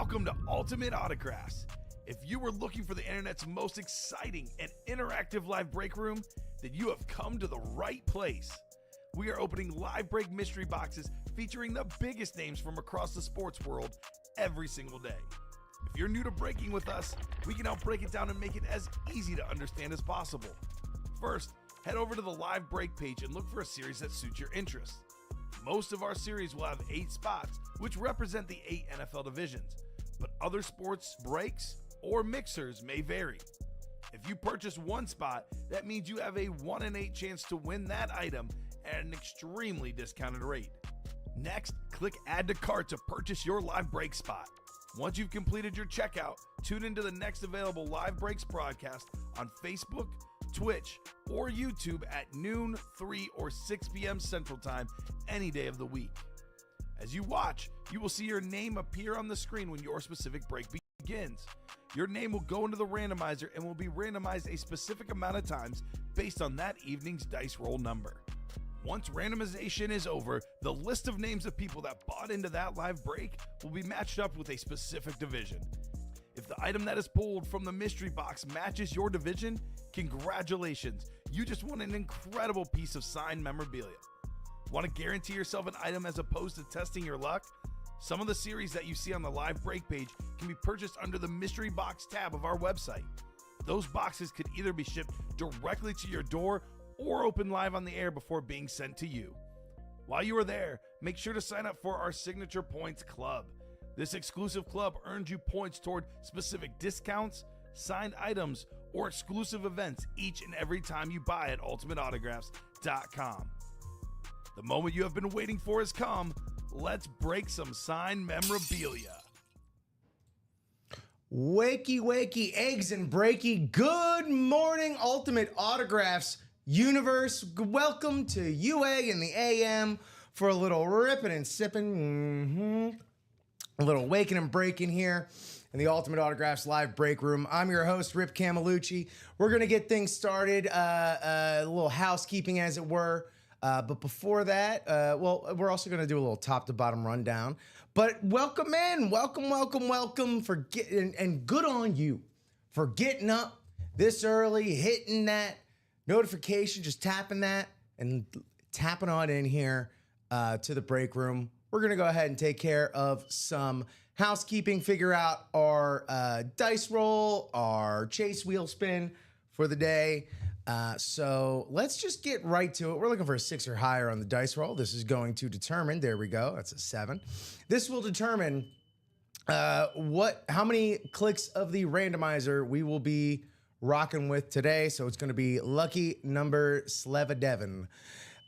Welcome to Ultimate Autographs. If you were looking for the internet's most exciting and interactive live break room, then you have come to the right place. We are opening live break mystery boxes featuring the biggest names from across the sports world every single day. If you're new to breaking with us, we can help break it down and make it as easy to understand as possible. First, head over to the live break page and look for a series that suits your interests. Most of our series will have 8 spots, which represent the 8 NFL divisions, but other sports breaks or mixers may vary. If you purchase one spot, that means you have a 1 in 8 chance to win that item at an extremely discounted rate. Next, click Add to Cart to purchase your live break spot. Once you've completed your checkout, tune into the next available live breaks broadcast on Facebook, Twitch, or YouTube at noon, 3, or 6 p.m. Central Time any day of the week. As you watch, you will see your name appear on the screen when your specific break begins. Your name will go into the randomizer and will be randomized a specific amount of times based on that evening's dice roll number. Once randomization is over, the list of names of people that bought into that live break will be matched up with a specific division. If the item that is pulled from the mystery box matches your division, congratulations, you just won an incredible piece of signed memorabilia. Want to guarantee yourself an item as opposed to testing your luck? Some of the series that you see on the live break page can be purchased under the mystery box tab of our website. Those boxes could either be shipped directly to your door or open live on the air before being sent to you. While you are there, make sure to sign up for our Signature Points Club. This exclusive club earns you points toward specific discounts, signed items, or exclusive events each and every time you buy at ultimateautographs.com. The moment you have been waiting for has come. Let's break some signed memorabilia. Wakey, wakey, eggs and breaky. Good morning, Ultimate Autographs universe. Welcome to UA in the AM for a little ripping and sipping. A little waking and breaking here in the Ultimate Autographs live break room. I'm your host, Rip Camelucci. We're going to get things started, a little housekeeping as it were. But before that, we're also going to do a little top to bottom rundown. But welcome in, welcome for getting, and good on you for getting up this early, hitting that notification, just tapping that and tapping on in here to the break room. We're going to go ahead and take care of some housekeeping, figure out our dice roll, our chase wheel spin for the day. So let's just get right to it. We're looking for a 6 or higher on the dice roll. This is going to determine, there we go, that's a 7. This will determine how many clicks of the randomizer we will be rocking with today. So it's going to be lucky number Slevadevin.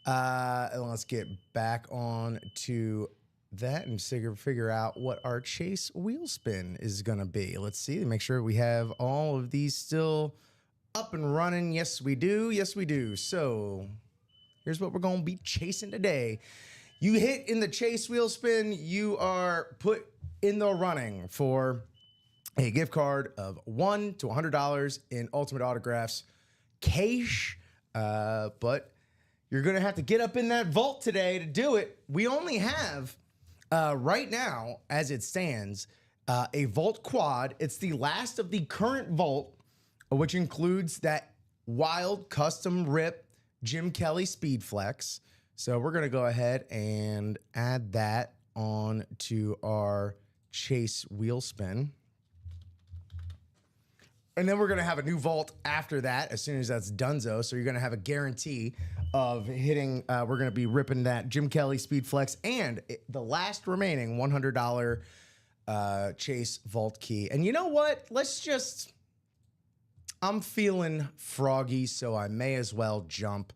Let's get back on to that and figure out what our chase wheel spin is going to be. Let's see, make sure we have all of these still up and running. Yes, we do. Yes, we do. So here's what we're going to be chasing today. You hit in the chase wheel spin, you are put in the running for a gift card of $1 to $100 in Ultimate Autographs cash. But you're going to have to get up in that vault today to do it. We only have, right now, as it stands, a vault quad. It's the last of the current vault, which includes that wild custom rip Jim Kelly Speed Flex. So we're going to go ahead and add that on to our chase wheel spin. And then we're going to have a new vault after that as soon as that's donezo. So you're going to have a guarantee of hitting, we're going to be ripping that Jim Kelly Speed Flex and the last remaining $100 chase vault key. And you know what? I'm feeling froggy, so I may as well jump.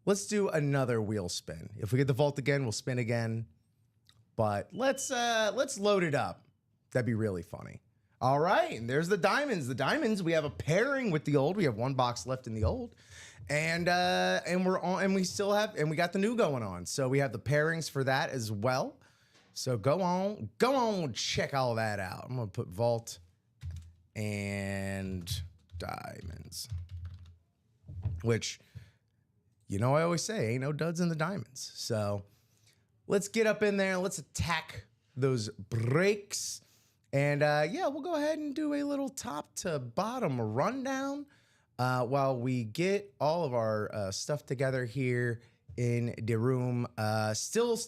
Let's do another wheel spin. If we get the vault again, we'll spin again. But let's load it up. That'd be really funny. All right, and there's the diamonds. The diamonds, we have a pairing with the old. We have 1 box left in the old. And we're on, and we still have, and we got the new going on. So we have the pairings for that as well. So go on, check all that out. I'm gonna put vault and diamonds, which, you know, I always say ain't no duds in the diamonds. So let's get up in there. Let's attack those breaks. And yeah, we'll go ahead and do a little top to bottom rundown while we get all of our stuff together here in the room. Still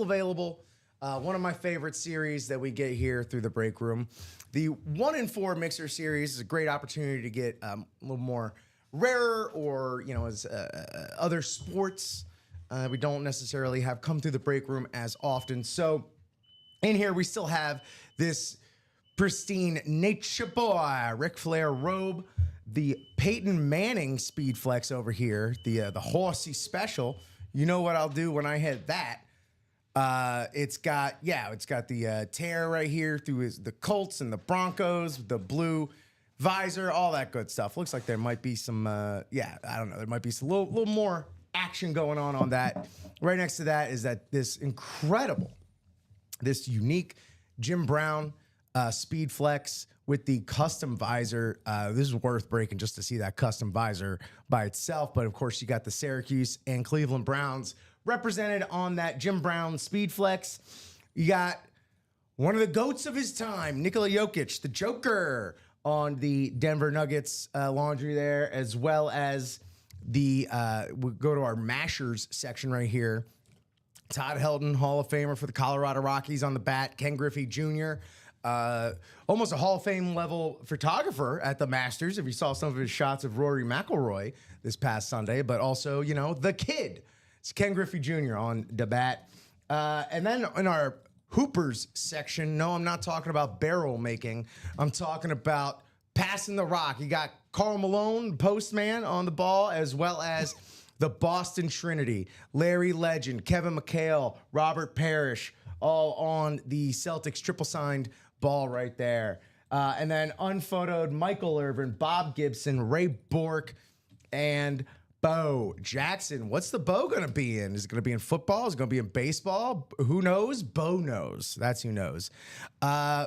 available. One of my favorite series that we get here through the break room. The 1 in 4 mixer series is a great opportunity to get a little more rarer or, as other sports we don't necessarily have come through the break room as often. So in here, we still have this pristine Nature Boy Ric Flair robe, the Peyton Manning Speed Flex over here, the Horsey Special. You know what I'll do when I hit that. It's got the tear right here through the Colts and the Broncos, the blue visor, all that good stuff. Looks like there might be some, I don't know, there might be some little more action going on that. Right next to that is this unique Jim Brown Speed Flex with the custom visor. This is worth breaking just to see that custom visor by itself. But of course, you got the Syracuse and Cleveland Browns represented on that Jim Brown Speed Flex. You got one of the GOATs of his time, Nikola Jokic, the Joker, on the Denver Nuggets laundry there, as well as we'll go to our Mashers section right here. Todd Helton, Hall of Famer for the Colorado Rockies on the bat. Ken Griffey Jr., almost a Hall of Fame level photographer at the Masters, if you saw some of his shots of Rory McIlroy this past Sunday, but also, the kid. It's Ken Griffey Jr. on the bat. And then in our Hoopers section, no, I'm not talking about barrel making. I'm talking about passing the rock. You got Karl Malone, postman, on the ball, as well as the Boston Trinity, Larry Legend, Kevin McHale, Robert Parrish, all on the Celtics triple signed ball right there. And then unphotoed Michael Irvin, Bob Gibson, Ray Bork, and Bo Jackson. What's the Bo going to be in? Is it going to be in football? Is it going to be in baseball? Who knows? Bo knows. That's who knows. On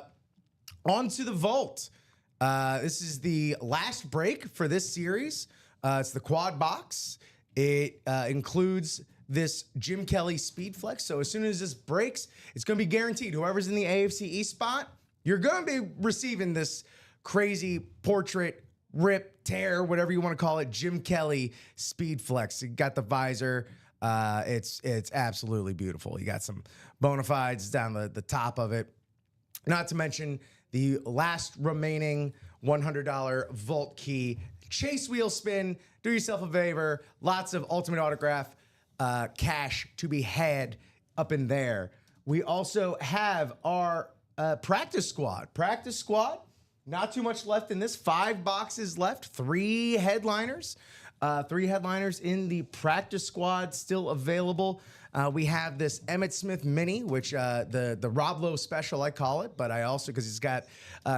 to the vault. This is the last break for this series. It's the quad box. It includes this Jim Kelly Speed Flex. So as soon as this breaks, it's going to be guaranteed. Whoever's in the AFC East spot, you're going to be receiving this crazy portrait, rip, tear, whatever you want to call it, Jim Kelly Speed Flex. You got the visor. It's absolutely beautiful. You got some bona fides down the top of it. Not to mention the last remaining $100 vault key chase wheel spin. Do yourself a favor. Lots of Ultimate Autograph cash to be had up in there. We also have our practice squad. Practice squad, not too much left in this. 5 boxes left. 3 headliners. 3 headliners in the practice squad still available. We have this Emmitt Smith mini, which the Rob Lowe special, I call it, but I also, because he's got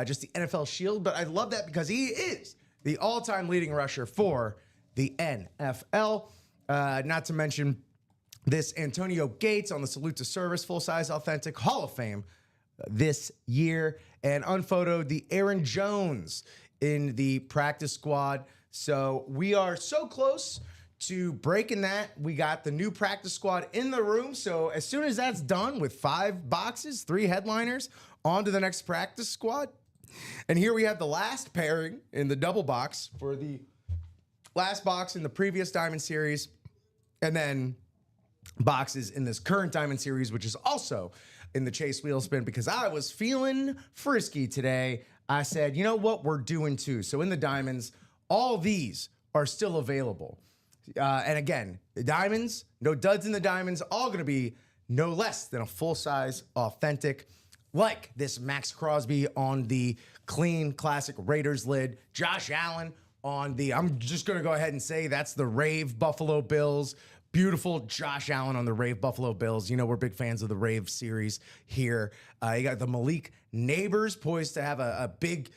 just the NFL shield, but I love that because he is the all-time leading rusher for the NFL. Not to mention this Antonio Gates on the Salute to Service full-size authentic Hall of Fame this year, and unphotoed the Aaron Jones in the practice squad. So we are so close to breaking that. We got the new practice squad in the room. So as soon as that's done with 5 boxes, 3 headliners, on to the next practice squad. And here we have the last pairing in the double box for the last box in the previous Diamond Series, and then boxes in this current Diamond Series, which is also in the Chase Wheel Spin, because I was feeling frisky today. I said, you know what, we're doing 2. So in the Diamonds, all these are still available. And again, the Diamonds, no duds in the Diamonds, all going to be no less than a full-size authentic, like this Max Crosby on the clean classic Raiders lid, Josh Allen on the, I'm just going to go ahead and say that's the Rave Buffalo Bills. Beautiful Josh Allen on the Rave Buffalo Bills. You know, we're big fans of the Rave series here. You got the Malik Neighbors poised to have a big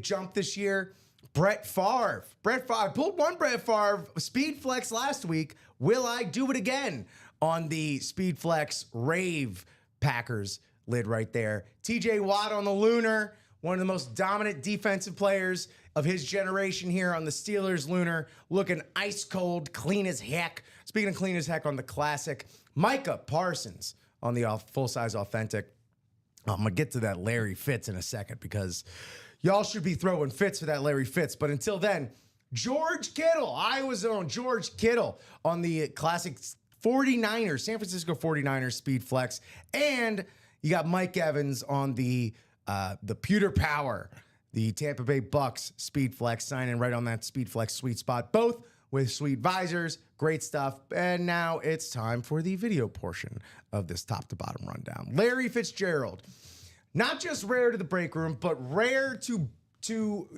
jump this year. Brett Favre. I pulled one Brett Favre Speed Flex last week. Will I do it again on the Speed Flex Rave Packers lid right there? TJ Watt on the Lunar, one of the most dominant defensive players of his generation here on the Steelers Lunar, looking ice cold, clean as heck. Speaking of clean as heck, on the classic Micah Parsons on the full-size authentic. I'm going to get to that Larry Fitz in a second because y'all should be throwing fits for that Larry Fitz. But until then, George Kittle, Iowa's own George Kittle on the classic 49ers, San Francisco 49ers Speed Flex. And you got Mike Evans on the Pewter Power, the Tampa Bay Bucks Speed Flex, signing right on that Speed Flex sweet spot, both with sweet visors. Great stuff. And now it's time for the video portion of this top to bottom rundown. Larry Fitzgerald, not just rare to the break room, but rare to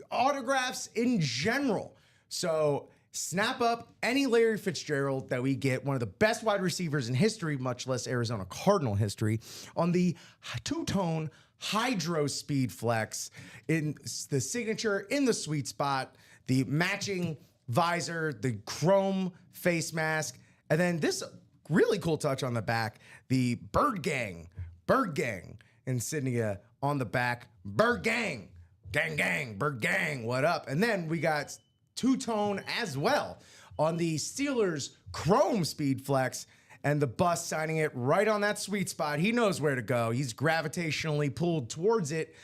autographs in general. So snap up any Larry Fitzgerald that we get, one of the best wide receivers in history, much less Arizona Cardinal history, on the two-tone Hydro Speed Flex, in the signature, in the sweet spot, the matching visor, the chrome face mask, and then this really cool touch on the back, the Bird Gang insignia on the back. Bird Gang, Bird Gang, what up? And then we got two-tone as well on the Steelers Chrome Speed Flex, and the bust signing it right on that sweet spot. He knows where to go. He's gravitationally pulled towards it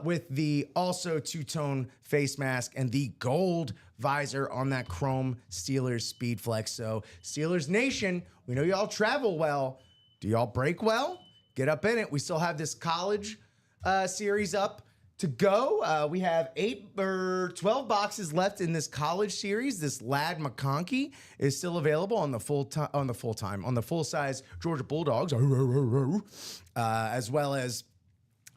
with the also two-tone face mask and the gold visor on that Chrome Steelers Speed Flex. So Steelers Nation, we know y'all travel well. Do y'all break well? Get up in it. We still have this college series up to go. We have 12 boxes left in this college series. This Ladd McConkey is still available on the full size Georgia Bulldogs, as well as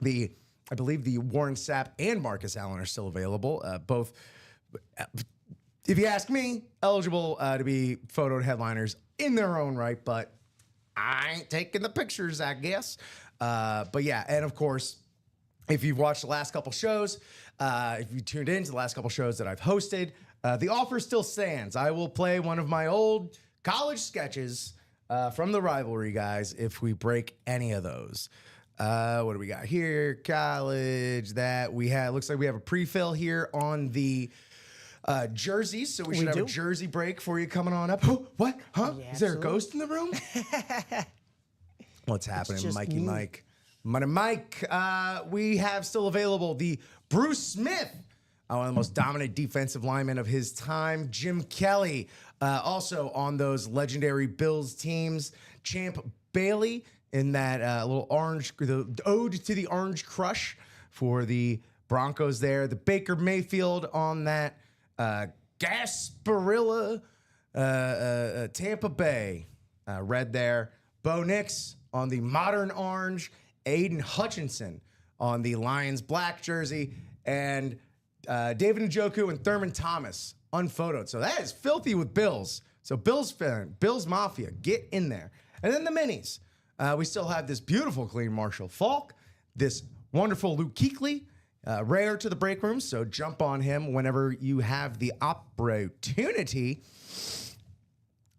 I believe the Warren Sapp and Marcus Allen are still available. Both, if you ask me, eligible to be photoed headliners in their own right, but I ain't taking the pictures, I guess. But yeah, and of course, if you've watched the last couple shows, if you tuned in to the last couple shows that I've hosted, the offer still stands. I will play one of my old college sketches from the rivalry, guys, if we break any of those. What do we got here? College that we have. Looks like we have a pre-fill here on the jerseys, so we should have a jersey break for you coming on up. Oh, what? Huh? Yeah, is there a ghost in the room? What's happening, Mikey me. Mike? Mike, we have still available the Bruce Smith, one of the most dominant defensive linemen of his time. Jim Kelly, also on those legendary Bills teams. Champ Bailey in that little orange, the ode to the Orange Crush for the Broncos there. The Baker Mayfield on that Gasparilla Tampa Bay red there. Bo Nix on the modern orange. Aiden Hutchinson on the Lions black jersey, and David Njoku and Thurman Thomas unphotoed. So that is filthy with Bills. So Bills fan, Bills Mafia, get in there. And then the minis. We still have this beautiful clean Marshall Faulk, this wonderful Luke Kuechly, rare to the break room, so jump on him whenever you have the opportunity.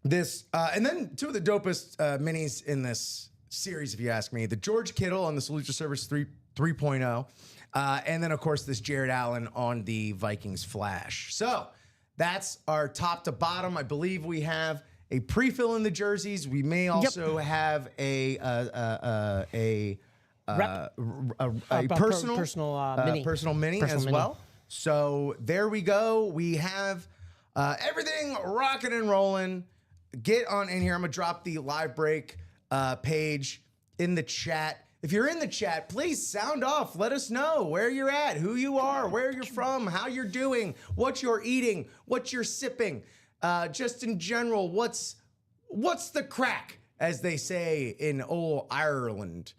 This and then two of the dopest minis in this series, if you ask me, the George Kittle on the Salute Your Service 3.0, and then of course this Jared Allen on the Vikings Flash. So that's our top to bottom. I believe we have a pre-fill in the jerseys. We may also have a personal mini as well. So there we go. We have everything rocking and rolling. Get on in here. I'm gonna drop the live break page in the chat. If you're in the chat, please sound off. Let us know where you're at, who you are, where you're from, how you're doing, what you're eating, what you're sipping. Just in general, what's the crack, as they say in old Ireland.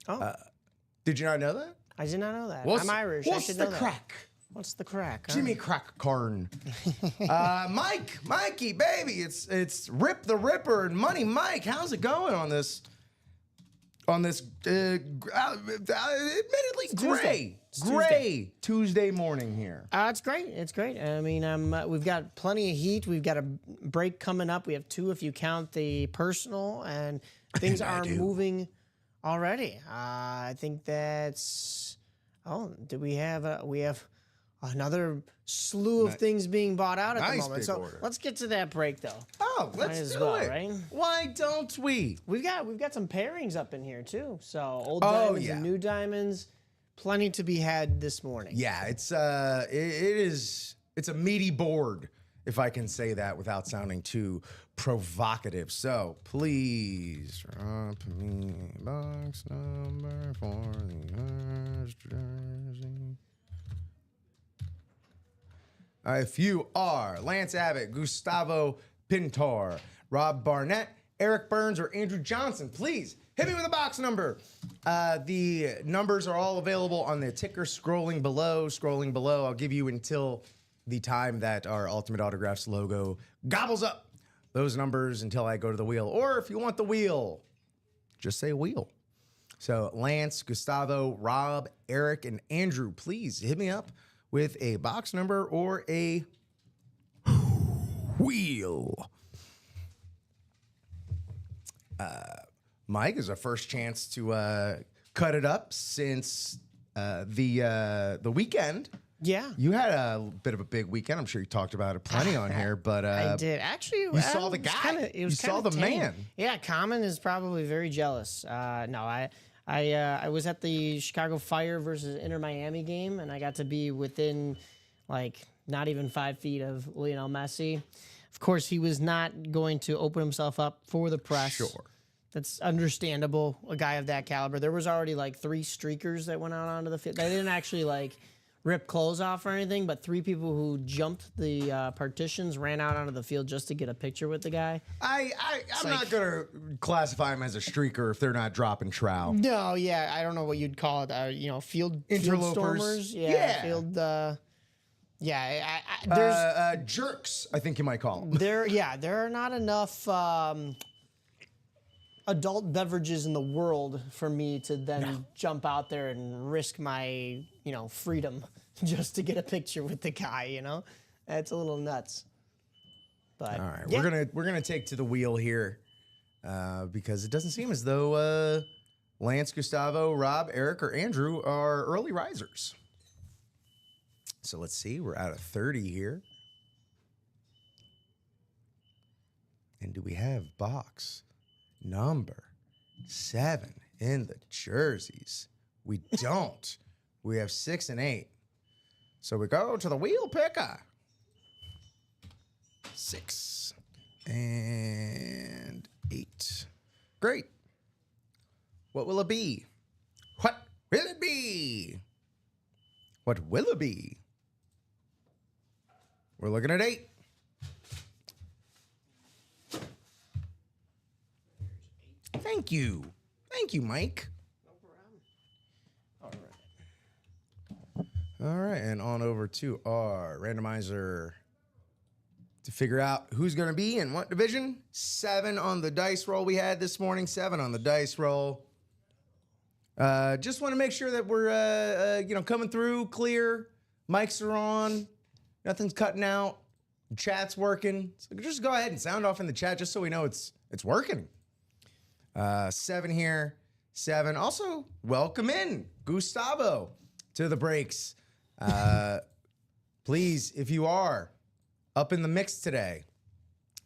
Oh. Did you not know that? I did not know that. I'm Irish. What's I should the know crack? That. What's the crack? Jimmy Crackcorn. Mikey, baby, it's Rip the Ripper and Money Mike. How's it going on this? Admittedly gray Tuesday morning here. It's great. It's great. I mean, we've got plenty of heat. We've got a break coming up. We have two if you count the personal, and things are moving already. I think that's. Oh, do we have? We have another slew of things being bought out at the Nice moment. big So order. let's get to that break though. Oh, let's as do well, it. right? Why don't we? We've got some pairings up in here too. So old Oh, diamonds yeah. and new diamonds, plenty to be had this morning. Yeah, it's it's a meaty board, if I can say that without sounding too provocative. So please drop me box number for the first jersey. If you are Lance Abbott, Gustavo Pintor, Rob Barnett, Eric Burns, or Andrew Johnson, please hit me with a box number. The numbers are all available on the ticker scrolling below. Scrolling below, I'll give you until the time that our Ultimate Autographs logo gobbles up those numbers until I go to the wheel. Or if you want the wheel, just say wheel. So Lance, Gustavo, Rob, Eric, and Andrew, please hit me up with a box number or a wheel. Mike is our first chance to cut it up since the weekend. Yeah. You had a bit of a big weekend. I'm sure you talked about it plenty on here, but I did. Actually, you saw the guy. You saw the man. Yeah, Common is probably very jealous. No, I was at the Chicago Fire versus Inter Miami game, and I got to be within like not even 5 feet of Lionel Messi. Of course, he was not going to open himself up for the press. Sure. That's understandable. A guy of that caliber. There was already like 3 streakers that went out onto the field. They didn't actually like rip clothes off or anything, but 3 people who jumped the partitions ran out onto the field just to get a picture with the guy. I'm not gonna classify him as a streaker if they're not dropping trowel. No, yeah, I don't know what you'd call it. Field Interlopers. stormers. Yeah. Field. There's Jerks, I think you might call them. there are not enough adult beverages in the world for me to then jump out there and risk my freedom just to get a picture with the guy. That's a little nuts. But All right, yeah. we're gonna take to the wheel here because it doesn't seem as though Lance, Gustavo, Rob, Eric, or Andrew are early risers. So let's see, we're out of 30 here. And do we have box number 7 in the jerseys? We don't. We have 6 and 8. So we go to the wheel picker. 6 and 8. Great. What will it be? What will it be? What will it be? We're looking at 8. Thank you. Thank you, Mike. All right, and on over to our randomizer to figure out who's going to be in what division. 7 on the dice roll we had this morning. 7 on the dice roll. Just want to make sure that we're, coming through clear. Mics are on. Nothing's cutting out. Chat's working. So just go ahead and sound off in the chat just so we know it's working. 7 here. 7. Also, welcome in Gustavo to the breaks. Please, if you are up in the mix today,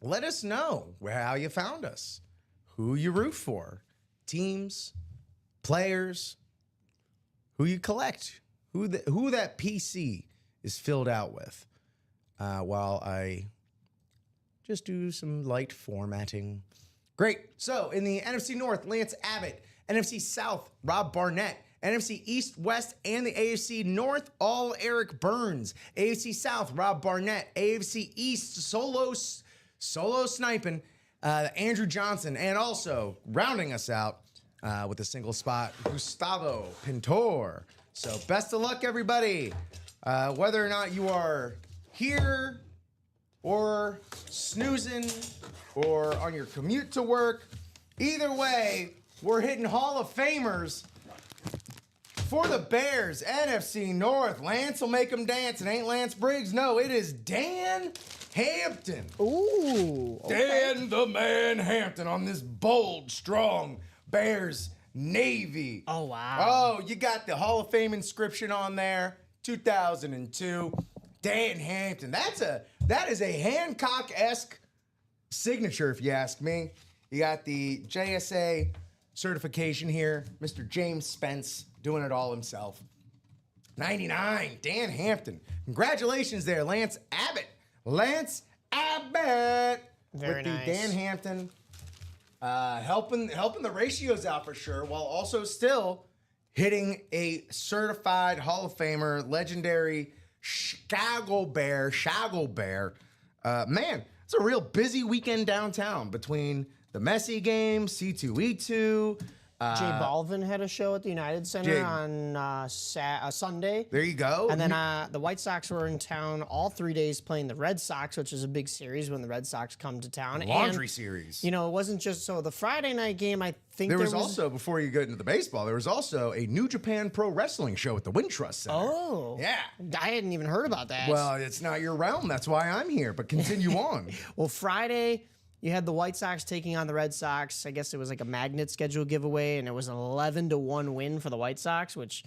let us know how you found us, who you root for, teams, players, who you collect, who that PC is filled out with, while I just do some light formatting. Great. So in the NFC North, Lance Abbott. NFC South, Rob Barnett. NFC East, West, and the AFC North, all Eric Burns. AFC South, Rob Barnett. AFC East, solo sniping, Andrew Johnson. And also, rounding us out with a single spot, Gustavo Pintor. So best of luck, everybody. Whether or not you are here or snoozing or on your commute to work, either way, we're hitting Hall of Famers. For the Bears, NFC North, Lance will make them dance. It ain't Lance Briggs. No, it is Dan Hampton. Ooh. Okay. Dan the Man Hampton on this bold, strong Bears Navy. Oh, wow. Oh, you got the Hall of Fame inscription on there. 2002. Dan Hampton. That is a Hancock-esque signature, if you ask me. You got the JSA certification here. Mr. James Spence doing it all himself. 99, Dan Hampton. Congratulations there, Lance Abbott. Lance Abbott. Very with the nice. Dan Hampton. Helping the ratios out for sure, while also still hitting a certified Hall of Famer, legendary Chicago Bear. Man, it's a real busy weekend downtown between the Messi game, C2E2. Jay Balvin had a show at the United Center Jay- on Sunday. There you go. And then the White Sox were in town all 3 days playing the Red Sox, which is a big series when the Red Sox come to town. Laundry And, series. you know, it wasn't just so the Friday night game. I think There was also, before you get into the baseball, there was also a New Japan Pro Wrestling show at the Wintrust Center. Oh, Yeah. I hadn't even heard about that. Well, it's not your realm. That's why I'm here. But continue on. Well, Friday, you had the White Sox taking on the Red Sox. I guess it was like a magnet schedule giveaway, and it was an 11-1 win for the White Sox, which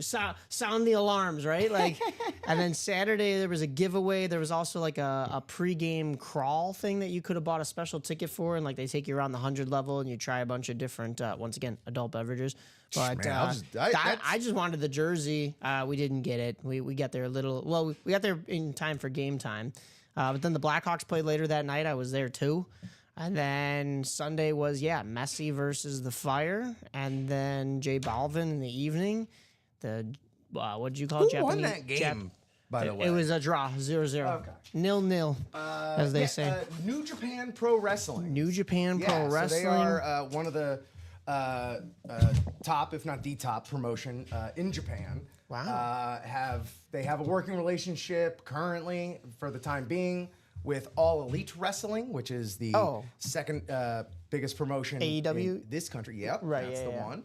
sound the alarms, right? Like, and then Saturday there was a giveaway. There was also like a pregame crawl thing that you could have bought a special ticket for, and like they take you around the 100 level, and you try a bunch of different, once again, adult beverages. But Man, I just wanted the jersey. We didn't get it. We got there a little. Well, we got there in time for game time. But then the Blackhawks played later that night. I was there too. And then Sunday was, Messi versus the Fire. And then Jay Balvin in the evening. The, what did you call it? Who won that game, by the way? It was a draw, 0-0. Okay. 0-0, as they say. New Japan Pro Wrestling. New Japan Pro Wrestling. So they are one of the top, if not the top, promotion in Japan. Wow. They have a working relationship currently, for the time being, with All Elite Wrestling, which is the second biggest promotion AEW? in this country. Yep, Right, that's the yeah. one.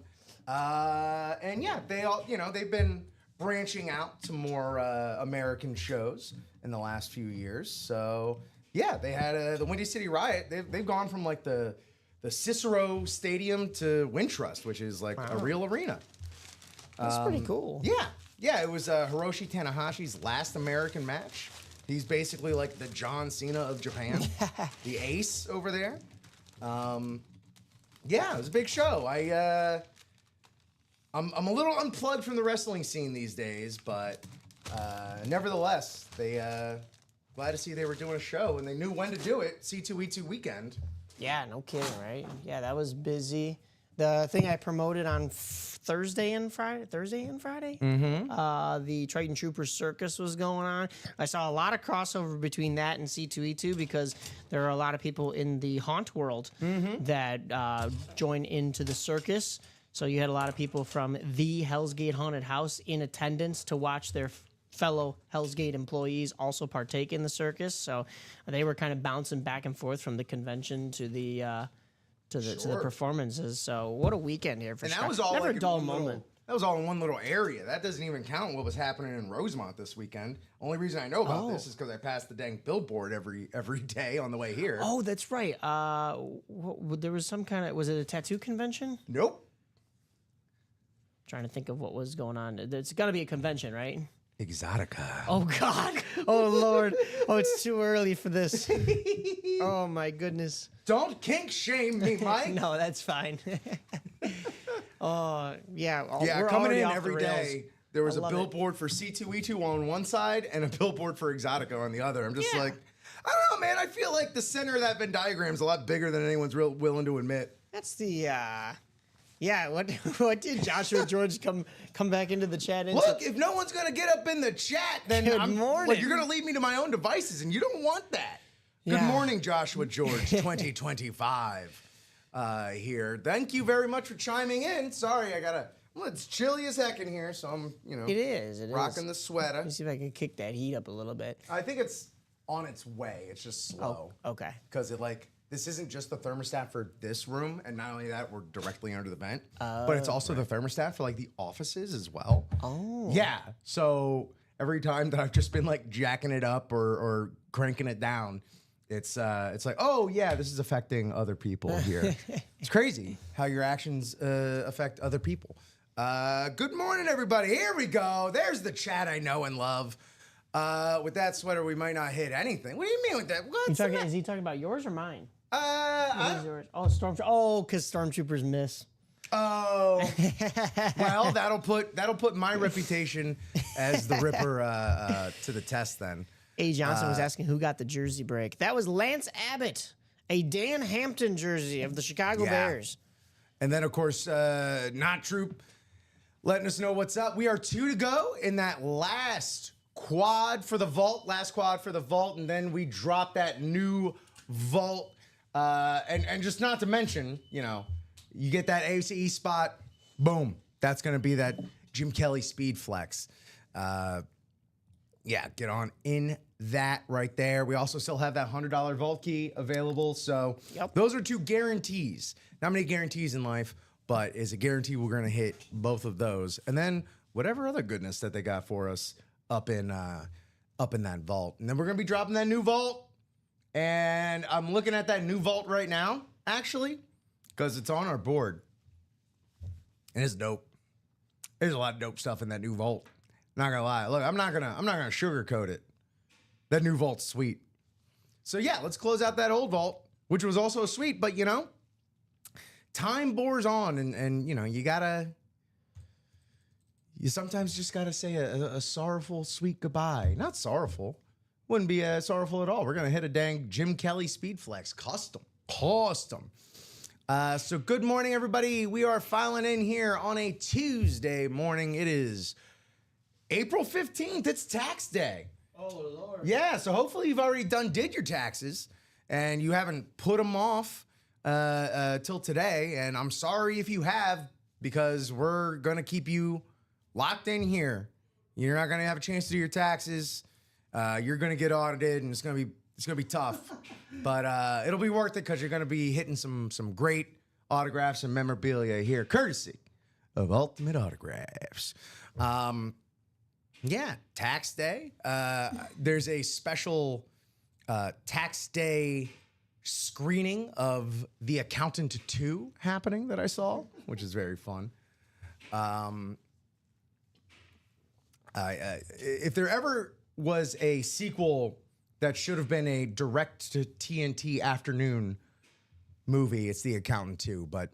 And yeah, they all, they've been branching out to more American shows in the last few years. So yeah, they had the Windy City Riot. They've gone from like the Cicero Stadium to Wintrust, which is like a real arena. That's pretty cool. Yeah, it was Hiroshi Tanahashi's last American match. He's basically like the John Cena of Japan, the ace over there. Yeah, it was a big show. I'm a little unplugged from the wrestling scene these days, but nevertheless, glad to see they were doing a show and they knew when to do it. C2E2 weekend. Yeah, no kidding, right? Yeah, that was busy. The thing I promoted on Thursday and Friday, the Triton Troopers Circus was going on. I saw a lot of crossover between that and C2E2 because there are a lot of people in the haunt world that join into the circus. So you had a lot of people from the Hell's Gate Haunted House in attendance to watch their fellow Hell's Gate employees also partake in the circus. So they were kind of bouncing back and forth from the convention to the performances. So what a weekend here for And Chicago. that was all Never like a dull in one moment. That was all in one little area. That doesn't even count what was happening in Rosemont this weekend. Only reason I know about this is because I passed the dang billboard every day on the way here. Oh, that's right. There was some kind of, was it a tattoo convention? Nope. Trying to think of what was going on. It's got to be a convention, right? Exotica. Oh, God. Oh, Lord. Oh, it's too early for this. Oh, my goodness. Don't kink shame me, Mike. No, that's fine. Oh, yeah. Yeah, we're coming already in off the every rails. day, there was I a love it. billboard for C2E2 on one side and a billboard for Exotica on the other. I'm just Yeah. like, I don't know, man. I feel like the center of that Venn diagram is a lot bigger than anyone's willing to admit. That's the, yeah, what did Joshua George come back into the chat? Look, if no one's gonna get up in the chat, then Good morning. you're gonna leave me to my own devices, and you don't want that. Good Yeah. morning, Joshua George, 2025 here. Thank you very much for chiming in. Sorry, well, it's chilly as heck in here, so I'm, It is. rocking the sweater. Let me see if I can kick that heat up a little bit. I think it's on its way. It's just slow. Okay. Because this isn't just the thermostat for this room, and not only that, we're directly under the vent, but it's also the thermostat for the offices as well. Oh. Yeah. So every time that I've just been jacking it up or cranking it down, it's like, oh yeah, this is affecting other people here. It's crazy how your actions affect other people. Good morning, everybody. Here we go. There's the chat I know and love. With that sweater, we might not hit anything. What do you mean with that? Is he talking about yours or mine? I- What is yours? Oh, Stormtrooper. Oh, because Stormtroopers miss. Oh, well, that'll put my reputation as the Ripper to the test then. A. Johnson was asking who got the jersey break. That was Lance Abbott, a Dan Hampton jersey of the Chicago Bears. And then, of course, Not Troop letting us know what's up. We are 2 to go in that last quad for the vault, and then we drop that new vault. And just not to mention, you get that ACE spot, boom. That's going to be that Jim Kelly speed flex. Get on in that right there. We also still have that $100 vault key available. So those are 2 guarantees. Not many guarantees in life, but is a guarantee we're going to hit both of those. And then whatever other goodness that they got for us up in that vault. And then we're going to be dropping that new vault. And I'm looking at that new vault right now, actually, because it's on our board. And it's dope. There's a lot of dope stuff in that new vault. Not gonna lie. Look, I'm not gonna sugarcoat it. That new vault's sweet. So yeah, let's close out that old vault, which was also sweet, but time bores on, and you sometimes just gotta say a sorrowful, sweet goodbye. Not sorrowful. Wouldn't be sorrowful at all. We're gonna hit a dang Jim Kelly speed flex. Custom. So good morning, everybody. We are filing in here on a Tuesday morning. It is April 15th. It's tax day. Oh, Lord. Yeah, so hopefully you've already did your taxes and you haven't put them off till today. And I'm sorry if you have, because we're going to keep you locked in here. You're not going to have a chance to do your taxes. You're going to get audited, and it's going to be tough. But it'll be worth it, because you're going to be hitting some great autographs and memorabilia here, courtesy of Ultimate Autographs. Tax day. There's a special tax day screening of The Accountant 2 happening that I saw, which is very fun. If there ever was a sequel that should have been a direct to TNT afternoon movie, it's The Accountant 2. But,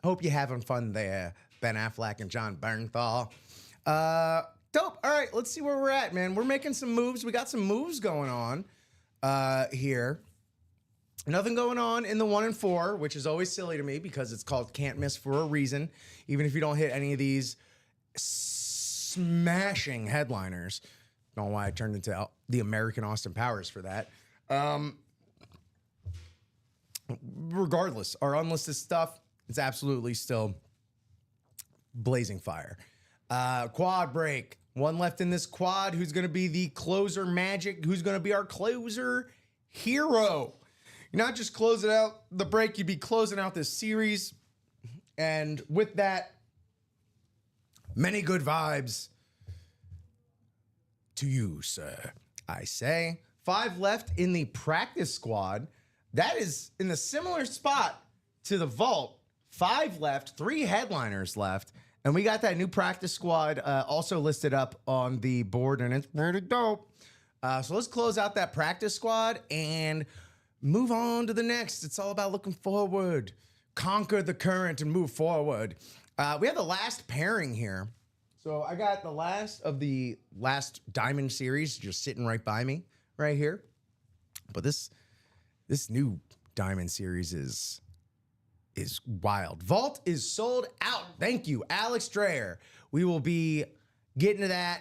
hope you're having fun there, Ben Affleck and John Bernthal. Dope. All right, let's see where we're at, man. We're making some moves. We got some moves going on here. Nothing going on in the 1 and 4, which is always silly to me because it's called Can't Miss for a reason. Even if you don't hit any of these smashing headliners. Don't know why I turned into the American Austin Powers for that. Regardless, our unlisted stuff is absolutely still blazing fire. Quad break. One left in this quad. Who's going to be the closer magic? Who's going to be our closer hero? You're not just closing out the break, you'd be closing out this series. And with that, many good vibes to you, sir. I say 5 left in the practice squad. That is in the similar spot to the vault. 5 left, 3 headliners left. And we got that new practice squad also listed up on the board, and it's pretty dope. So let's close out that practice squad and move on to the next. It's all about looking forward. Conquer the current and move forward. We have the last pairing here. So I got the last of the last Diamond series just sitting right by me right here. But this new Diamond series is wild. Vault is sold out. Thank you, Alex Dreyer. We will be getting to that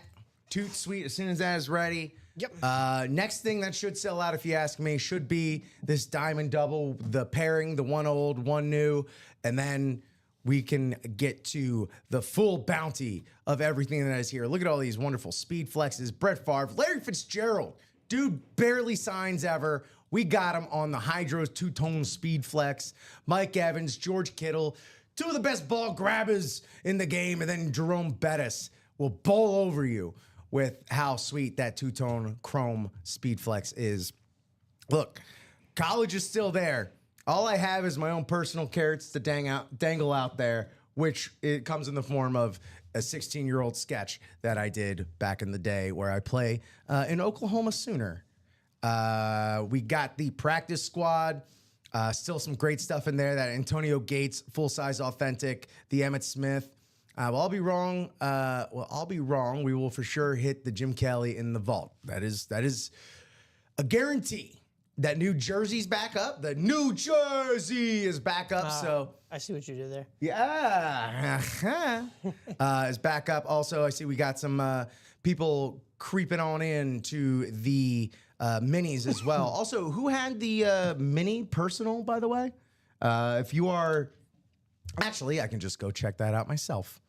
toot sweet as soon as that is ready. Yep. Next thing that should sell out, if you ask me, should be this Diamond double, the pairing, the 1 old, 1 new, and then we can get to the full bounty of everything that is here. Look at all these wonderful speed flexes. Brett Favre, Larry Fitzgerald, dude barely signs ever. We got him on the Hydros 2-tone speed flex. Mike Evans, George Kittle, 2 of the best ball grabbers in the game, and then Jerome Bettis will bowl over you with how sweet that 2-tone chrome speed flex is. Look, college is still there. All I have is my own personal carrots to dangle out there which it comes in the form of a 16-year-old sketch that I did back in the day where I play an Oklahoma Sooner. We got the practice squad. Still some great stuff in there. That Antonio Gates, full-size authentic, the Emmitt Smith. Well, I'll be wrong. I'll be wrong. We will for sure hit the Jim Kelly in the vault. That is a guarantee. That New Jersey's back up. The New Jersey is back up. So I see what you did there. yeah, is back up. Also, I see we got some people creeping on into the minis as well. Also, who had the mini personal, by the way? If you are, actually, I can just go check that out myself.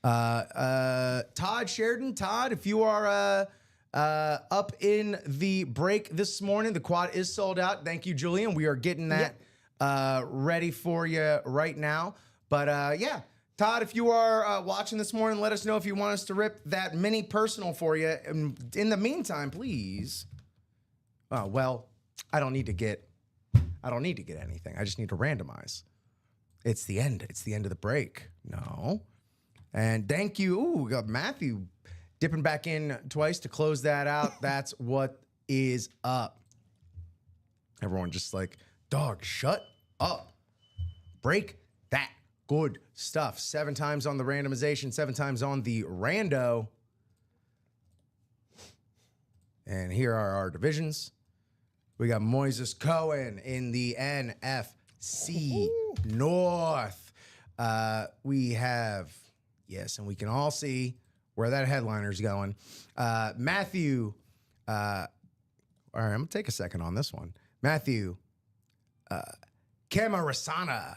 Todd Sheridan. Todd, if you are up in the break this morning, the quad is sold out. Thank you, Julian. We are getting that ready for you right now. But yeah, Todd, if you are watching this morning, let us know if you want us to rip that mini personal for you. And in the meantime, please. Well, I don't need to get anything. I just need to randomize. It's the end. It's the end of the break. No. And thank you. Ooh, we got Matthew dipping back in twice to close that out. That's what is up. Everyone just like, dog, shut up. Break that good stuff. 7 times on the randomization, 7 times on the rando. And here are our divisions. We got Moises Cohen in the NFC North. We have, yes, and we can all see where that headliner's going. Matthew, all right, I'm going to take a second on this one. Matthew, Camarasana.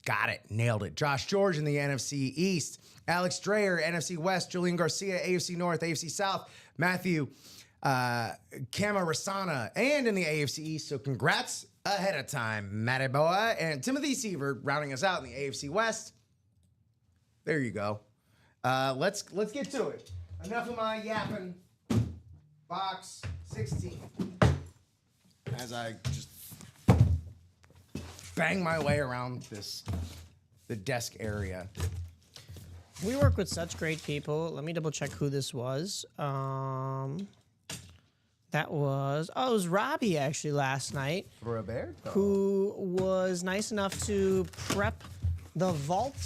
Got it. Nailed it. Josh George in the NFC East. Alex Dreyer, NFC West. Julian Garcia, AFC North, AFC South. Matthew, Camarasana, and in the AFC East. So congrats ahead of time, Matty Boy. And Timothy Sievert rounding us out in the AFC West. There you go. Let's get to it. Enough of my yapping. Box 16. As I just bang my way around the desk area. We work with such great people. Let me double check who this was. That was, it was Robbie actually last night. Roberto. Who was nice enough to prep the vault,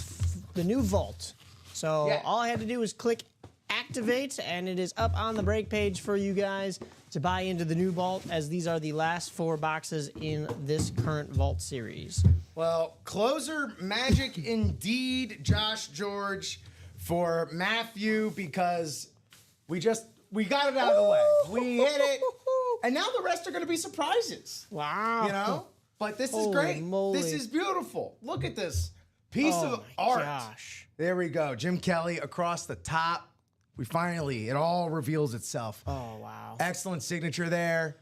the new vault. So Yeah. all I had to do was click activate, and it is up on the break page for you guys to buy into the new vault, as these are the last 4 boxes in this current vault series. Well, closer magic indeed, Josh George, for Matthew, because we got it out of the way. We hit it. And now the rest are going to be surprises. Wow. You know? But this is Holy great. moly. This is beautiful. Look at this piece of art. Gosh. There we go. Jim Kelly across the top. It all reveals itself. Oh, wow. Excellent signature there.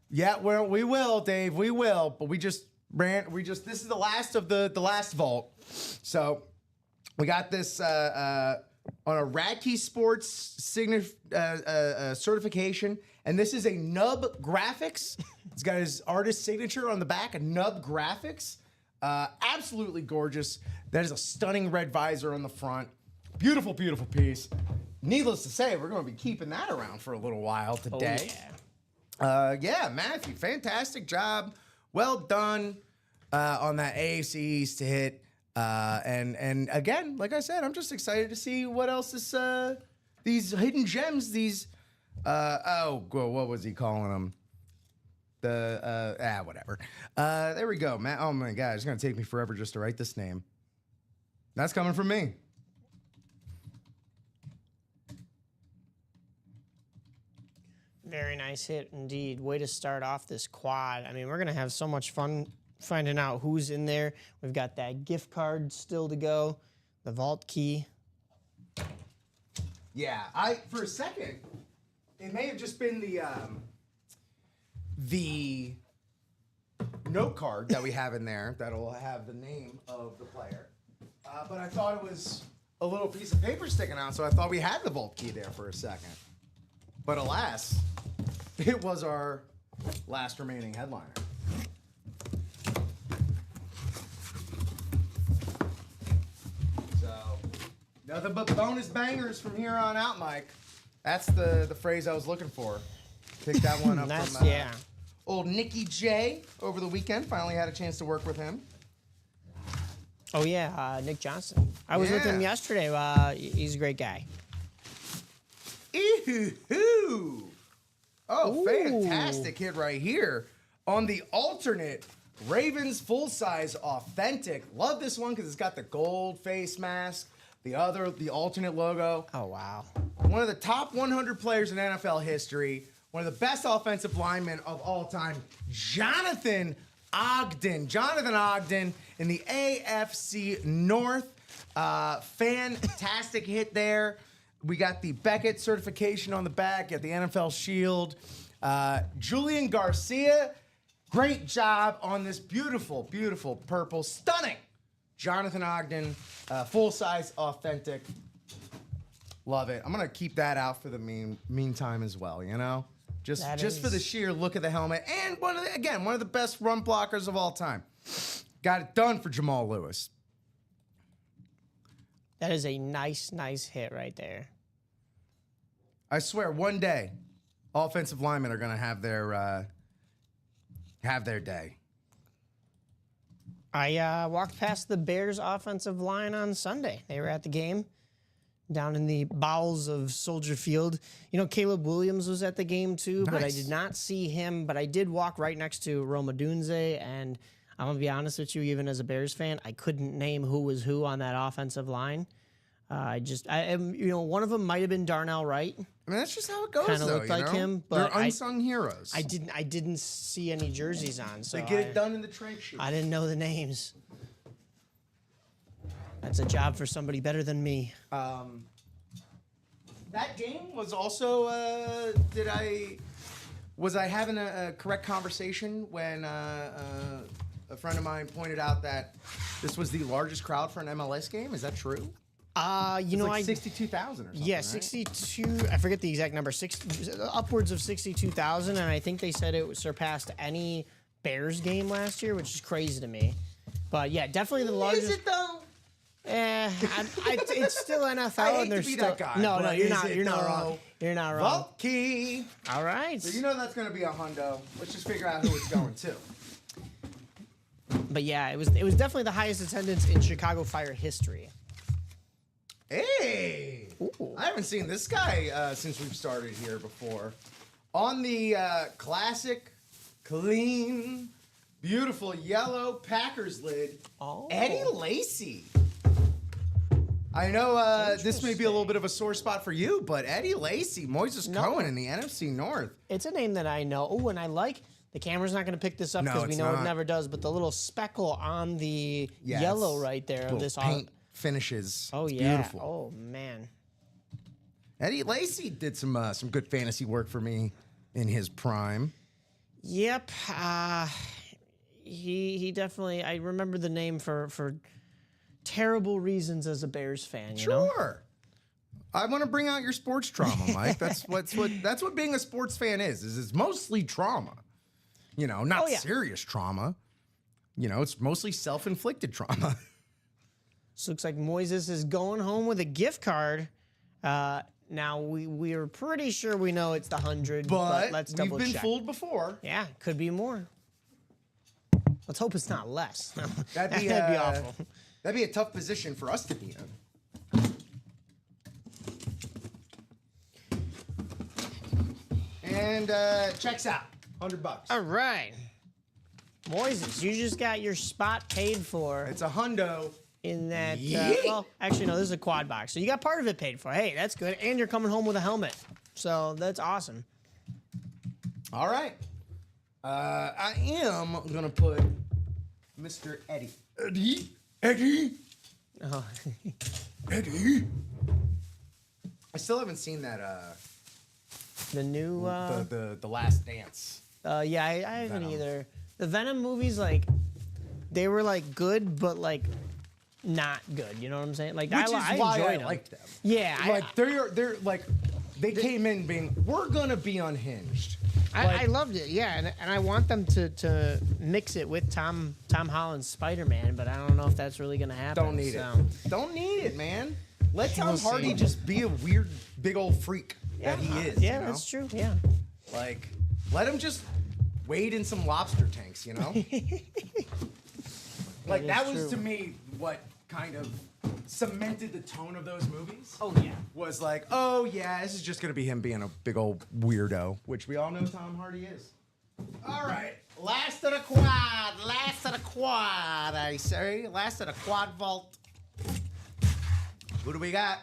Yeah, we will, Dave. We will. But this is the last of the last vault. So we got this on a Radkey Sports certification. And this is a Nub Graphics. It's got his artist signature on the back, a Nub Graphics. Absolutely gorgeous. That is a stunning red visor on the front. Beautiful, beautiful piece. Needless to say, we're going to be keeping that around for a little while today. Yeah, Matthew, fantastic job. Well done on that AFC East hit. And again, like I said, I'm just excited to see what else is these hidden gems, these what was he calling them? Whatever. There we go. Matt. Oh my God, it's gonna take me forever just to write this name. That's coming from me. Very nice hit indeed. Way to start off this quad. I mean, we're going to have so much fun finding out who's in there. We've got that gift card still to go, the vault key. Yeah, for a second, it may have just been the note card that we have in there that'll have the name of the player. But I thought it was a little piece of paper sticking out, so I thought we had the vault key there for a second. But alas, it was our last remaining headliner. Nothing but bonus bangers from here on out, Mike. That's the phrase I was looking for. Pick that one up from old Nicky J over the weekend. Finally had a chance to work with him. Oh, yeah, Nick Johnson. I was with him yesterday. He's a great guy. Ooh. Oh, Ooh. fantastic hit right here on the alternate Ravens full-size authentic. Love this one because it's got the gold face mask, the alternate logo. Oh, wow. One of the top 100 players in NFL history, one of the best offensive linemen of all time, Jonathan Ogden. Jonathan Ogden in the AFC North. Fantastic hit there. We got the Beckett certification on the back, got the NFL shield. Julian Garcia, great job on this beautiful, beautiful purple. Stunning. Jonathan Ogden, full-size authentic. Love it. I'm going to keep that out for the meantime as well, you know? Just for the sheer look of the helmet. And one of the best run blockers of all time. Got it done for Jamal Lewis. That is a nice, nice hit right there. I swear, one day, offensive linemen are going to have their day. I walked past the Bears offensive line on Sunday. They were at the game down in the bowels of Soldier Field. You know, Caleb Williams was at the game too, but I did not see him. But I did walk right next to Rome Odunze, and I'm going to be honest with you, even as a Bears fan, I couldn't name who was who on that offensive line. One of them might have been Darnell Wright. I mean, that's just how it goes. Kind of looked like him, but they're unsung heroes. I didn't see any jerseys on, so they get it done in the trench shoot. I didn't know the names. That's a job for somebody better than me. That game was also. Was I having a correct conversation when a friend of mine pointed out that this was the largest crowd for an MLS game? Is that true? Like 62,000 or something. Yeah, right? 62. I forget the exact number. Upwards of 62,000, and I think they said it surpassed any Bears game last year, which is crazy to me. But yeah, definitely the largest. Is it though? It's still NFL. I hate and they're to be still that guy, no, but you're is not. it You're not though? wrong. You're not wrong. Vault key. All right. So you know that's going to be a hundo. Let's just figure out who it's going to. But yeah, it was definitely the highest attendance in Chicago Fire history. Hey! Ooh. I haven't seen this guy since we've started here before. On the classic, clean, beautiful yellow Packers lid, Eddie Lacy. I know this may be a little bit of a sore spot for you, but Eddie Lacy, Moises Cohen in the NFC North. It's a name that I know. Oh, and I like. The camera's not going to pick this up because we know it never does, but the little speckle on the yellow right there of this paint finishes. Oh, it's yeah. Beautiful. Oh, man. Eddie Lacy did some good fantasy work for me in his prime. Yep. He definitely. I remember the name for terrible reasons as a Bears fan. You know? Sure. I want to bring out your sports trauma, Mike. That's what being a sports fan is it's mostly trauma. You know, not serious trauma. You know, it's mostly self-inflicted trauma. So looks like Moises is going home with a gift card. Now we are pretty sure we know it's the 100, but let's double check. We've been fooled before. Yeah, could be more. Let's hope it's not less. That'd be awful. That'd be a tough position for us to be in. And checks out. $100. All right. Moises, you just got your spot paid for. It's a hundo. In that, well, actually, no, this is a quad box. So you got part of it paid for. Hey, that's good. And you're coming home with a helmet. So that's awesome. All right. I am going to put Mr. Eddie. Eddie. Oh. Eddie. I still haven't seen that. The new. The Last Dance. Yeah, I haven't either. The Venom movies, like, they were, like, good, but, like, not good. You know what I'm saying? Like, Which is why I them. liked them. Yeah. Like, they're like, they came in being, we're going to be unhinged. I loved it, yeah, and I want them to mix it with Tom Holland's Spider-Man, but I don't know if that's really going to happen. Don't need it. Don't need it, man. Let Tom We'll Hardy see. just be a weird, big old freak that he is. Yeah, you know? that's true. Yeah. Like, let him just wade in some lobster tanks, you know? Like, is that was true. to me what kind of cemented the tone of those movies. Oh yeah. Was like, oh yeah, this is just gonna be him being a big old weirdo, which we all know Tom Hardy is. All right, last of the quad, I say, last of the quad vault. Who do we got?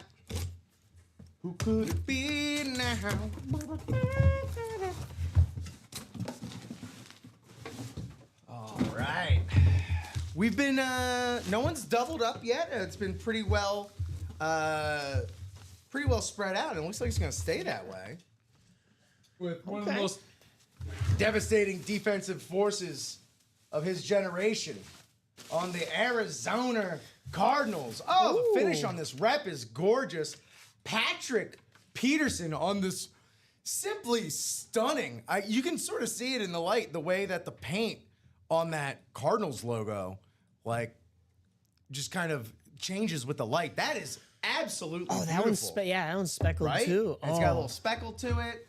Who could it be now? All right. We've been, no one's doubled up yet. It's been pretty well spread out. And it looks like it's going to stay that way. With one of the Okay. most devastating defensive forces of his generation on the Arizona Cardinals. Oh, the finish Ooh. on this rep is gorgeous. Patrick Peterson on this simply stunning. You can sort of see it in the light, the way that the paint on that Cardinals logo, like, just kind of changes with the light. That is absolutely Oh, beautiful. that one's that one's speckled right? too. And it's got a little speckle to it.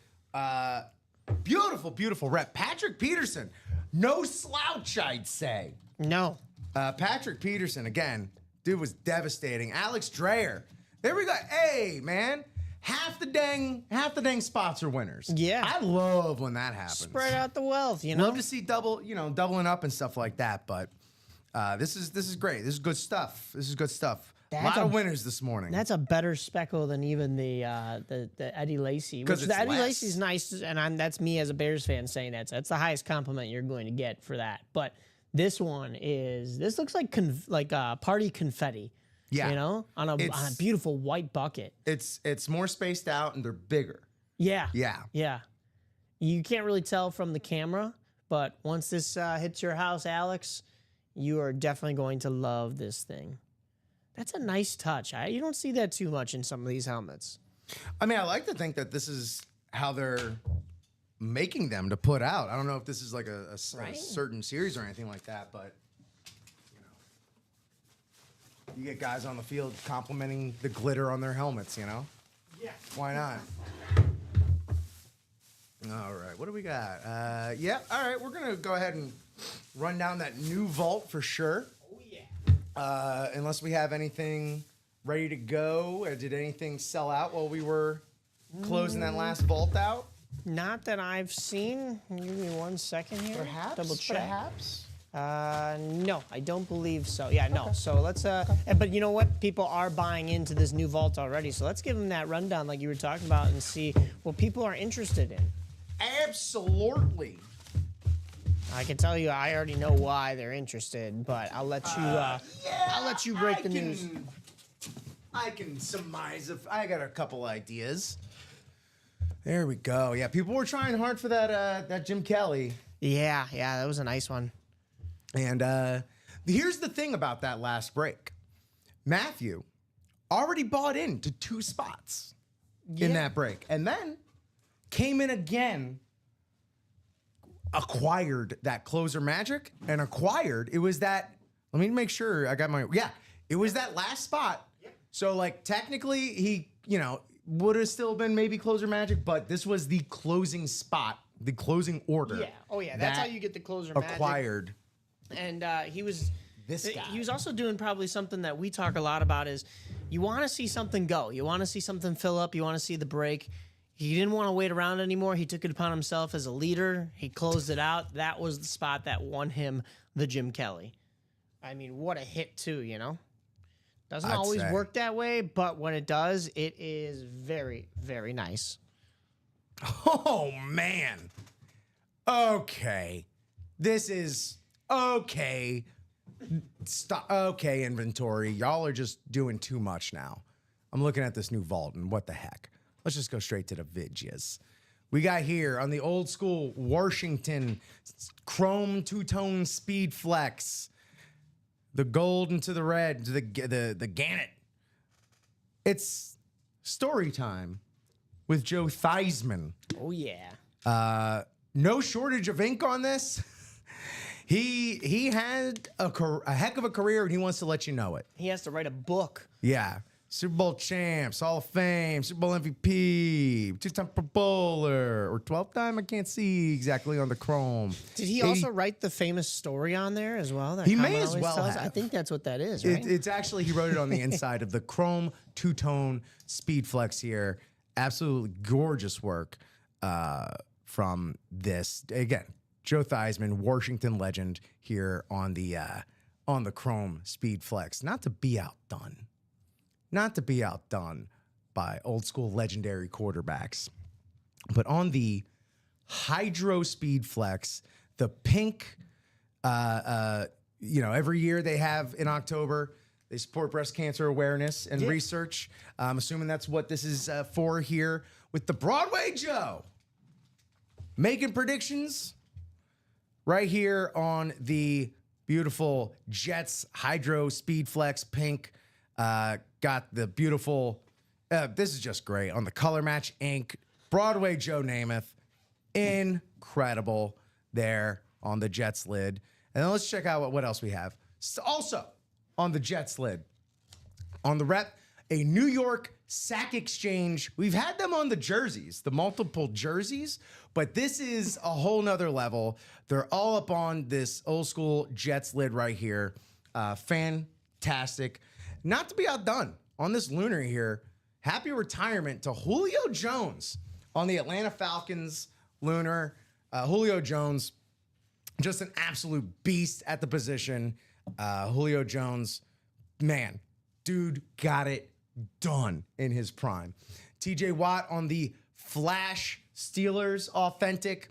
Beautiful, beautiful rep. Patrick Peterson, no slouch, I'd say. No. Patrick Peterson, again, dude was devastating. Alex Dreyer, there we go. Hey, man, half the dang spots are winners. Yeah. I love when that happens. Spread out the wealth, you know. Love to see doubling up and stuff like that. But this is great. This is good stuff. A That's lot of a- winners this morning. That's a better speckle than even the Eddie Lacy. 'Cause Which it's the Eddie less. Lacy's nice, and that's me as a Bears fan saying that. So that's the highest compliment you're going to get for that. But this looks like party confetti. Yeah. You know, on a It's- beautiful white bucket. It's more spaced out and they're bigger. Yeah. Yeah. Yeah. You can't really tell from the camera, but once this hits your house, Alex, you are definitely going to love this thing. That's a nice touch. You don't see that too much in some of these helmets. I mean, I like to think that this is how they're making them to put out. I don't know if this is like a Right. certain series or anything like that, but you get guys on the field complimenting the glitter on their helmets, you know? Yeah. Why not? All right, what do we got? Yeah, all right, we're going to go ahead and run down that new vault for sure. Oh, yeah. Unless we have anything ready to go. Did anything sell out while we were closing that last vault out? Not that I've seen. Give me 1 second here. Perhaps. Double check. Perhaps. No, I don't believe so. Yeah, no. So let's. But you know what? People are buying into this new vault already. So let's give them that rundown, like you were talking about, and see what people are interested in. Absolutely. I can tell you, I already know why they're interested, but I'll let you. I'll let you break the news. I can surmise if I got a couple ideas. There we go. Yeah, people were trying hard for that Jim Kelly. Yeah, that was a nice one. And here's the thing about that last break. Matthew already bought into 2 spots in that break. And then came in again, acquired that closer magic, and it was that, let me make sure I got it was that last spot. So, like, technically, he, would have still been maybe closer magic, but this was the closing spot, the closing order. Yeah. Oh yeah. That's how you get the closer magic. acquired. And he was This guy. He was also doing probably something that we talk a lot about is you want to see something go. You want to see something fill up. You want to see the break. He didn't want to wait around anymore. He took it upon himself as a leader. He closed it out. That was the spot that won him the Jim Kelly. I mean, what a hit too, you know? Doesn't I'd always say. work that way, but when it does, it is very, very nice. Oh, man. Okay. This is okay. Stop. Okay, inventory. Y'all are just doing too much now. I'm looking at this new vault, and what the heck? Let's just go straight to the vidges. We got here on the old school Washington chrome two-tone speed flex. The gold into the red, the Gannett. It's story time with Joe Theismann. Oh, yeah. No shortage of ink on this. He had a heck of a career, and he wants to let you know it. He has to write a book. Yeah. Super Bowl champs, Hall of Fame, Super Bowl MVP, two-time Pro Bowler, or 12th time? I can't see exactly on the Chrome. Did he also write the famous story on there as well? That He may Common as always well tells? have. I think that's what that is, right? It's actually, he wrote it on the inside of the Chrome two-tone Speed Flex here. Absolutely gorgeous work from this. Again, Joe Theismann, Washington legend here on the Chrome Speed Flex. Not to be outdone by old school legendary quarterbacks, but on the Hydro Speed Flex, the pink, every year they have in October, they support breast cancer awareness and research. I'm assuming that's what this is for here with the Broadway Joe. Making predictions right here on the beautiful Jets Hydro Speed Flex pink. Got the beautiful, this is just great, on the Color Match ink. Broadway Joe Namath. Incredible there on the Jets lid. And then let's check out what else we have. So also on the Jets lid, on the rep, a New York Sack Exchange. We've had them on the jerseys, the multiple jerseys, but this is a whole nother level. They're all up on this old school Jets lid right here. Fantastic. Not to be outdone on this lunar here. Happy retirement to Julio Jones on the Atlanta Falcons lunar. Julio Jones, just an absolute beast at the position. Julio Jones, man, dude got it done in his prime. TJ Watt on the Flash Steelers authentic.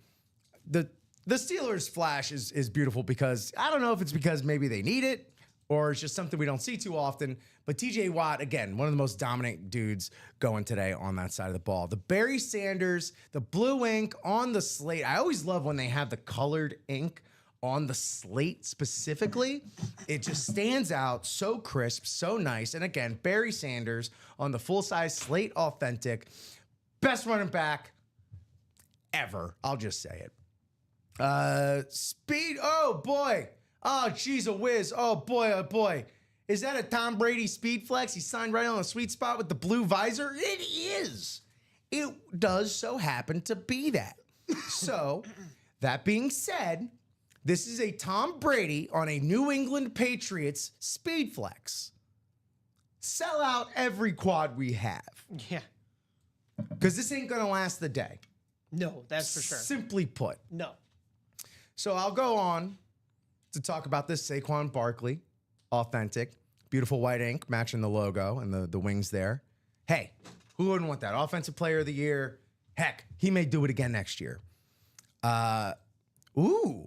The Steelers Flash is beautiful because I don't know if it's because maybe they need it or it's just something we don't see too often. But TJ Watt, again, one of the most dominant dudes going today on that side of the ball. The Barry Sanders, the blue ink on the slate. I always love when they have the colored ink on the slate specifically. It just stands out so crisp, so nice. And again, Barry Sanders on the full-size slate authentic. Best running back ever. I'll just say it. Speed. Oh, boy. Oh, geez, a whiz. Oh, boy, oh, boy. Is that a Tom Brady Speed Flex? He signed right on the sweet spot with the blue visor? It is. It does so happen to be that. So, that being said, this is a Tom Brady on a New England Patriots Speed Flex. Sell out every quad we have. Yeah. Because this ain't going to last the day. No, that's for sure. Simply put. No. So I'll go on to talk about this Saquon Barkley authentic. Beautiful white ink matching the logo and the wings there. Hey, who wouldn't want that? Offensive Player of the Year. Heck, he may do it again next year. Deion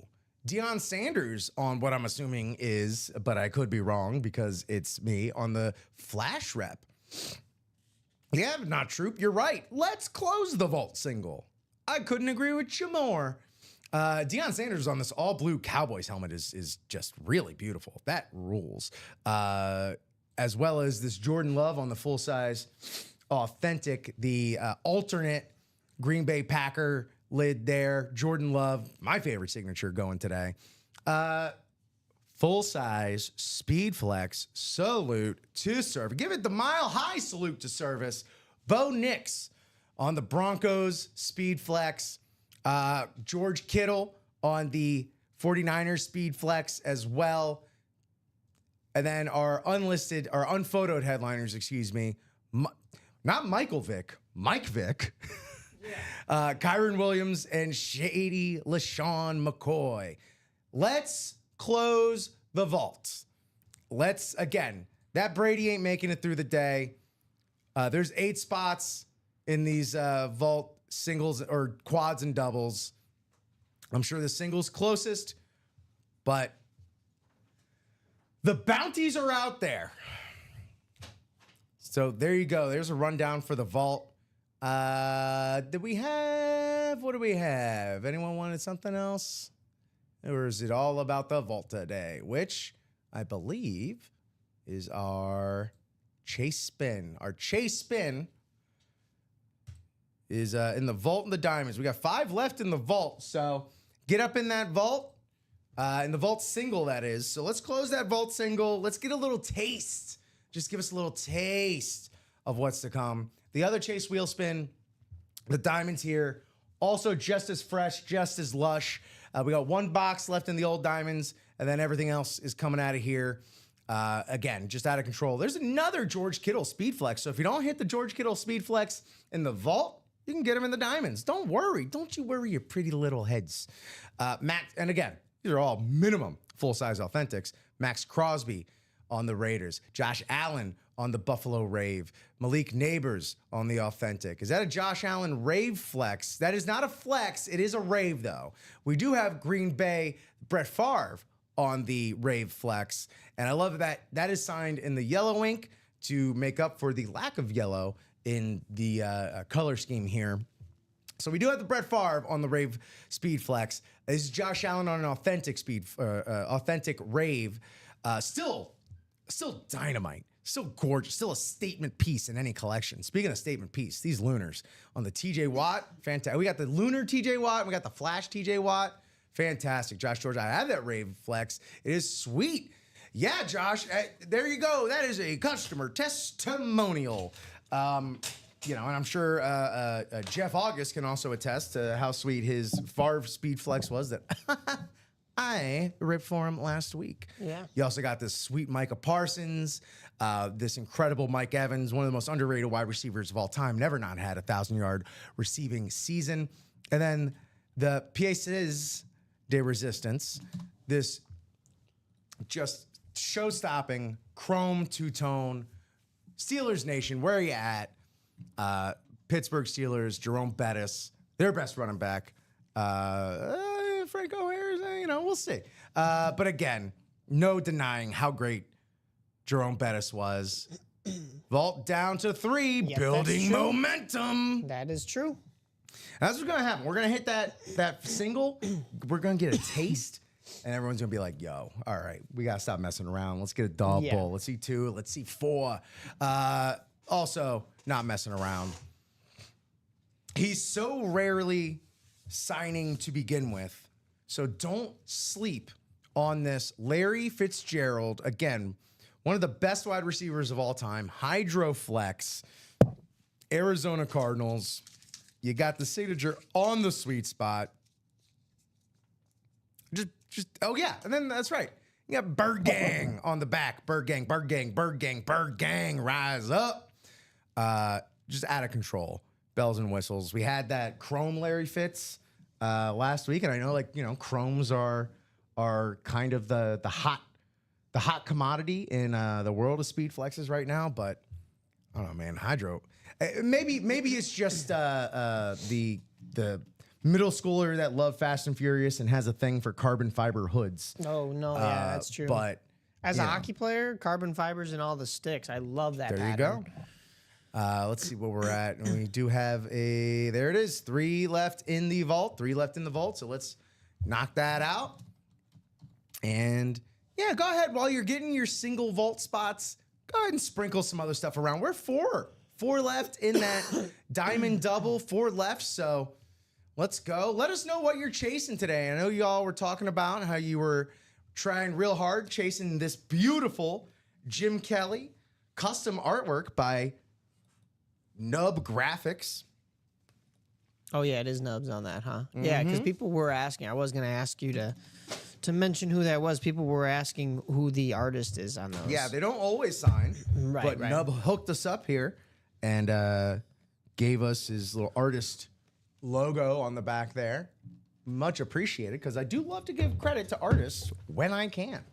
Sanders on what I'm assuming is, but I could be wrong because it's me, on the Flash rep. Yeah, not Troop, you're right. Let's close the vault single. I couldn't agree with you more. Deion Sanders on this all blue Cowboys helmet is just really beautiful. That rules. As well as this Jordan Love on the full size authentic, the alternate Green Bay Packer lid there. Jordan Love, my favorite signature going today. Full size Speed Flex salute to Service. Give it the mile high salute to Service. Bo Nix on the Broncos Speed Flex. George Kittle on the 49ers Speed Flex as well. And then our unphotoed headliners, not Michael Vick, Mike Vick. Kyron Williams and Shady LaShawn McCoy. Let's close the vault. That Brady ain't making it through the day. There's 8 spots in these vault singles or quads and doubles. I'm sure the singles closest, but the bounties are out there. So there you go. There's a rundown for the vault. What do we have? Anyone wanted something else? Or is it all about the vault today? Which I believe is our chase spin. Our chase spin is in the vault and the diamonds. We got 5 left in the vault. So get up in that vault, in the vault single, that is. So let's close that vault single. Let's get a little taste Just give us a little taste of what's to come. The other Chase wheel spin, the diamonds here, also just as fresh, just as lush. We got one box left in the old diamonds, and then everything else is coming out of here. Again, just out of control. There's another George Kittle Speed Flex. So if you don't hit the George Kittle Speed Flex in the vault, you can get them in the diamonds. Don't worry. Don't you worry your pretty little heads. Max, and again, these are all minimum full-size authentics. Max Crosby on the Raiders. Josh Allen on the Buffalo Rave. Malik Neighbors on the authentic. Is that a Josh Allen Rave flex? That is not a flex. It is a Rave, though. We do have Green Bay Brett Favre on the Rave flex. And I love that that is signed in the yellow ink to make up for the lack of yellow in the color scheme here. So we do have the Brett Favre on the Rave Speed Flex. This is Josh Allen on an authentic authentic Rave. Still dynamite. Still gorgeous. Still a statement piece in any collection. Speaking of statement piece, these Lunars on the TJ Watt, fantastic. We got the Lunar TJ Watt. We got the Flash TJ Watt. Fantastic. Josh George, I have that Rave Flex. It is sweet. Yeah, Josh, there you go. That is a customer testimonial. You know, and I'm sure Jeff August can also attest to how sweet his Favre Speed Flex was that I ripped for him last week. Yeah. You also got this sweet Micah Parsons, this incredible Mike Evans, one of the most underrated wide receivers of all time, never not had a 1,000-yard receiving season. And then the Pièces de Resistance, this just show-stopping chrome two-tone Steelers Nation, where are you at? Pittsburgh Steelers, Jerome Bettis, their best running back. Franco Harris, you know, we'll see. But again, no denying how great Jerome Bettis was. Vault down to 3, Yep, building momentum. That is true. That's what's gonna happen. We're gonna hit that single. We're gonna get a taste, and everyone's gonna be like, "Yo, all right, we gotta stop messing around. Let's get a double. Yeah. Let's see 2. Let's see 4." Also, not messing around. He's so rarely signing to begin with, so don't sleep on this. Larry Fitzgerald, again, one of the best wide receivers of all time. Hydroflex, Arizona Cardinals. You got the signature on the sweet spot. Oh yeah, and then that's right. You got Bird Gang on the back. Bird Gang, Bird Gang, Bird Gang, Bird Gang, rise up. Just out of control. Bells and whistles. We had that Chrome Larry Fitz last week, and I know, like, you know, Chromes are kind of the hot commodity in the world of speed flexes right now. But I don't know, man. Hydro. Maybe it's just the middle schooler that loved Fast and Furious and has a thing for carbon fiber hoods. Oh, no, yeah, that's true. But As a hockey player, carbon fibers and all the sticks. I love that there pattern. you go. Let's see where we're at. And we do have there it is. 3 left in the vault. 3 left in the vault. So let's knock that out. And yeah, go ahead. While you're getting your single vault spots, go ahead and sprinkle some other stuff around. We're 4 left in that diamond double. 4 left. So let's go. Let us know what you're chasing today. I know y'all were talking about how you were trying real hard chasing this beautiful Jim Kelly custom artwork by Nub Graphics. Oh, yeah, it is Nubs on that, huh? Yeah, because people were asking. I was going to ask you to mention who that was. People were asking who the artist is on those. Yeah, they don't always sign. Right, But right. Nub hooked us up here and gave us his little artist logo on the back there. Much appreciated, because I do love to give credit to artists when I can.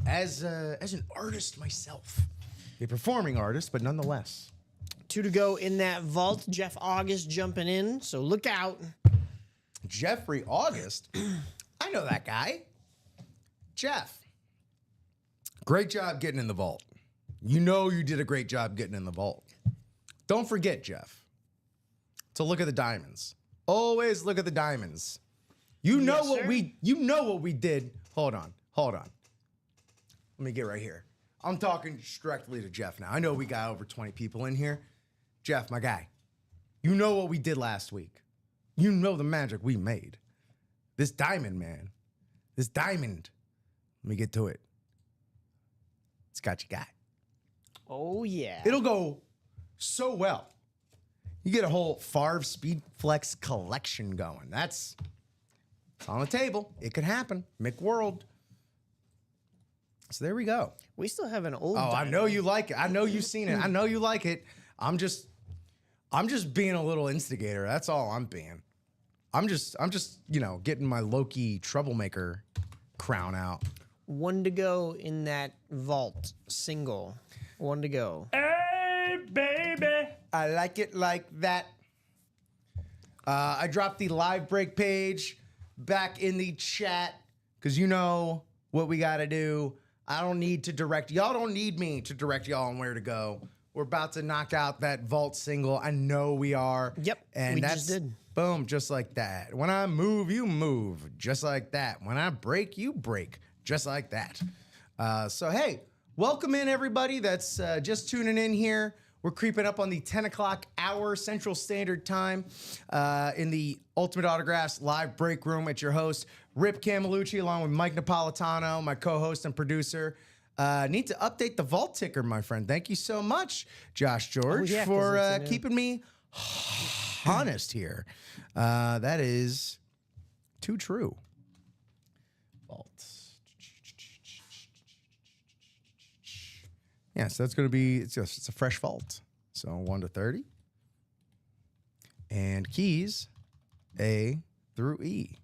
As an artist myself. A performing artist, but nonetheless. 2 to go in that vault. Jeff August jumping in, so look out. Jeffrey August. I know that guy. Jeff. Great job getting in the vault. You know you did a great job getting in the vault. Don't forget, Jeff, to look at the diamonds. Always look at the diamonds. You know Yes, what sir. we did. Hold on. Let me get right here. I'm talking directly to Jeff now. I know we got over 20 people in here. Jeff, my guy, you know what we did last week. You know the magic we made. This diamond, man. Let me get to it. It's got you got. Oh, yeah. It'll go so well. You get a whole Favre Speed Flex collection going. It's on the table. It could happen. McWorld. So there we go. We still have an old. Oh, I know you like it. I know you've seen it. I know you like it. I'm just being a little instigator. That's all I'm being. I'm just, getting my Loki troublemaker crown out. One to go in that vault single. One to go. Hey, baby. I like it like that. I dropped the live break page back in the chat because you know what we got to do. I don't need to direct. Y'all don't need me to direct y'all on where to go. We're about to knock out that vault single. I know we are. Yep, And we that's just did. Boom, just like that. When I move, you move. Just like that. When I break, you break. Just like that. So, hey, welcome in everybody that's just tuning in here. We're creeping up on the 10 o'clock hour Central Standard Time in the Ultimate Autographs live break room at your host, Rip Camelucci, along with Mike Napolitano, my co-host and producer. Need to update the vault ticker, my friend. Thank you so much, Josh George, yeah, 'cause for it's a new- keeping me honest here. That is too true. Vault. Yeah, so that's going to be, it's a fresh vault. So 1 to 30. And keys, A through E.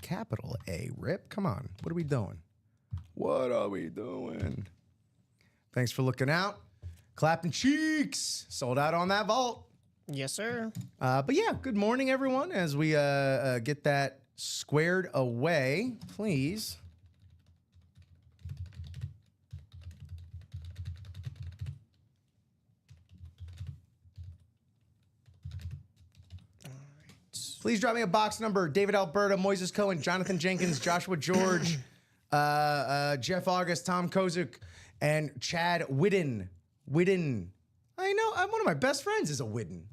Capital A, Rip. Come on. What are we doing? What are we doing? Thanks for looking out. Clapping cheeks. Sold out on that vault. Yes, sir. But yeah, good morning, everyone. As we get that squared away, please. Please drop me a box number. David Alberta, Moises Cohen, Jonathan Jenkins, Joshua George, Jeff August, Tom Kozik, and Chad Whidden. I know, one of my best friends is a Whidden.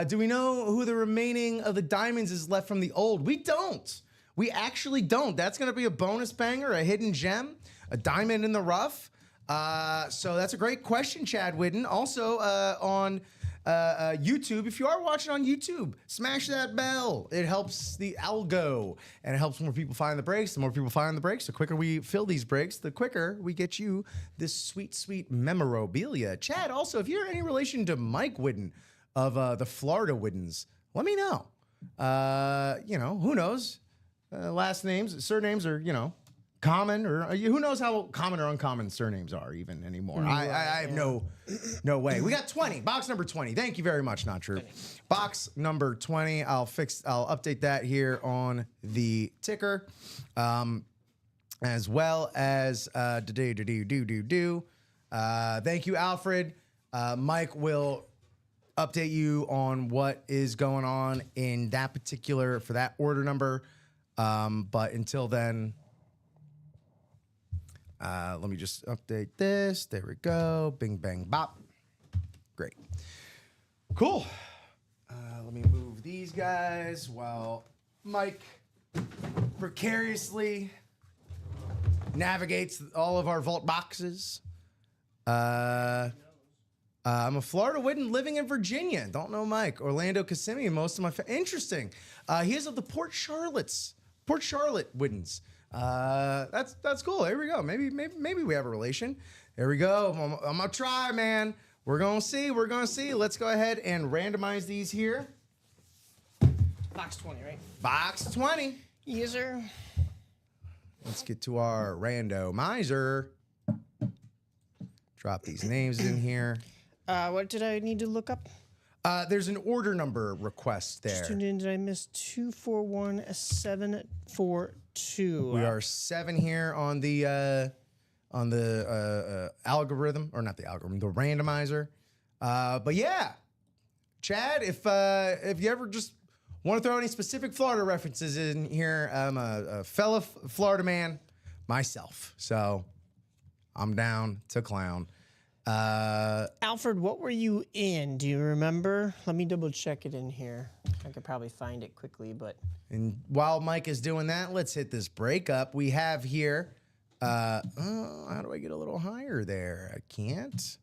Do we know who the remaining of the diamonds is left from the old? We don't. We actually don't. That's going to be a bonus banger, a hidden gem, a diamond in the rough. So that's a great question, Chad Whidden. Also on YouTube, if you are watching on YouTube, smash that bell. It helps the algo, and it helps more people find the breaks. The more people find the breaks, the quicker we fill these breaks, the quicker we get you this sweet, sweet memorabilia. Chad, also, if you're any relation to Mike Whidden of the Florida Whiddens, let me know. Who knows? Last names, surnames are, common, or who knows how common or uncommon surnames are even anymore. I have no way. We got 20, box number 20. Thank you very much, Not True. Box number 20. I'll update that here on the ticker, as well as thank you, Alfred. Mike will update you on what is going on in that particular, for that order number. But until then, let me just update this. There we go. Bing, bang, bop. Great. Cool. Let me move these guys while Mike precariously navigates all of our vault boxes. I'm a Florida Whidden living in Virginia. Don't know Mike. Orlando Kissimmee, most of my interesting. He is of the Port Charlotte Whiddens. That's cool. Here we go. Maybe we have a relation. There we go. I'm gonna try, man. We're gonna see. Let's go ahead and randomize these here. Box 20, right? Box 20. Yes, sir. Let's get to our randomizer. Drop these names in here. What did I need to look up? There's an order number request there. Just tuned in. Did I miss 241742? We are 7 here on the algorithm, or not the algorithm, the randomizer. But yeah, Chad, if you ever just want to throw any specific Florida references in here, I'm a fellow Florida man myself, so I'm down to clown. Alfred, what were you in? Do you remember? Let me double check it in here. I could probably find it quickly, but. And while Mike is doing that, let's hit this breakup. We have here How do I get a little higher there? I can't.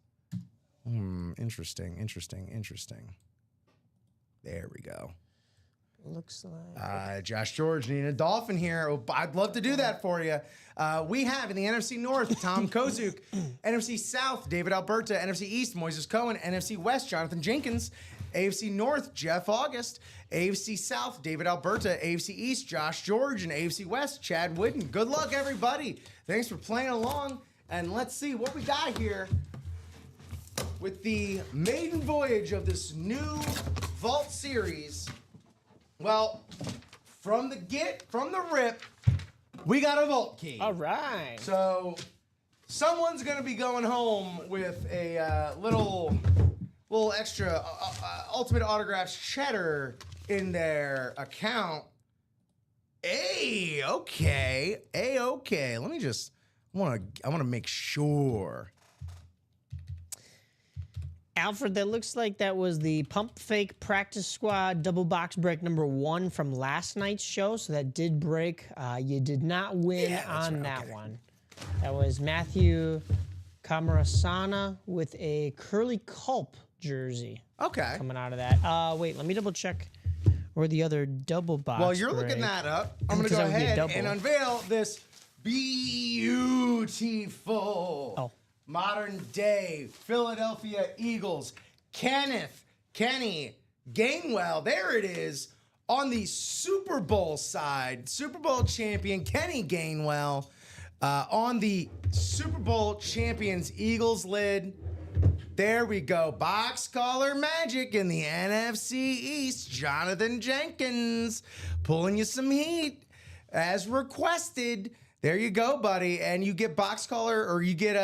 Interesting. There we go. Looks like Josh George needing a Dolphin here. Oh, I'd love to do that for you. We have in the NFC North, Tom Kozuk. NFC South, David Alberta. NFC East, Moises Cohen. NFC West, Jonathan Jenkins. AFC North, Jeff August. AFC South, David Alberta. AFC East, Josh George. And AFC West, Chad Whitten. Good luck, everybody. Thanks for playing along. And let's see what we got here with the maiden voyage of this new Vault Series. Well, from the rip, we got a Vault Key. all right. So, someone's going to be going home with a little extra Ultimate Autographs cheddar in their account. Okay. Let me just, I want to make sure. Alfred, that looks like that was the Pump Fake Practice Squad double box break number 1 from last night's show. So that did break. You did not win on that one. That was Matthew Camarasana with a Curly Culp jersey. Okay. Coming out of that. Wait, let me double check where the other double box. While you're looking that up, I'm going to go That would be a ahead double. and unveil this beautiful modern day Philadelphia Eagles Kenny Gainwell. There it is on the Super Bowl side. Super Bowl champion Kenny Gainwell on the Super Bowl champions Eagles lid. There we go. Box collar magic in the NFC East. Jonathan Jenkins pulling you some heat as requested. There you go, buddy. And you get box collar, or you get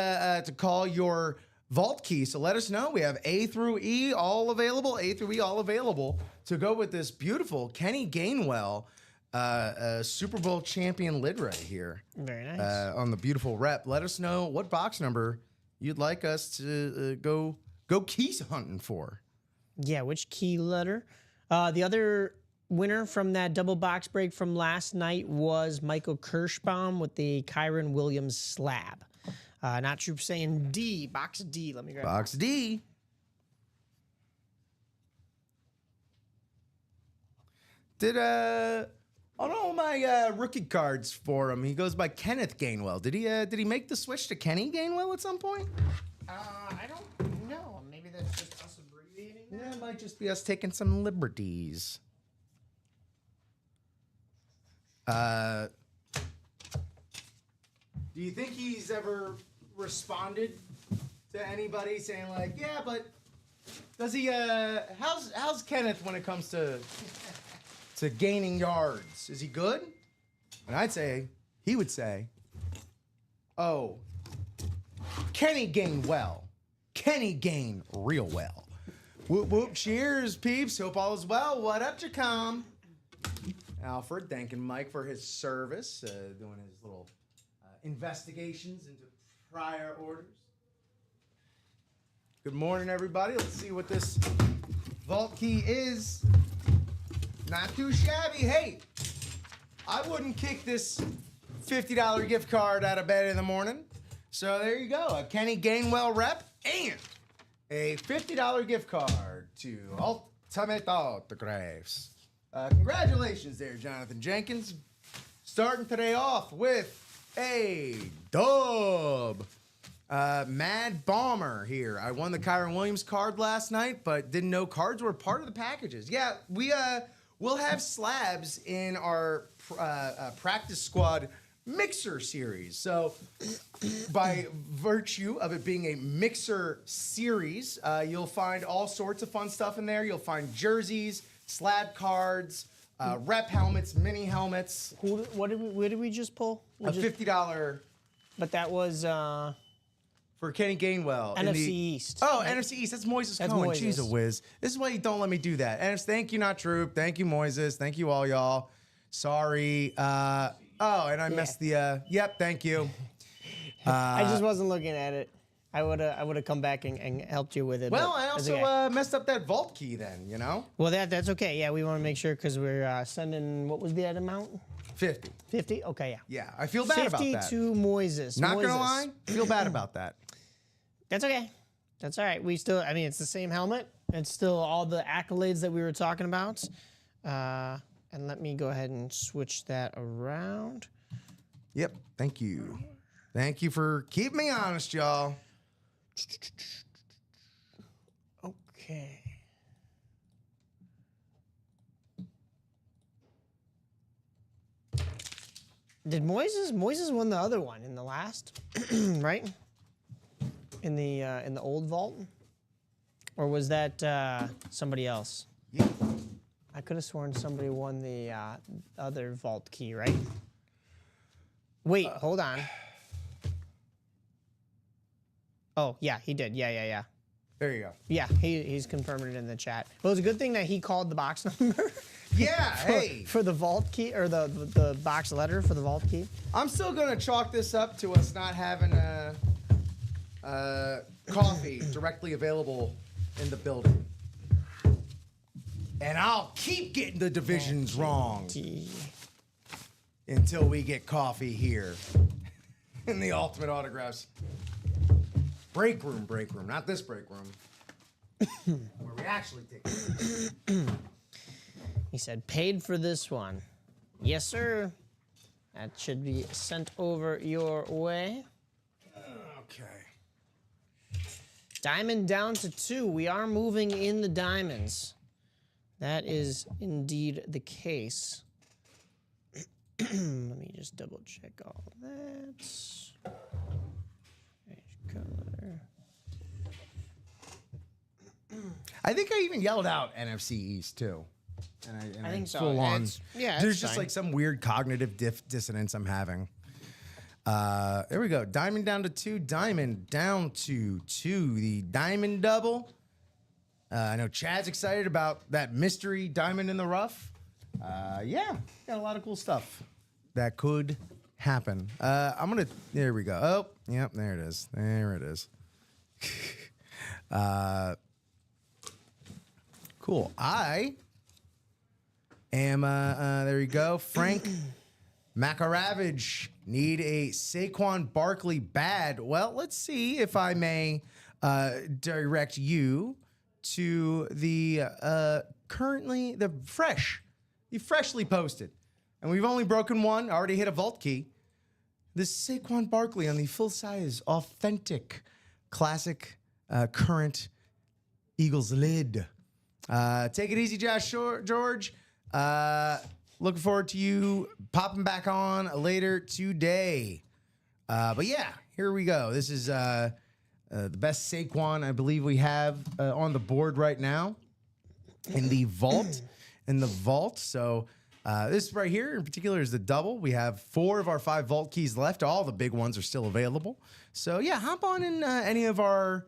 to call your Vault Key. So let us know. We have A through E all available. A through E all available to go with this beautiful Kenny Gainwell Super Bowl champion lid right here. Very nice. On the beautiful rep. Let us know what box number you'd like us to go keys hunting for. Yeah, which key letter? The other winner from that double box break from last night was Michael Kirschbaum with the Kyron Williams slab. Not Troop saying D, box D. Let me grab Box D. Did on all my rookie cards for him, he goes by Kenneth Gainwell. Did he make the switch to Kenny Gainwell at some point? I don't know. Maybe that's just us abbreviating. Yeah, it might just be us taking some liberties. Do you think he's ever responded to anybody saying like, yeah, but does he? How's Kenneth when it comes to gaining yards? Is he good? And he would say, oh, Kenny gained well. Kenny gained real well. Whoop whoop, cheers, peeps. Hope all is well. What up, Jacom? Alfred, thanking Mike for his service, doing his little investigations into prior orders. Good morning, everybody. Let's see what this Vault Key is. Not too shabby. Hey, I wouldn't kick this $50 gift card out of bed in the morning. So there you go, a Kenny Gainwell rep and a $50 gift card to Ultimate Autographs. Congratulations there, Jonathan Jenkins. Starting today off with a dub. Mad Bomber here. I won the Kyron Williams card last night, but didn't know cards were part of the packages. Yeah, we'll have slabs in our practice squad mixer series. So by virtue of it being a mixer series, you'll find all sorts of fun stuff in there. You'll find jerseys, slab cards, rep helmets, mini helmets. Where did we just pull? A $50 But that was for Kenny Gainwell. NFC East. Oh, right? NFC East. That's Moises Cohen. Moises. She's a whiz. This is why you don't let me do that. And thank you, Not Troop. Thank you, Moises. Thank you, all y'all. Sorry. And I messed the. Yep. Thank you. I just wasn't looking at it. I would have come back and helped you with it. Well, but I that's also okay. messed up that Vault Key then, you know? Well, that's okay. Yeah, we want to make sure because we're sending, what was the amount? 50. 50? Okay, yeah. Yeah, I feel bad about 50 that. to Moises. Not Moises. gonna lie, feel bad about that. That's okay. That's all right. We still, I mean, it's the same helmet. It's still all the accolades that we were talking about. And let me go ahead and switch that around. Yep. Thank you. Thank you for keeping me honest, y'all. Okay. Did Moises won the other one in the last, right? In the old vault, or was that somebody else? Yeah. I could have sworn somebody won the other vault key, right? Wait, hold on. Oh yeah, he did. Yeah. There you go. Yeah, he's confirming it in the chat. Well, it's a good thing that he called the box number. Yeah, hey. For the vault key, or the box letter for the vault key. I'm still gonna chalk this up to us not having coffee directly available in the building. And I'll keep getting the divisions wrong until we get coffee here in the Ultimate Autographs break room, not this break room, where we actually take it. He said, paid for this one. Yes, sir. That should be sent over your way. Okay. Diamond down to 2. We are moving in the diamonds. That is indeed the case. Let me just double check all of that. Color. I think I even yelled out NFC East too. And I think so. Full on. It's There's just fine. like some weird cognitive dissonance I'm having. There we go. Diamond down to 2. Diamond down to 2. The diamond double. I know Chad's excited about that mystery diamond in the rough. Yeah, got a lot of cool stuff that could happen. There we go. Oh, yep, there it is. There it is. Cool. I am, there you go. Frank Macaravage need a Saquon Barkley bad. Well, let's see if I may direct you to the freshly posted. And we've only broken one, already hit a vault key. This Saquon Barkley on the full-size, authentic, classic, current Eagles lid. Take it easy, Josh George. Looking forward to you popping back on later today. But yeah, here we go. This is the best Saquon I believe we have on the board right now in the vault. So this right here in particular is the double. We have 4 of our 5 vault keys left. All the big ones are still available. So yeah, hop on in any of our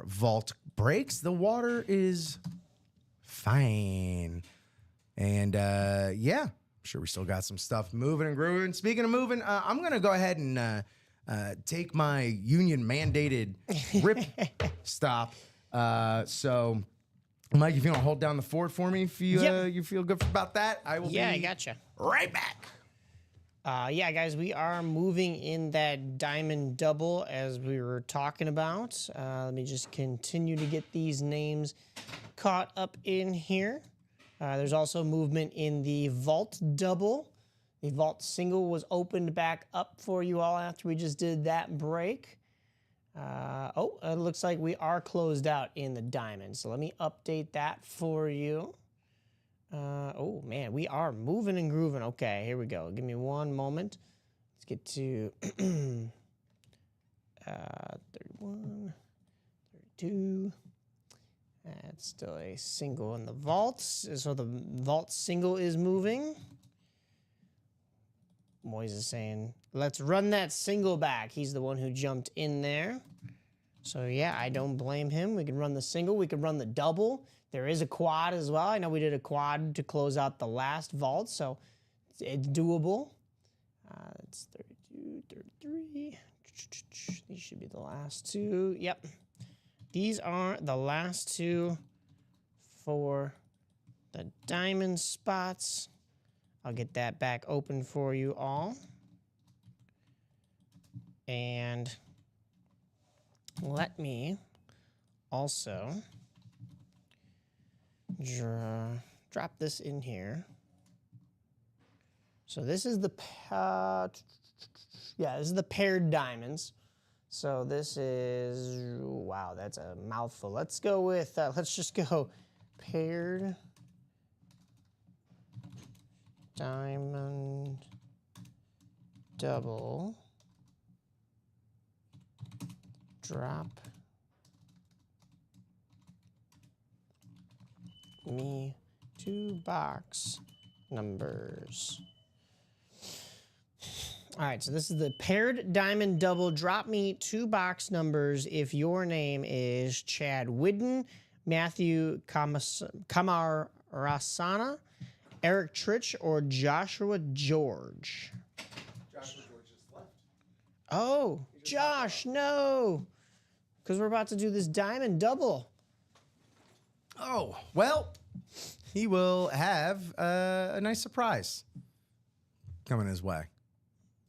vault breaks. The water is fine. And yeah, I'm sure we still got some stuff moving and grooving. Speaking of moving, I'm going to go ahead and take my union mandated rip stop. So Mike, if you want to hold down the fort for me, if you you feel good about that, I will. Yeah, I gotcha. Right back. Yeah, guys, we are moving in that diamond double as we were talking about. Let me just continue to get these names caught up in here. There's also movement in the vault double. The vault single was opened back up for you all after we just did that break. It looks like we are closed out in the diamond. So let me update that for you. Oh, man, we are moving and grooving. Okay, here we go. Give me one moment. Let's get to 31, 32. That's still a single in the vault. So the vault single is moving. Moise is saying, let's run that single back. He's the one who jumped in there. So, yeah, I don't blame him. We can run the single. We can run the double. There is a quad as well. I know we did a quad to close out the last vault, so it's doable. It's 32, 33. These should be the last 2. Yep. These are the last 2 for the diamond spots. I'll get that back open for you all. And let me also drop this in here. So this is the this is the paired diamonds. So this is, wow, that's a mouthful. Let's go with let's just go paired diamond double drop me 2 box numbers. All right, so this is the paired diamond double. Drop me 2 box numbers if your name is Chad Widden, Matthew Camarasana, Eric Trich, or Joshua George. Joshua George just left. Oh, Josh, no. Because we're about to do this diamond double. Oh, well, he will have a nice surprise coming his way.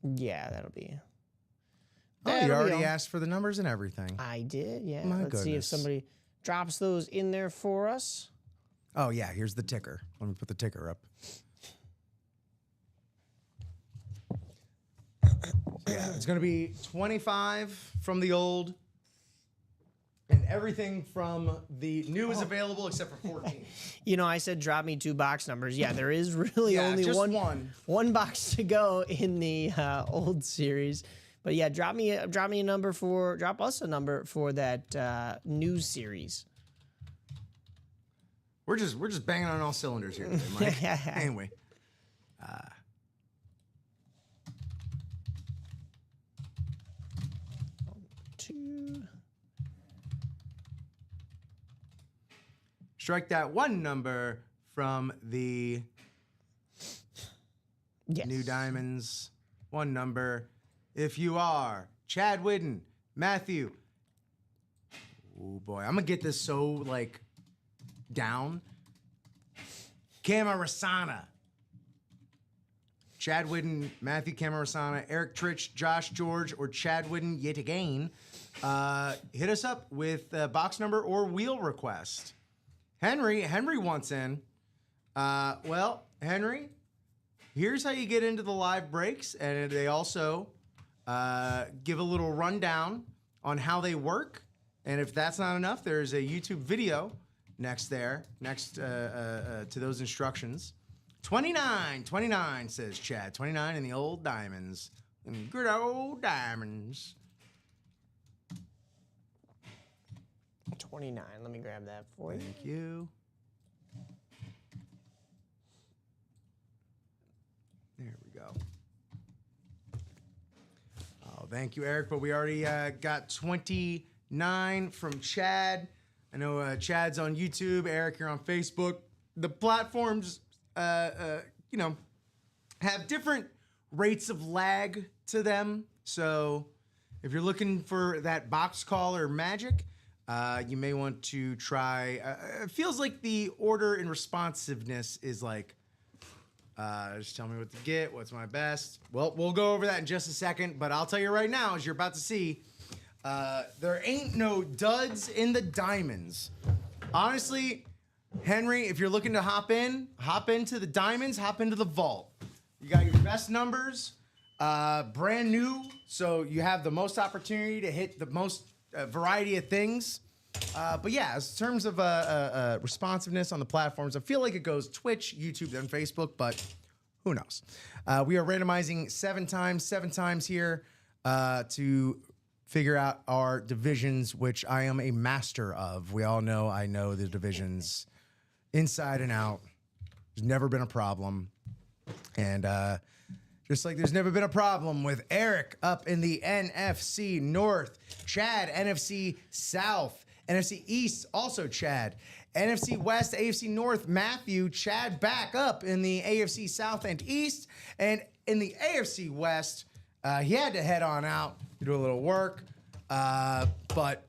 Yeah, that'll be. Oh, you already asked for the numbers and everything. I did, yeah. My Let's see if goodness. somebody drops those in there for us. Oh, yeah, here's the ticker. Let me put the ticker up. Yeah, it's going to be 25 from the old, and everything from the new is available except for 14. You know, I said drop me 2 box numbers. Yeah, there is really Yeah, only just one box to go in the old series. But yeah, drop us a number for that new series. We're just banging on all cylinders here today, Mike. Anyway. Two. Strike that 1 number from the Yes. new diamonds. 1 number. If you are Chad Widden, Matthew. Oh boy, I'm gonna get this so like down. Camarasana. Chad Widden, Matthew Camarasana, Eric Trich, Josh George, or Chad Widden yet again. Hit us up with a box number or wheel request. Henry wants in. Well, Henry, here's how you get into the live breaks, and they also give a little rundown on how they work. And if that's not enough, there's a YouTube video next to those instructions. 29 says Chad. 29 in the old diamonds. In good old diamonds. 29. Let me grab that for you. Thank you. There we go. Oh, thank you, Eric. But we already got 29 from Chad. I know Chad's on YouTube. Eric, you're on Facebook. The platforms, have different rates of lag to them. So if you're looking for that box caller magic, you may want to try. It feels like the order and responsiveness is like, just tell me what to get. What's my best? Well, we'll go over that in just a second. But I'll tell you right now, as you're about to see, there ain't no duds in the diamonds. Honestly, Henry, if you're looking to hop into the diamonds, hop into the vault. You got your best numbers, brand new, so you have the most opportunity to hit the most variety of things. But yeah, in terms of responsiveness on the platforms, I feel like it goes Twitch, YouTube, then Facebook, but who knows? We are randomizing 7 times here to figure out our divisions, which I am a master of. We all know I know the divisions inside and out. There's never been a problem. And just like there's never been a problem with Eric up in the NFC North, Chad, NFC South, NFC East, also Chad, NFC West, AFC North, Matthew, Chad back up in the AFC South and East. And in the AFC West, he had to head on out to do a little work. But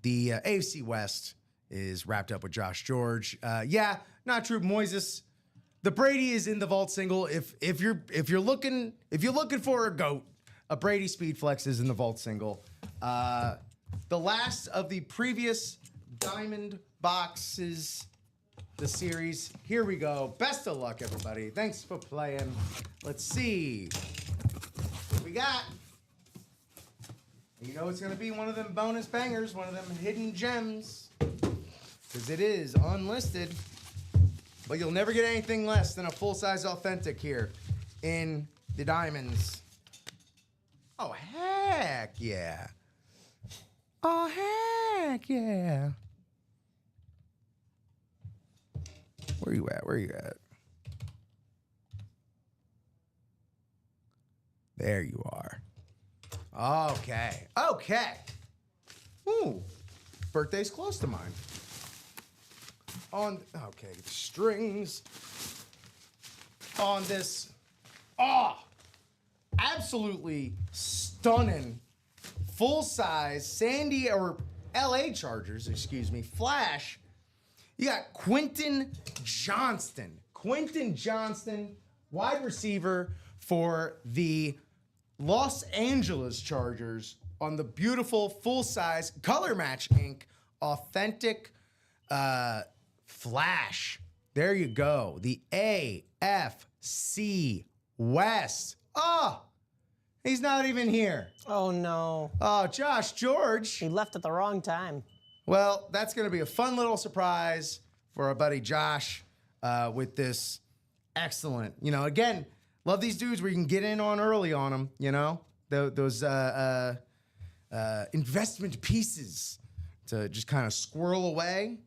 the AFC West is wrapped up with Josh George. Not true. Moises the Brady is in the vault single. If you're looking for a GOAT, a Brady Speed Flex is in the vault single. The last of the previous diamond boxes, the series. Here we go. Best of luck, everybody. Thanks for playing. Let's see what we got. You know it's gonna be one of them bonus bangers, one of them hidden gems, because it is unlisted. But you'll never get anything less than a full-size authentic here in the diamonds. Oh, heck yeah. Oh, heck yeah. Where you at? Where you at? There you are. Okay. Okay. Ooh. Birthday's close to mine. Okay, strings on this. Oh, absolutely stunning full-size Sandy or LA Chargers, excuse me, Flash. You got Quentin Johnston. Quentin Johnston, wide receiver for the Los Angeles Chargers on the beautiful full-size Color Match Inc. authentic Flash. There you go. The AFC West. Oh, he's not even here. Oh, no. Oh, Josh George. He left at the wrong time. Well, that's going to be a fun little surprise for our buddy Josh with this excellent, again, love these dudes where you can get in on early on them, those investment pieces to just kind of squirrel away.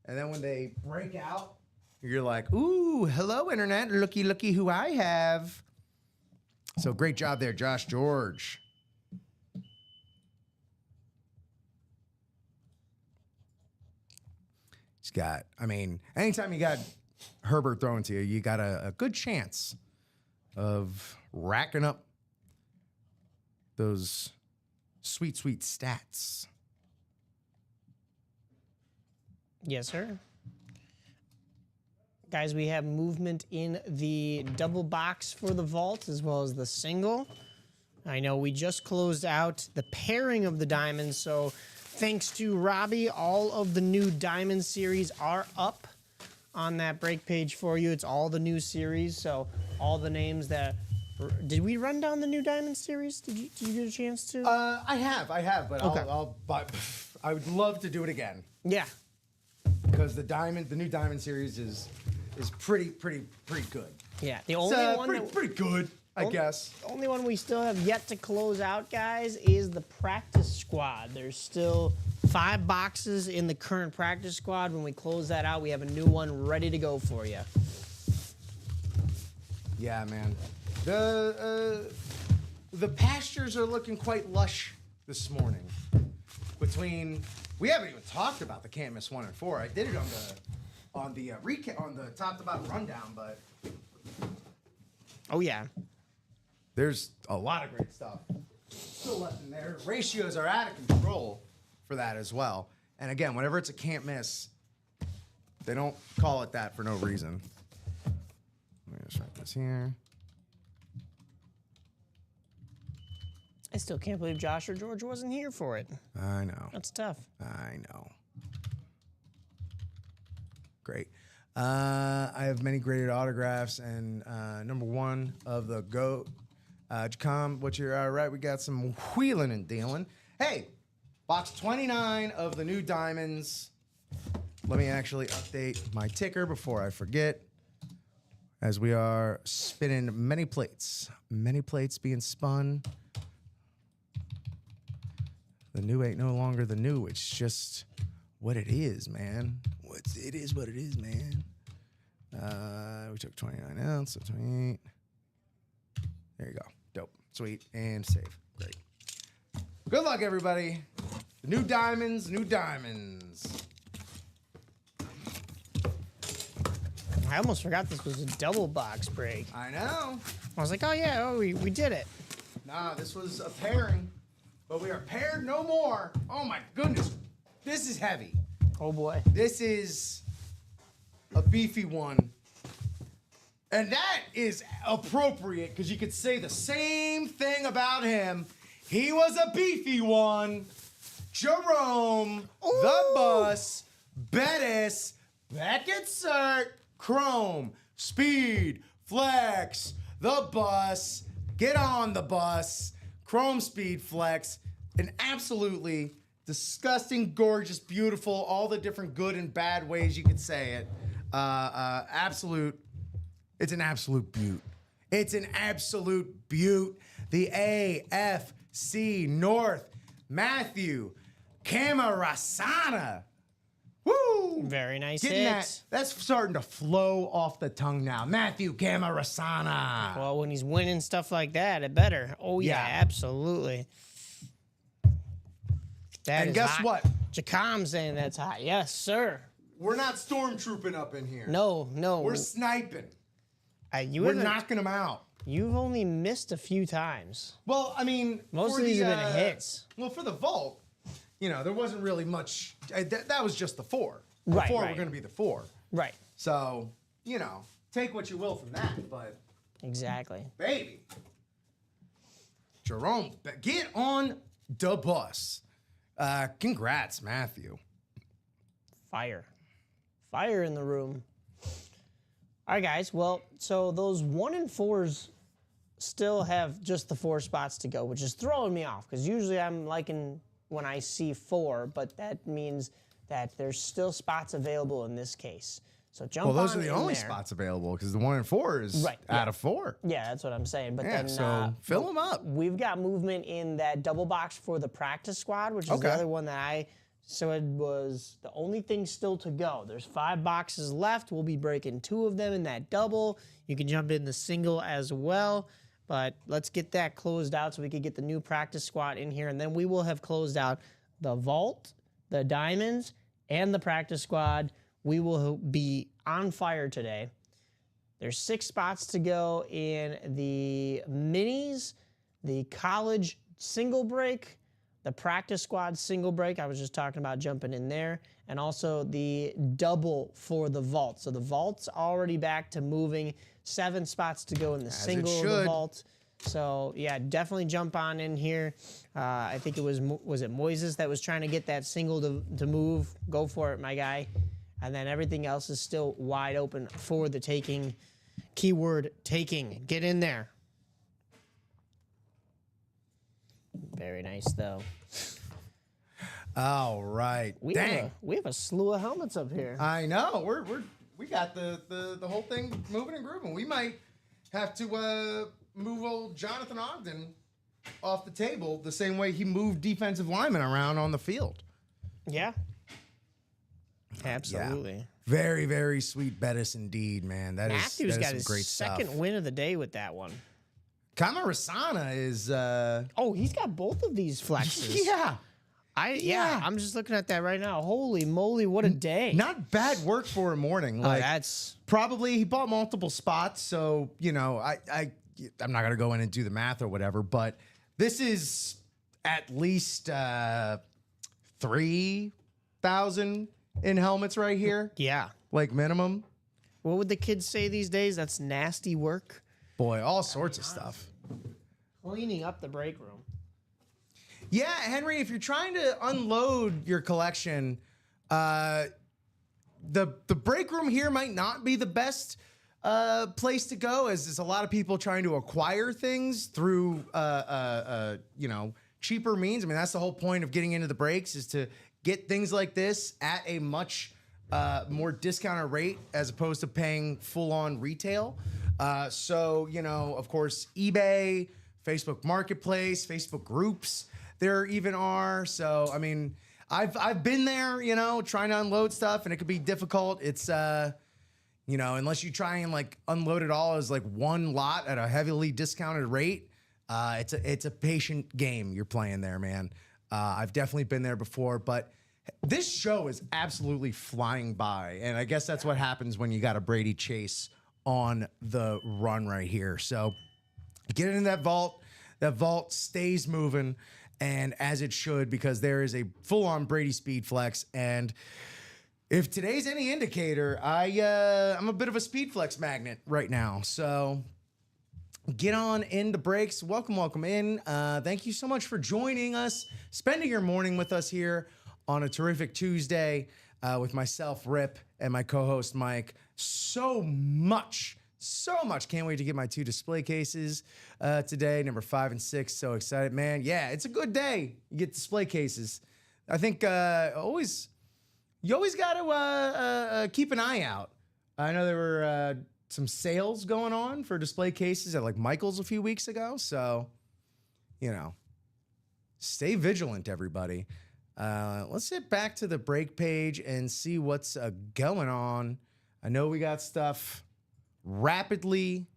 And then when they break out, you're like, ooh, hello, internet. Looky who I have. So great job there, Josh George. He's got, anytime you got Herbert throwing to you, you got a good chance of racking up those sweet, sweet stats. Yes, sir. Guys, we have movement in the double box for the vault as well as the single. I know we just closed out the pairing of the diamonds, so thanks to Robbie, all of the new diamond series are up on that break page for you. It's all the new series, so all the names that... Did we run down the new diamond series? Did you get a chance to? I have, but Okay. but I would love to do it again. Yeah. Because the new diamond series is pretty good. Yeah. The It's only one pretty good, I guess. The only one we still have yet to close out, guys, is the practice squad. There's still 5 boxes in the current practice squad. When we close that out, we have a new one ready to go for you. Yeah, man. The pastures are looking quite lush this morning. We haven't even talked about the Can't Miss 1 and 4. I did it on the recap on the top to bottom rundown, but Oh yeah. there's a lot of great stuff still left in there. Ratios are out of control for that as well. And again, whenever it's a can't miss, they don't call it that for no reason. Let me just write this here. I still can't believe Josh or George wasn't here for it. I know. That's tough. I know. Great. I have many graded autographs, and number 1 of the GOAT. Jacom, what's your right? We got some wheeling and dealing. Hey, box 29 of the new diamonds. Let me actually update my ticker before I forget, as we are spinning many plates. Many plates being spun. The new ain't no longer the new. It's just what it is, man. It is what it is, man. We took 29 ounce, so 28. There you go. Dope. Sweet. And save. Great. Good luck, everybody. New diamonds, new diamonds. I almost forgot this was a double box break. I know. I was like, oh yeah, we did it. Nah, this was a pairing. But we are paired no more. Oh my goodness. This is heavy. Oh boy. This is a beefy one. And that is appropriate because you could say the same thing about him. He was a beefy one. Jerome, the Bus, Bettis, Beckett Cert, Chrome, Speed, Flex, the Bus, get on the bus, Chrome Speed Flex, an absolutely disgusting, gorgeous, beautiful, all the different good and bad ways you could say it. It's an absolute beaut. It's an absolute beaut. The AFC North, Matthew Camarasana. Woo! Very nice Getting hit. that's starting to flow off the tongue now. Matthew Camarasana. Well, when he's winning stuff like that, it better. Oh, yeah, Yeah. absolutely. That And is guess hot. what? Jacom saying that's hot. Yes, sir. We're not stormtrooping up in here. No. We're sniping. You We're haven't- knocking them out. You've only missed a few times. Well, I mean, Most for of these the, have been hits. Well, for the vault, there wasn't really much. That was just the 4. Right, The 4 right. were going to be the 4. Right. So, take what you will from that. But, Exactly. baby, Jerome, get on the bus. Congrats, Matthew. Fire in the room. All right, guys. Well, so those 1 and 4s still have just the 4 spots to go, which is throwing me off because usually I'm liking when I see 4, but that means that there's still spots available in this case. So jump on Well, those are the in only there. spots available because the 1 and 4 is Right, out yeah. of 4. Yeah, that's what I'm saying. But Yeah, then so fill them up. we've got movement in that double box for the practice squad, which is Okay. the other one that I said was the only thing still to go. There's 5 boxes left. We'll be breaking 2 of them in that double. You can jump in the single as well. But let's get that closed out so we can get the new practice squad in here. And then we will have closed out the vault, the diamonds, and the practice squad. We will be on fire today. There's 6 spots to go in the minis, the college single break, the practice squad single break. I was just talking about jumping in there. And also the double for the vault. So the vault's already back to moving. 7 spots to go in the single of the should. vault. So, yeah, definitely jump on in here. I think it was it Moises that was trying to get that single to move? Go for it, my guy. And then everything else is still wide open for the taking. Keyword taking. Get in there. Very nice, though. All right. We Dang. have a slew of helmets up here. I know. We got the whole thing moving and grooving. We might have to move old Jonathan Ogden off the table the same way he moved defensive linemen around on the field. Yeah. Absolutely. Very, very sweet Bettis indeed, man. Matthews that is got some his great second stuff. win of the day with that one. Camarasana is Oh, he's got both of these flexes. yeah. Yeah, I'm just looking at that right now. Holy moly, what a day. Not bad work for a morning. Like That's probably he bought multiple spots, so I'm not gonna go in and do the math or whatever, but this is at least 3,000 in helmets right here, yeah. like minimum. What would the kids say these days? That's nasty work. Boy, all sorts of stuff. Cleaning up the break room. Yeah, Henry, if you're trying to unload your collection, the break room here might not be the best place to go, as there's a lot of people trying to acquire things through cheaper means. I mean, that's the whole point of getting into the breaks, is to get things like this at a much more discounted rate as opposed to paying full-on retail. So, of course, eBay, Facebook Marketplace, Facebook groups, there even are. So, I mean, I've been there, trying to unload stuff, and it could be difficult. It's, unless you try and like unload it all as like one lot at a heavily discounted rate, it's a patient game you're playing there, man. I've definitely been there before, but this show is absolutely flying by, and I guess that's what happens when you got a Brady Chase on the run right here. So get into that vault. That vault stays moving, and as it should, because there is a full-on Brady speed flex. And If today's any indicator, I'm a bit of a speed flex magnet right now. So get on in the breaks. Welcome in. Thank you so much for joining us, spending your morning with us here on a terrific Tuesday with myself, Rip, and my co-host, Mike. So much. Can't wait to get my 2 display cases today, number 5 and 6. So excited, man. Yeah, it's a good day. You get display cases. I think you always got to keep an eye out. I know there were some sales going on for display cases at like Michael's a few weeks ago. So, stay vigilant, everybody. Let's get back to the break page and see what's going on. I know we got stuff rapidly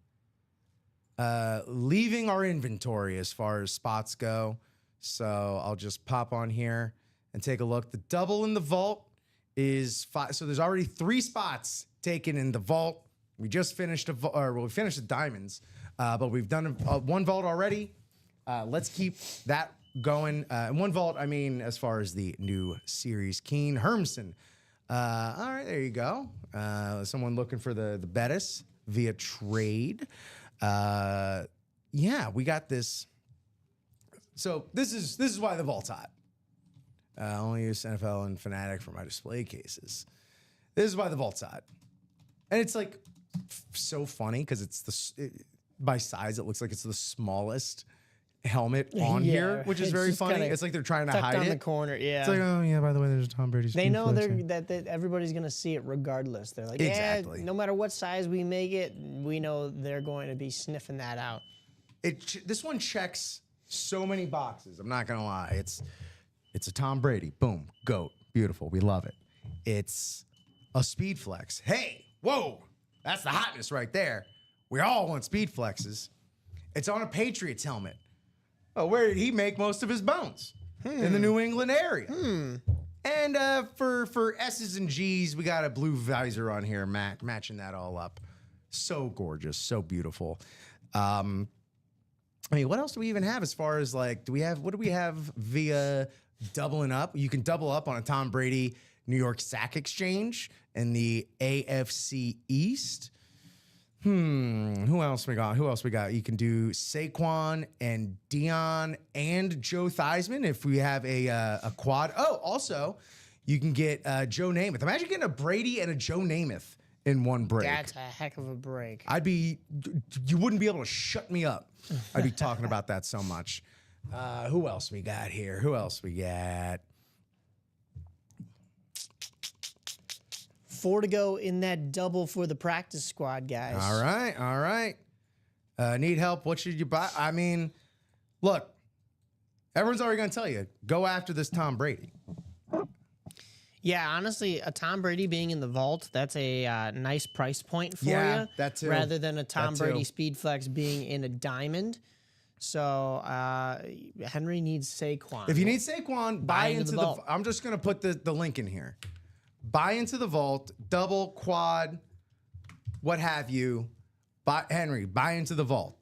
leaving our inventory as far as spots go. So I'll just pop on here and take a look. The double in the vault is 5. So there's already 3 spots taken in the vault. We just finished we finished the diamonds, but we've done one vault already. Let's keep that going. And one vault, I mean, as far as the new series, Keen Hermson. All right, there you go. Someone looking for the Bettis via trade. Yeah, we got this. So this is why the vault's hot. I only use NFL and Fanatic for my display cases. This is why the vault's hot. And it's like so funny because by size, it looks like it's the smallest helmet on here, which is very funny. It's like they're trying to hide it. Tucked on the corner, yeah. It's like, oh yeah, by the way, there's a Tom Brady. They know that everybody's going to see it regardless. They're like, exactly. Yeah, no matter what size we make it, we know they're going to be sniffing that out. This one checks so many boxes. I'm not going to lie. It's a Tom Brady. Boom. GOAT. Beautiful. We love it. It's a speed flex. Hey, whoa. That's the hotness right there. We all want speed flexes. It's on a Patriots helmet. Oh, where did he make most of his bones? In the New England area. And for S's and G's, we got a blue visor on here, matching that all up. So gorgeous. So beautiful. I mean, what else do we even have as far as what do we have via doubling up? You can double up on a Tom Brady New York Sack Exchange in the AFC East. Who else we got? You can do Saquon and Dion and Joe Theismann if we have a quad. Oh, also, you can get Joe Namath. Imagine getting a Brady and a Joe Namath in one break. That's a heck of a break. You wouldn't be able to shut me up. I'd be talking about that so much. Who else we got here? 4 to go in that double for the practice squad, guys. All right. Need help? What should you buy? I mean, look, everyone's already going to tell you, go after this Tom Brady. Yeah, honestly, a Tom Brady being in the vault, that's a nice price point for you. That too. Rather than a Tom Brady speed flex being in a diamond. So Henry needs Saquon. If you need Saquon, buy into the vault. I'm just going to put the link in here. Buy into the vault, double, quad, what have you. Henry, buy into the vault.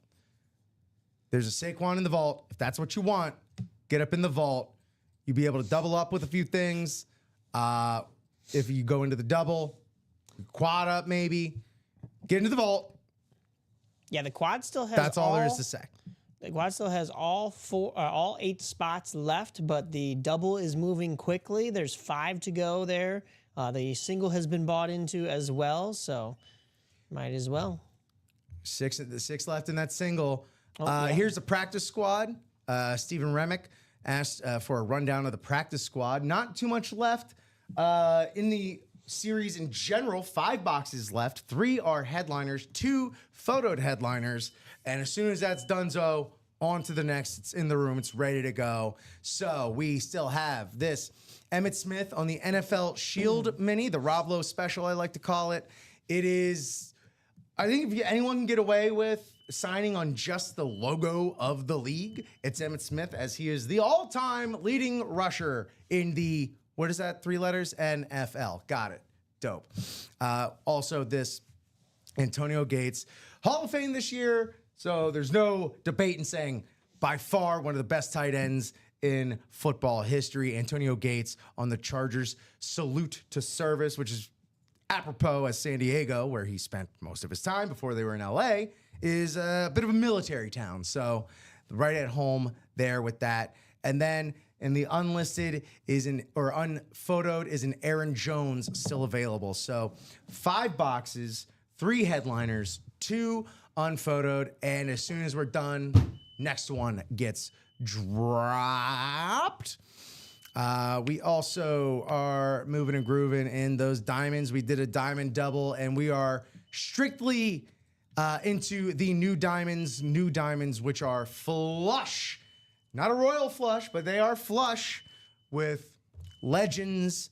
There's a Saquon in the vault. If that's what you want, get up in the vault. You'll be able to double up with a few things. If you go into the double, quad up maybe, get into the vault. Yeah, the quad still has That's all there is to say. The quad still has all 8 spots left, but the double is moving quickly. There's 5 to go there. The single has been bought into as well, so might as well. 6 left in that single. Yeah. Here's the practice squad. Stephen Remick asked for a rundown of the practice squad. Not too much left in the series in general. 5 boxes left. 3 are headliners, 2 photoed headliners. And as soon as that's donezo, on to the next. It's in the room. It's ready to go. So we still have this Emmitt Smith on the NFL Shield Mini, the Rob Lowe special, I like to call it. It is, I think if anyone can get away with signing on just the logo of the league, it's Emmitt Smith, as he is the all-time leading rusher in the, what is that, 3 letters? NFL. Got it. Dope. Also, this Antonio Gates, Hall of Fame this year, so there's no debate in saying by far one of the best tight ends in football history. Antonio Gates on the Chargers. Salute to service, which is apropos as San Diego, where he spent most of his time before they were in LA, is a bit of a military town. So right at home there with that. And then in the unlisted unphotoed is an Aaron Jones still available. So 5 boxes, 3 headliners, 2 unphotoed. And as soon as we're done, next one gets dropped. We also are moving and grooving in those diamonds. We did a diamond double, and we are strictly into the new diamonds, which are flush. Not a royal flush, but they are flush with legends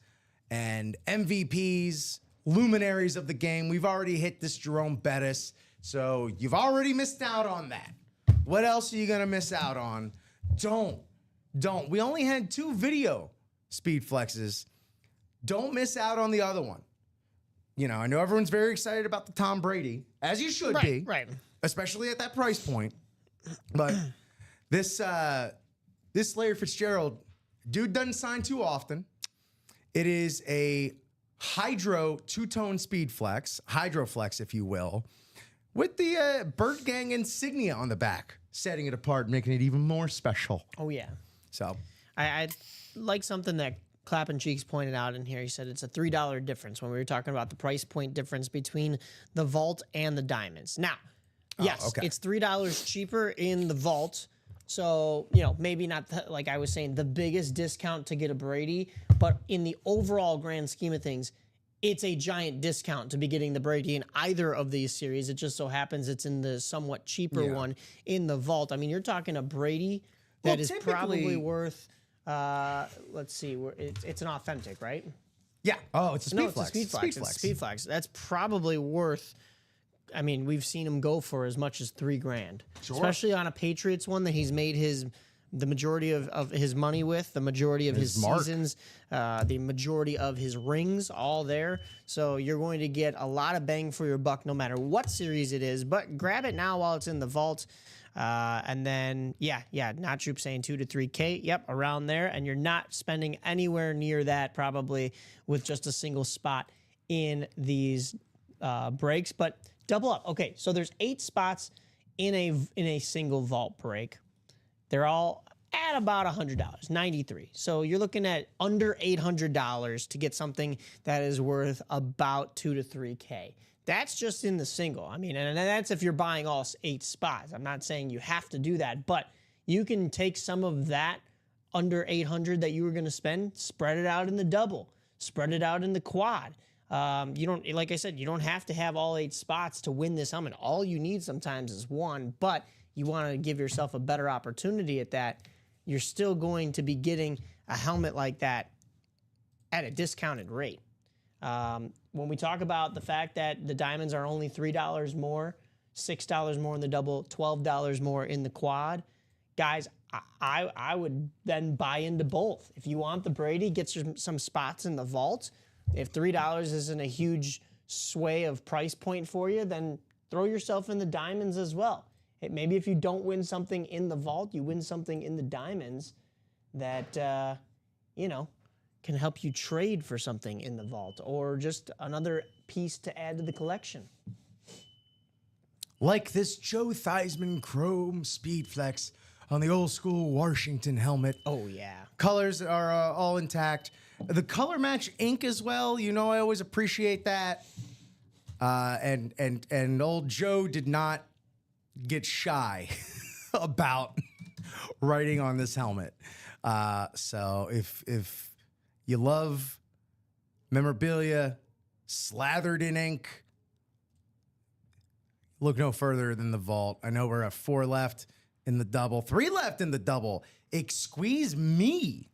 and MVPs, luminaries of the game. We've already hit this Jerome Bettis, so you've already missed out on that. What else are you going to miss out on? Don't. We only had 2 video speed flexes. Don't miss out on the other one. You know, I know everyone's very excited about the Tom Brady, as you should be. Right. Especially at that price point. But this Larry Fitzgerald, dude doesn't sign too often. It is a Hydro 2-tone speed flex, Hydro Flex, if you will, with the Bird Gang insignia on the back, setting it apart, making it even more special. Oh, yeah. So I like something that Clappin' Cheeks pointed out in here. He said it's a $3 difference when we were talking about the price point difference between the vault and the diamonds. Now, yes, okay. It's $3 cheaper in the vault. So, you know, maybe not, like I was saying, the biggest discount to get a Brady, but in the overall grand scheme of things, it's a giant discount to be getting the Brady in either of these series. It just so happens it's in the somewhat cheaper one in the vault. I mean, you're talking a Brady that is probably worth, let's see, it's an authentic, right? yeah. Oh, it's a speed No, flex. it's a speed flex. It's a speed flex. That's probably worth, I mean, we've seen him go for as much as $3,000. Sure. Especially on a Patriots one that he's made the majority of his money with, the majority of his seasons, the majority of his rings, all there. So you're going to get a lot of bang for your buck no matter what series it is. But grab it now while it's in the vault. And then, Not Troop saying 2 to 3K. Yep, around there. And you're not spending anywhere near that probably with just a single spot in these breaks. But double up. Okay, so there's 8 spots in a single vault break. They're all at about $100, 93. So you're looking at under $800 to get something that is worth about 2 to 3K. That's just in the single. I mean, and that's if you're buying all 8 spots. I'm not saying you have to do that, but you can take some of that under 800 that you were going to spend, spread it out in the double, spread it out in the quad. You don't, like I said, you don't have to have all 8 spots to win this helmet. All you need sometimes is 1, but you want to give yourself a better opportunity at that. You're still going to be getting a helmet like that at a discounted rate. When we talk about the fact that the diamonds are only $3 more, $6 more in the double, $12 more in the quad, guys, I would then buy into both. If you want the Brady, get some spots in the vault. If $3 isn't a huge sway of price point for you, then throw yourself in the diamonds as well. Maybe if you don't win something in the vault, you win something in the diamonds that, can help you trade for something in the vault or just another piece to add to the collection. Like this Joe Theismann Chrome Speed Flex on the old school Washington helmet. Oh, yeah. Colors are all intact. The color match ink as well. You know, I always appreciate that. And old Joe did not get shy about writing on this helmet. So if you love memorabilia slathered in ink, look no further than the vault. I know we're at 4 left in the double, 3 left in the double. Squeeze me.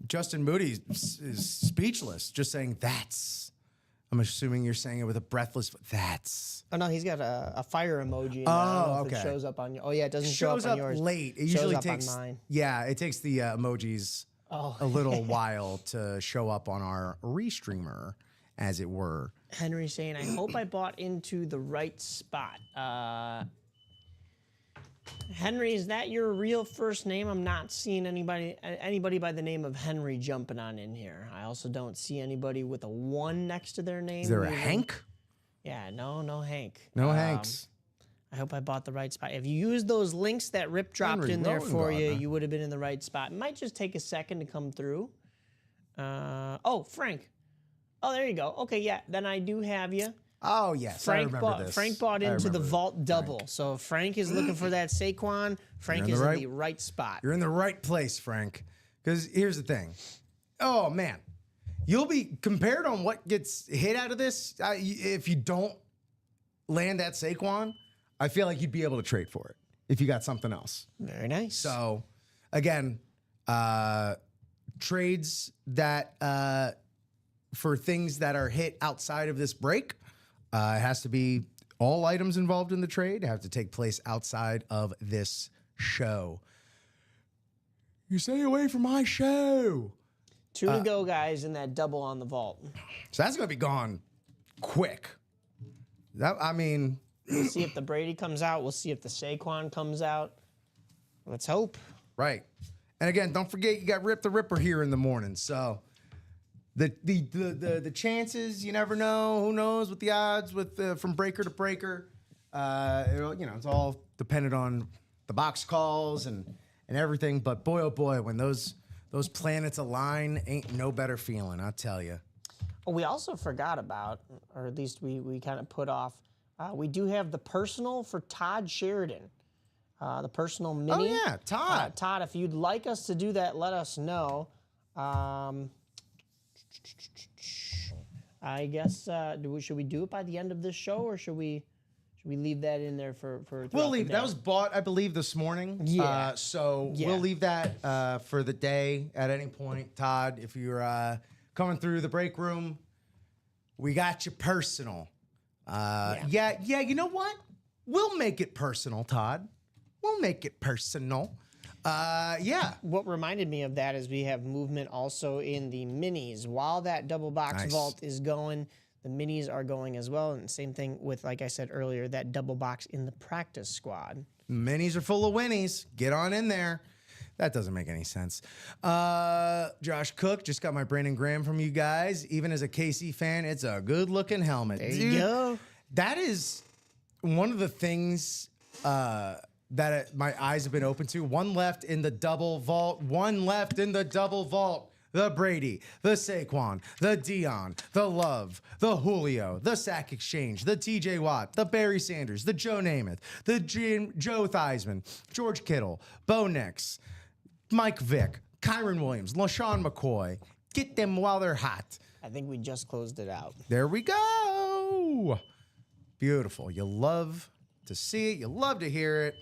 Justin Moody is speechless, just saying that's. I'm assuming you're saying it with a breathless. That's. Oh no, he's got a fire emoji. Okay. It shows up on you. Oh yeah, it doesn't Shows show up up on yours. late. It shows usually up takes. on mine. Yeah, it takes the emojis a little while to show up on our restreamer, as it were. Henry saying, I hope I bought into the right spot. Henry, is that your real first name? I'm not seeing anybody by the name of Henry jumping on in here. I also don't see anybody with a 1 next to their name. Is there a usually. Hank? Yeah, no Hank. No Hanks. I hope I bought the right spot. If you used those links that Rip dropped Henry in there for you, Rowengartner. you would have been in the right spot. It might just take a second to come through. Oh, Frank. Oh, there you go. Okay, yeah. Then I do have you. Oh, yes. I remember this. Frank bought I into the remember this. vault double. So if Frank is looking for that Saquon, Frank You're is in the in the right spot. You're in the right place, Frank. Because here's the thing. Oh, man. You'll be compared on what gets hit out of this. If you don't land that Saquon, I feel like you'd be able to trade for it if you got something else. Very nice. So, again, trades that for things that are hit outside of this break, it has to be all items involved in the trade have to take place outside of this show. You stay away from my show. 2 to go, guys, in that double on the vault. So that's going to be gone quick. We'll see if the Brady comes out. We'll see if the Saquon comes out. Let's hope. Right. And again, don't forget you got Rip the Ripper here in the morning. So the chances, you never know. Who knows what the odds with from breaker to breaker. It's all dependent on the box calls and everything. But boy, oh boy, when those planets align, ain't no better feeling, I tell you. Oh, we also forgot about, or at least we kind of put off, we do have the personal for Todd Sheridan. The personal mini. Oh, yeah, Todd. Todd, if you'd like us to do that, let us know. I guess, should we do it by the end of this show, or should we leave that in there for We'll leave. That was bought, I believe, this morning. Yeah. We'll leave that for the day at any point. Todd, if you're coming through the break room, we got you personal. Yeah, you know what? We'll make it personal, Todd. We'll make it personal. Yeah. What reminded me of that is we have movement also in the minis. While that double box Nice. vault is going, the minis are going as well. And same thing with, like I said earlier, that double box in the practice squad. Minis are full of winnies. Get on in there. That doesn't make any sense. Josh Cook, just got my Brandon Graham from you guys. Even as a KC fan, it's a good-looking helmet. There you go. That is one of the things that my eyes have been open to. One left in the double vault. One left in the double vault. The Brady, the Saquon, the Dion, the Love, the Julio, the Sack Exchange, the TJ Watt, the Barry Sanders, the Joe Namath, the Joe Theismann, George Kittle, Bo Nix, Mike Vick, Kyron Williams, LaShawn McCoy. Get them while they're hot. I think we just closed it out. There we go. Beautiful. You love to see it. You love to hear it.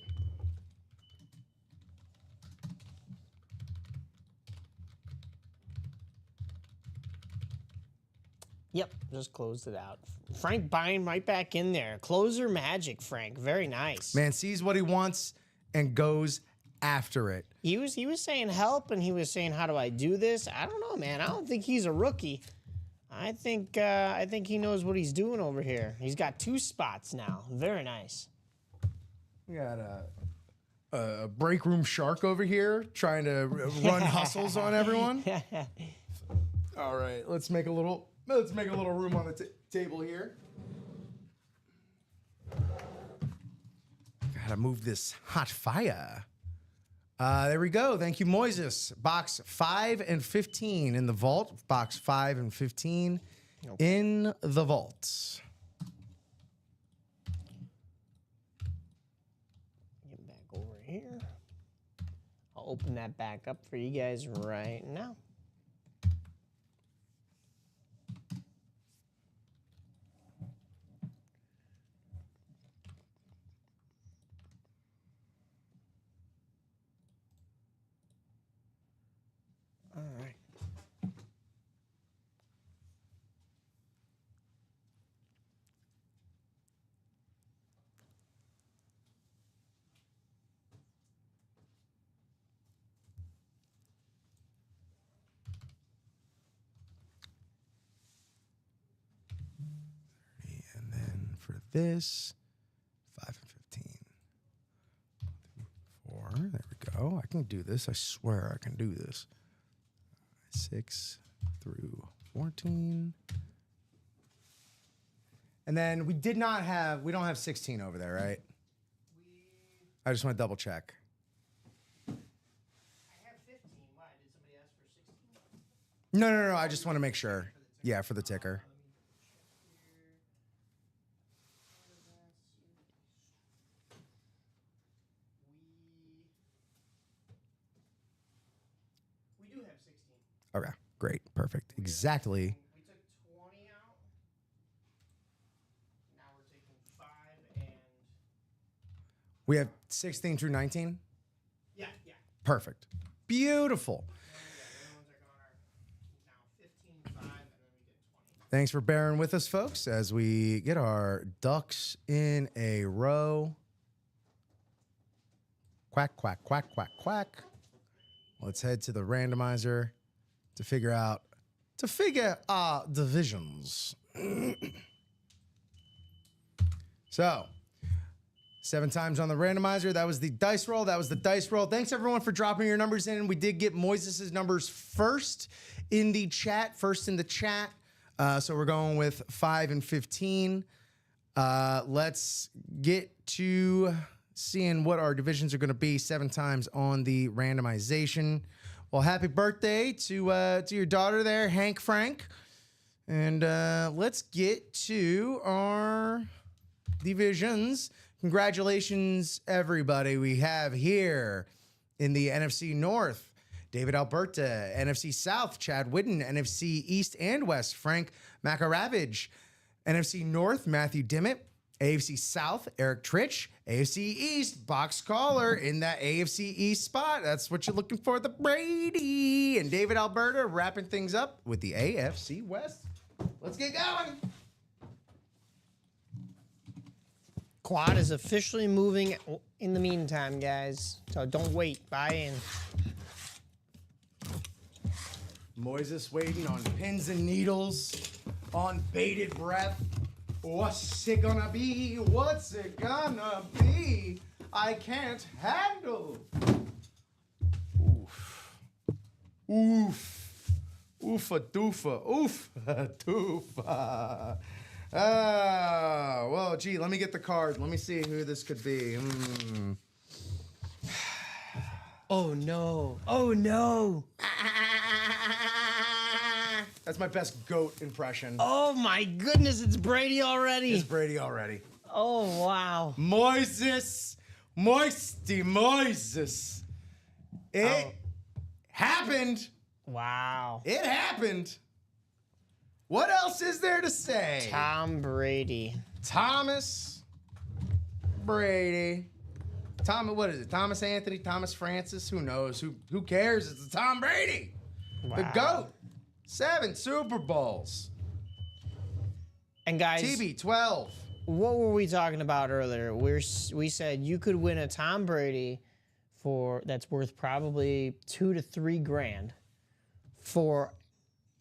Yep, just closed it out. Frank buying right back in there. Closer magic, Frank. Very nice. Man sees what he wants and goes after it. He was saying help, and he was saying, how do I do this? I don't know, man. I don't think he's a rookie. I think he knows what he's doing over here. He's got 2 spots now. Very nice. We got a break room shark over here trying to run hustles on everyone. All right, let's make a little room on the table here. Gotta move this hot fire. There we go. Thank you, Moises. Box 5 and 15 in the vault. Box 5 and 15 in the vault. Get back over here. I'll open that back up for you guys right now. All right. And then for this, 5 and 15. go. I can do this. I swear I can do this. 6 through 14. And then we don't have 16 over there, right? I just want to double check. I have 15. Why? Did somebody ask for 16? No. I just want to make sure. Yeah, for the ticker. We do have 16. Okay, great. Perfect. Exactly. We took 20 out. Now we're taking 5 and... We have 16 through 19? Yeah. Perfect. Beautiful. The other ones are gone are now 15, 5, and then we get 20. Thanks for bearing with us, folks, as we get our ducks in a row. Quack, quack, quack, quack, quack. Let's head to the randomizer to figure our divisions. So, 7 times on the randomizer. That was the dice roll. Thanks, everyone, for dropping your numbers in. We did get Moises' numbers first in the chat. So we're going with 5 and 15. Let's get to seeing what our divisions are going to be 7 times on the randomization. Well, happy birthday to your daughter there, Hank Frank. And let's get to our divisions. Congratulations, everybody. We have here in the NFC North, David Alberta, NFC South, Chad Whidden, NFC East and West, Frank Makaravage, NFC North, Matthew Dimmitt, AFC South, Eric Tritch, AFC East, Box Caller in that AFC East spot. That's what you're looking for, the Brady. And David Alberta wrapping things up with the AFC West. Let's get going. Quad is officially moving in the meantime, guys. So don't wait. Buy in. Moises waiting on pins and needles, on bated breath. What's it gonna be? What's it gonna be? I can't handle. Oof. Oof. Oofa doofa. Oofa doofa. Well, gee, let me get the card. Let me see who this could be. Oh, no. Oh, no. That's my best goat impression. Oh, my goodness. It's Brady already. It's Brady already. Oh, wow. Moises. Moisty Moises. It happened. Wow. It happened. What else is there to say? Tom Brady. Thomas Brady. What is it? Thomas Anthony? Thomas Francis? Who knows? Who cares? It's Tom Brady. Wow. The GOAT. 7 Super Bowls. And guys, TB12. what were we talking about earlier? We said you could win a Tom Brady that's worth probably $2 to $3 grand for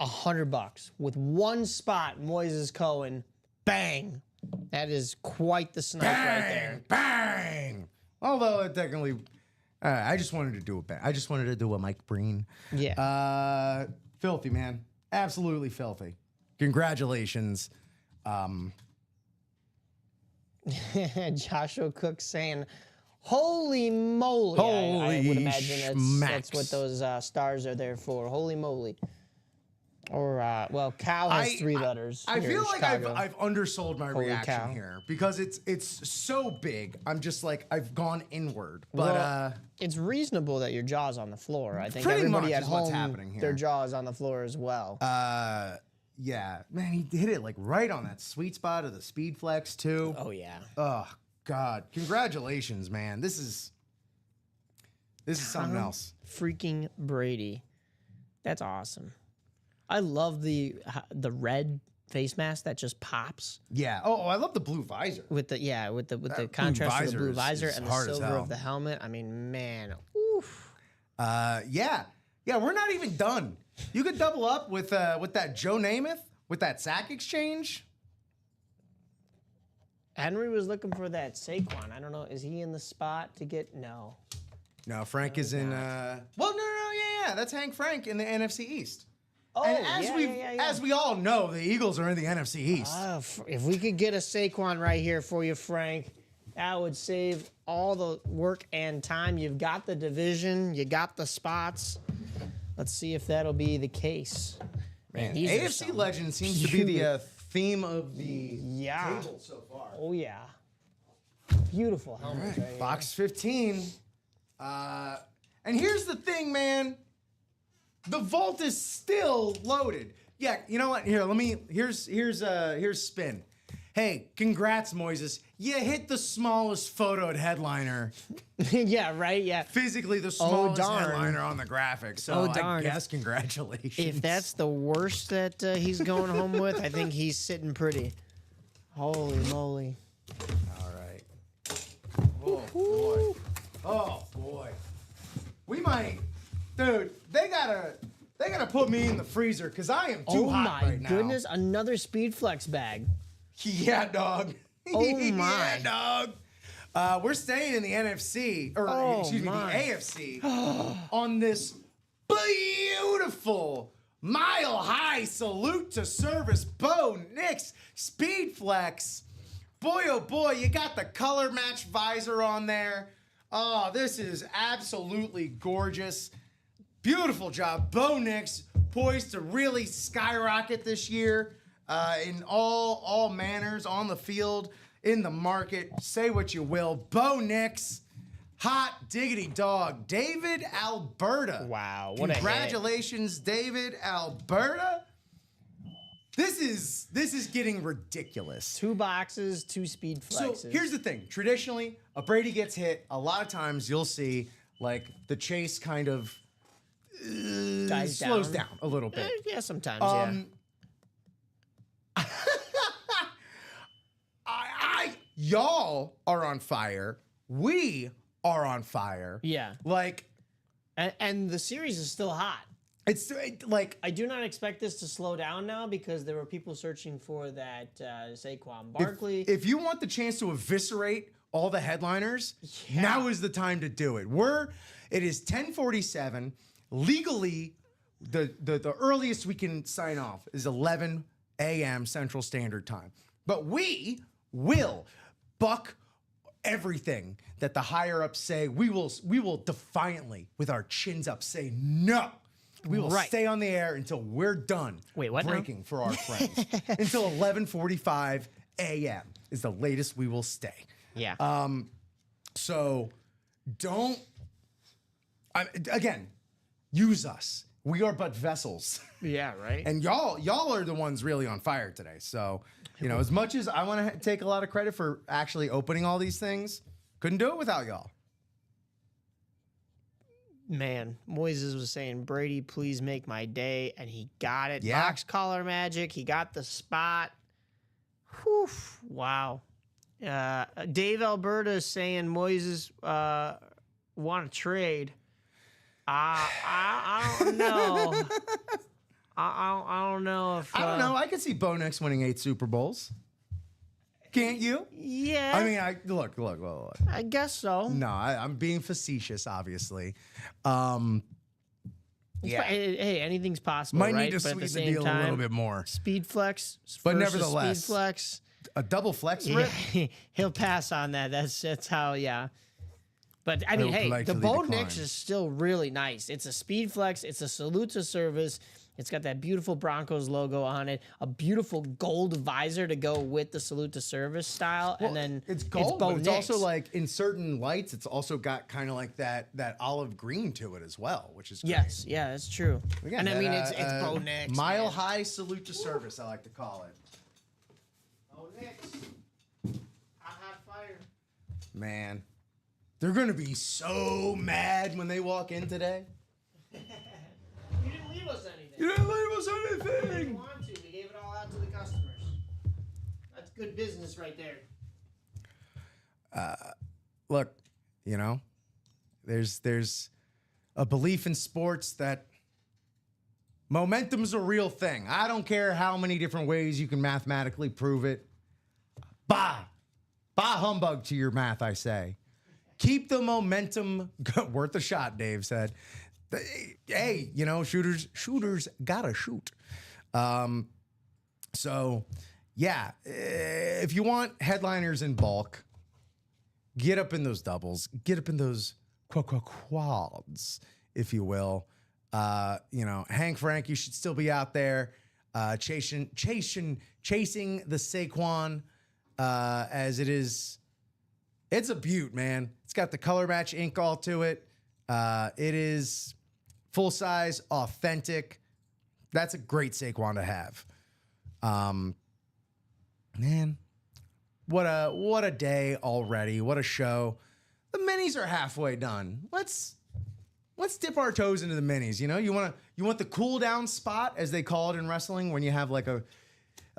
$100 with one spot. Moises Cohen, bang! That is quite the snipe right there. Bang! Although it technically, I just wanted to do it. I just wanted to do a Mike Breen. Yeah. Filthy, man. Absolutely filthy. Congratulations. Joshua Cook saying, "Holy moly!" I would imagine that's what those stars are there for. Holy moly. Or, well, Cal has 3 letters. I here feel in like Chicago. I've undersold my reaction cow. here because it's so big. I'm just like, I've gone inward. But Well, it's reasonable that your jaw's on the floor. I think pretty everybody much at is what's home, happening here. their jaw is on the floor as well. yeah, man, he hit it like right on that sweet spot of the speed flex too. Oh, yeah. Oh God, congratulations, man. This is something else. Freaking Brady. That's awesome. I love the red face mask that just pops Yeah. Oh, I love the blue visor. with the contrast of the blue visor is and the hard as silver hell. of the helmet. I mean, man. Oof. Yeah, we're not even done. You could double up with that Joe Namath with that sack exchange. Henry was looking for that Saquon. I don't know. Is he in the spot to get? No. No, Frank is in. Well, no, yeah. That's Hank Frank in the NFC East. Oh, And as we all know, the Eagles are in the NFC East. If we could get a Saquon right here for you, Frank, that would save all the work and time. You've got the division, you got the spots. Let's see if that'll be the case. Man, these are AFC some legend seems to be the theme of the table so far. Oh, yeah. Beautiful helmet. Right. Box 15. And here's the thing, man. The vault is still loaded. Yeah, you know what? Here, here's spin. Hey, congrats, Moises. You hit the smallest photoed headliner. Yeah, right? Yeah. Physically the smallest headliner on the graphic. So darn. I guess congratulations. If that's the worst that he's going home with, I think he's sitting pretty. Holy moly. All right. Oh, boy. Oh, boy. We might... Dude, they gotta put me in the freezer because I am too hot right now. Oh, my goodness. Another Speed Flex bag. Yeah, dog. Oh, Yeah, my. dog. We're staying in the NFC, or excuse me, the AFC, on this beautiful mile-high salute to service Bo Nix Speed Flex. Boy, oh boy, you got the color match visor on there. Oh, this is absolutely gorgeous. Beautiful job. Bo Nix poised to really skyrocket this year in all manners, on the field, in the market. Say what you will. Bo Nix, hot diggity dog. David Alberta. Wow, what a hit. Congratulations, David Alberta. This is getting ridiculous. 2 boxes, 2 Speed Flexes. So here's the thing. Traditionally, a Brady gets hit. A lot of times you'll see like the chase kind of slows down a little bit. Yeah, sometimes, yeah. Y'all are on fire. We are on fire. Yeah. Like, and the series is still hot. it's like I do not expect this to slow down now because there were people searching for that Saquon Barkley. if you want the chance to eviscerate all the headliners, now is the time to do it. It is 10:47. Legally, the earliest we can sign off is 11 a.m. Central Standard Time. But we will buck everything that the higher ups say. We will defiantly, with our chins up, say no. We will stay on the air until we're done. Wait, what now? Breaking for our friends. Until 11:45 a.m. is the latest we will stay. Yeah. So don't, again, use us. We are but vessels. Yeah, right. And y'all are the ones really on fire today. So, you know, as much as I want to take a lot of credit for actually opening all these things, couldn't do it without y'all. Man, Moises was saying, Brady, please make my day. And he got it. Yeah. Box collar magic. He got the spot. Whew. Wow. Dave Alberta is saying Moises want to trade. I don't know. I don't know if... I don't know. I could see Bo Nix winning 8 Super Bowls. Can't you? Yeah. I mean, look. I guess so. No, I'm being facetious, obviously. Yeah. Yeah. Hey, anything's possible, Might right? need to But at the sweeten the same deal a little time, bit more. Speed flex, But versus nevertheless, speed flex. A double flex Yeah, rip? he'll pass on that. That's how. Yeah. But I mean, He'll hey, the politely Bo decline. Nix is still really nice. It's a speed flex. It's a salute to service. It's got that beautiful Broncos logo on it. A beautiful gold visor to go with the salute to service style, Well, and then it's gold, Bo but it's Nix. also like in certain lights, it's also got kind of like that olive green to it as well, which is great. Yes, yeah, that's true. Again, and I that, mean, it's Bo Nix. Mile man. high salute to service, I like to call it. Bo Nix. Hot fire. Man, they're gonna be so mad when they walk in today. You didn't leave us anything. You didn't leave us We didn't anything. want to. We gave it all out to the customers. That's good business right there. Look, you know, there's a belief in sports that momentum's a real thing. I don't care how many different ways you can mathematically prove it. Bah humbug to your math, I say. keep the momentum. Worth a shot, Dave said. Hey, shooters gotta shoot. So, yeah, if you want headliners in bulk, get up in those doubles, get up in those quads, if you will. Hank Frank, you should still be out there chasing the Saquon as it is. It's a beaut, man. It's got the color match ink all to it. It is full size, authentic. That's a great Saquon to have. Man, what a day already. What a show. The minis are halfway done. Let's dip our toes into the minis. You want the cool down spot, as they call it in wrestling, when you have like a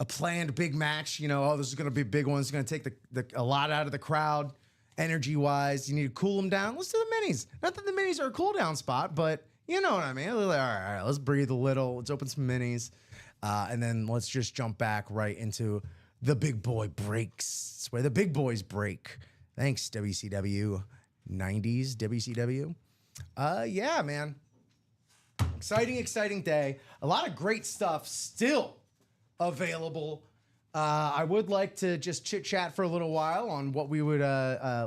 planned big match. This is going to be a big one. It's going to take a lot out of the crowd, energy wise. You need to cool them down. Let's do the minis. Not that the minis are a cool down spot, but you know what I mean. Like, all right, let's breathe a little. Let's open some minis, and then let's just jump back right into the big boy breaks. It's where the big boys break. Thanks, WCW. 90s WCW. Yeah, man. Exciting day. A lot of great stuff still available. I would like to just chit chat for a little while on what we would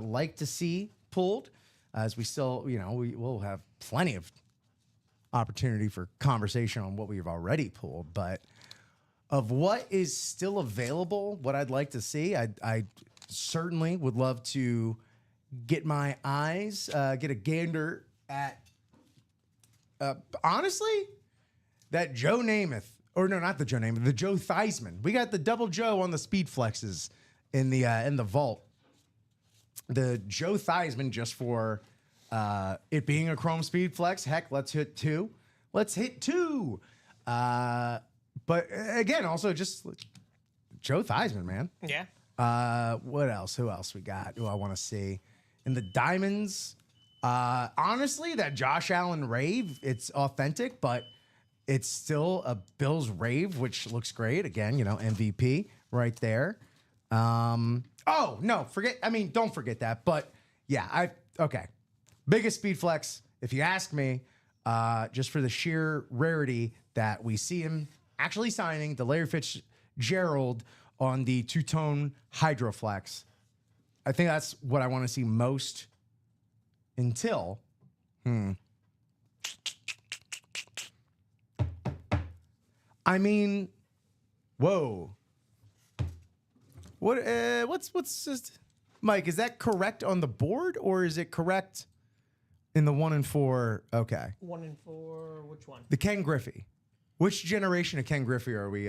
like to see pulled, as we still, we will have plenty of opportunity for conversation on what we've already pulled, but of what is still available, what I'd like to see, I certainly would love to get my eyes, get a gander at, honestly, that Joe Namath, or no, not the Joe Namath, the Joe Theismann. We got the double Joe on the speed flexes in the vault. The Joe Theismann, just for it being a chrome speed flex. Heck, let's hit two. But again, also just Joe Theismann, man. Yeah. What else? Who else we got? Who I want to see in the diamonds? Honestly, that Josh Allen rave, it's authentic, but it's still a Bills rave, which looks great. Again, MVP right there. Don't forget that. But yeah, okay. Biggest speed flex, if you ask me, just for the sheer rarity that we see him actually signing the Larry Fitzgerald on the two-tone Hydroflex. I think that's what I want to see most until. I mean, whoa. What's just, Mike, is that correct on the board, or is it correct in the 1 and 4? Okay. 1 and 4, which one? The Ken Griffey. Which generation of Ken Griffey are we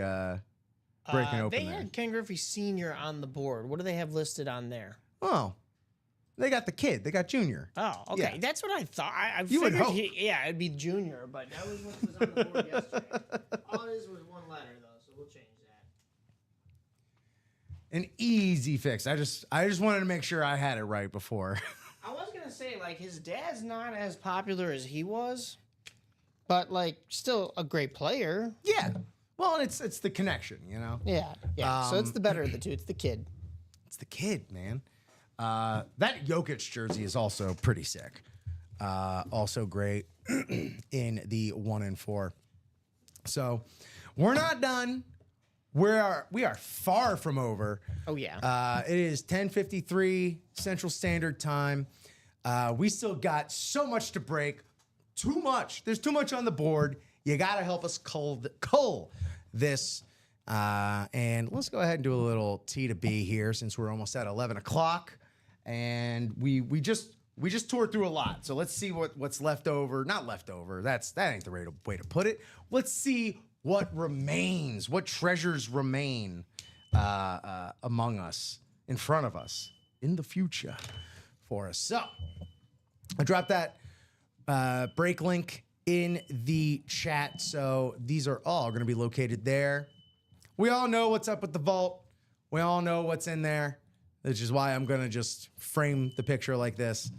breaking open They there? had Ken Griffey Sr. on the board. What do they have listed on there? Oh, they got the kid. They got Junior. Oh, okay. Yeah. That's what I thought. I You would figured hope. it'd be Junior, but that was what was on the board yesterday. All it is was one letter, though, so we'll change that. An easy fix. I just wanted to make sure I had it right before. I was going to say, his dad's not as popular as he was, but, still a great player. Yeah. Well, and it's the connection, Yeah. So it's the better of the two. It's the kid. It's the kid, man. That Jokic jersey is also pretty sick. Also great in the 1 and 4. So we're not done. We are far from over. Oh, yeah. It is 10:53 Central Standard Time. We still got so much to break. Too much. There's too much on the board. You got to help us cull this. And let's go ahead and do a little T to B here, since we're almost at 11 o'clock. And we just tore through a lot. So let's see what's left over. Not left over. That ain't the right way to put it. Let's see what remains, what treasures remain among us, in front of us, in the future for us. So I dropped that break link in the chat. So these are all going to be located there. We all know what's up with the vault. We all know what's in there, which is why I'm going to just frame the picture like this.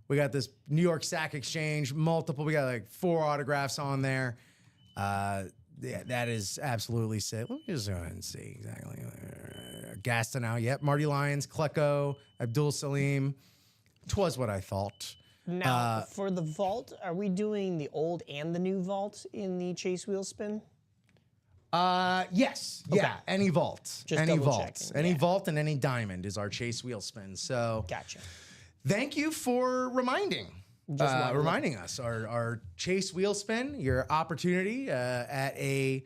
We got this New York Sack Exchange, multiple. We got 4 autographs on there. Yeah, that is absolutely sick. Let me just go ahead and see exactly. Gastineau, yep. Marty Lyons, Klecko, Abdul Salim, 'Twas what I thought. Now, for the vault, are we doing the old and the new vault in the Chase Wheel Spin? Yes. Yeah. Any vault. Just any double vault. checking, Any yeah. vault and any diamond is our Chase Wheel Spin. So Gotcha. thank you for reminding. wanted to- Reminding us our Chase Wheel Spin, your opportunity at a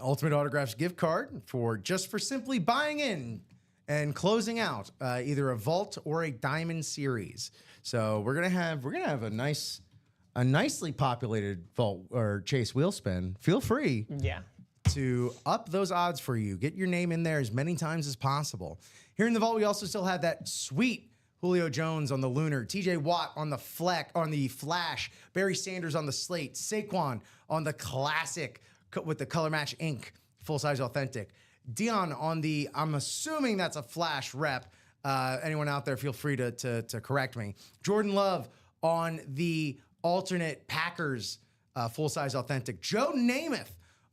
Ultimate Autographs gift card for simply buying in and closing out either a vault or a diamond series. So we're gonna have a nicely populated vault or Chase Wheel Spin. Feel free Yeah. to up those odds for you. Get your name in there as many times as possible. Here in the vault, we also still have that sweet Julio Jones on the Lunar, TJ Watt on the Flash, Barry Sanders on the Slate, Saquon on the Classic with the color match ink, full size authentic, Dion on the, I'm assuming that's a Flash rep. Anyone out there, feel free to correct me. Jordan Love on the alternate Packers full size authentic, Joe Namath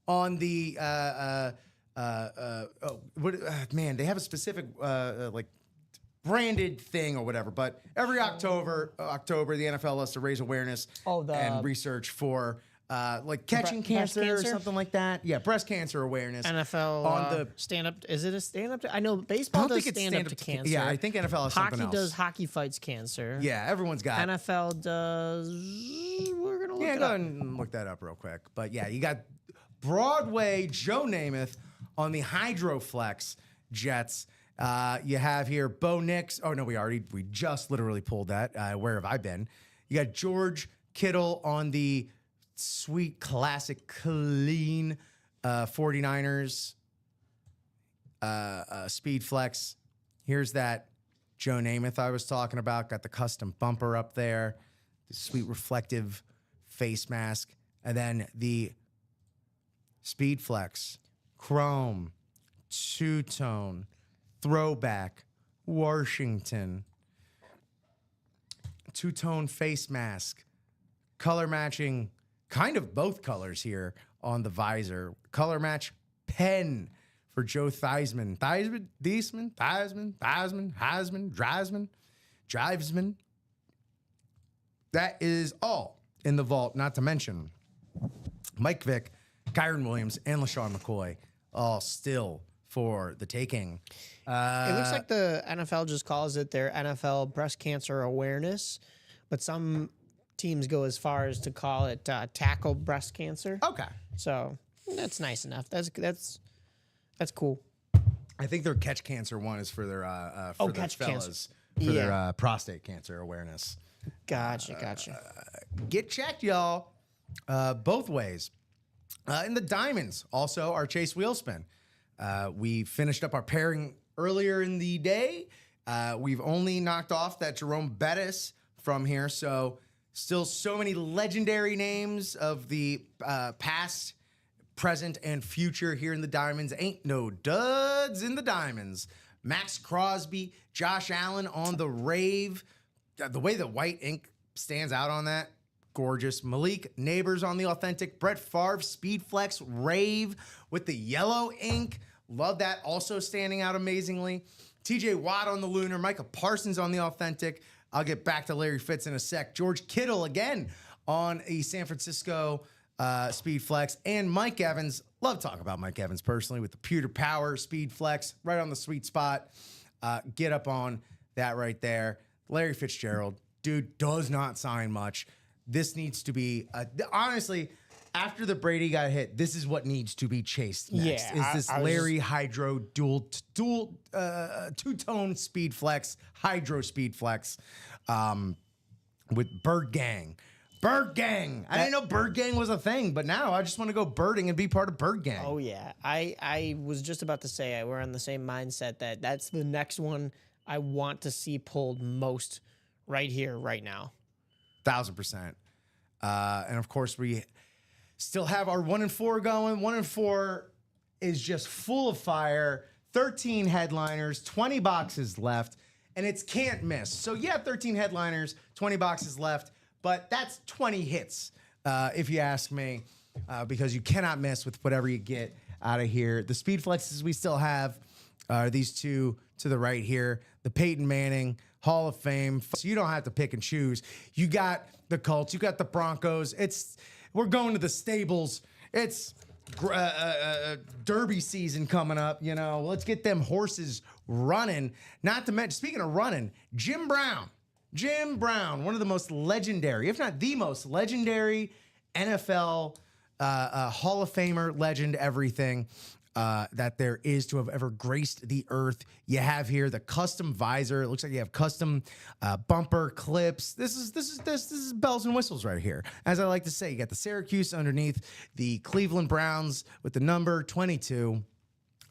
on the man, they have a specific like branded thing or whatever. But every October, the NFL has to raise awareness and research for like catching breast cancer or cancer? something like that. Yeah, breast cancer awareness. NFL on the stand up. Is it a stand up? I know I baseball don't does think it's stand up to cancer. Yeah, I think NFL has something Hockey else. does hockey fights cancer. Yeah, everyone's got. NFL does. We're gonna look Yeah, it go up. ahead and look that up real quick. But yeah, you got Broadway Joe Namath on the Hydroflex Jets. You have here Bo Nix. Oh no, we just literally pulled that. Where have I been? You got George Kittle on the sweet classic clean 49ers Speed Flex. Here's that Joe Namath I was talking about. Got the custom bumper up there, the sweet reflective face mask, and then the Speed Flex Chrome two-tone throwback Washington two-tone face mask, color matching, kind of both colors here on the visor. Color match pen for Joe Theismann. Drivesman. That is all in the vault, not to mention Mike Vick, Kyron Williams, and LaShawn McCoy, all still for the taking. It looks like the NFL just calls it their NFL breast cancer awareness, but some teams go as far as to call it tackle breast cancer. Okay. So that's nice enough. That's cool. I think their catch cancer one is for their catch fellas, cancer. for Yeah. their prostate cancer awareness. Gotcha. Get checked, y'all. Both ways. In the diamonds, also our Chase Wheel Spin. We finished up our pairing earlier in the day. We've only knocked off that Jerome Bettis from here, so still so many legendary names of the past, present, and future here in the diamonds. Ain't no duds in the diamonds. Max Crosby, Josh Allen on the Rave. The way the white ink stands out on that, gorgeous. Malik Neighbors on the authentic. Brett Favre Speed Flex Rave with the yellow ink. Love that. Also standing out amazingly. TJ Watt on the Lunar. Micah Parsons on the authentic. I'll get back to Larry Fitz in a sec. George Kittle again on a San Francisco Speed Flex. And Mike Evans. Love talking about Mike Evans personally with the Pewter Power Speed Flex. Right on the sweet spot. Get up on that right there. Larry Fitzgerald. Dude does not sign much. This needs to be, honestly, after the Brady got hit, this is what needs to be chased next. Yeah, is this I was Larry Hydro dual two-tone Speed Flex, Hydro Speed Flex with Bird Gang. Bird Gang. I didn't know Bird Gang was a thing, but now I just want to go birding and be part of Bird Gang. Oh yeah, I was just about to say we're on the same mindset that's the next one I want to see pulled most right here, right now. 1,000%. And of course, we still have our 1 and 4 going. 1 and 4 is just full of fire. 13 headliners, 20 boxes left, and it's can't miss. So yeah, 13 headliners, 20 boxes left, but that's 20 hits, if you ask me, because you cannot miss with whatever you get out of here. The Speed Flexes we still have are these two to the right here, the Peyton Manning Hall of Fame. So you don't have to pick and choose. You got the Colts, you got the Broncos. We're going to the stables. It's Derby season coming up. Let's get them horses running. Not to mention, speaking of running, Jim Brown, one of the most legendary, if not the most legendary NFL Hall of Famer, legend, everything that there is to have ever graced the earth. You have here the custom visor. It looks like you have custom bumper clips. This is bells and whistles right here. As I like to say, you got the Syracuse underneath, the Cleveland Browns with the number 22.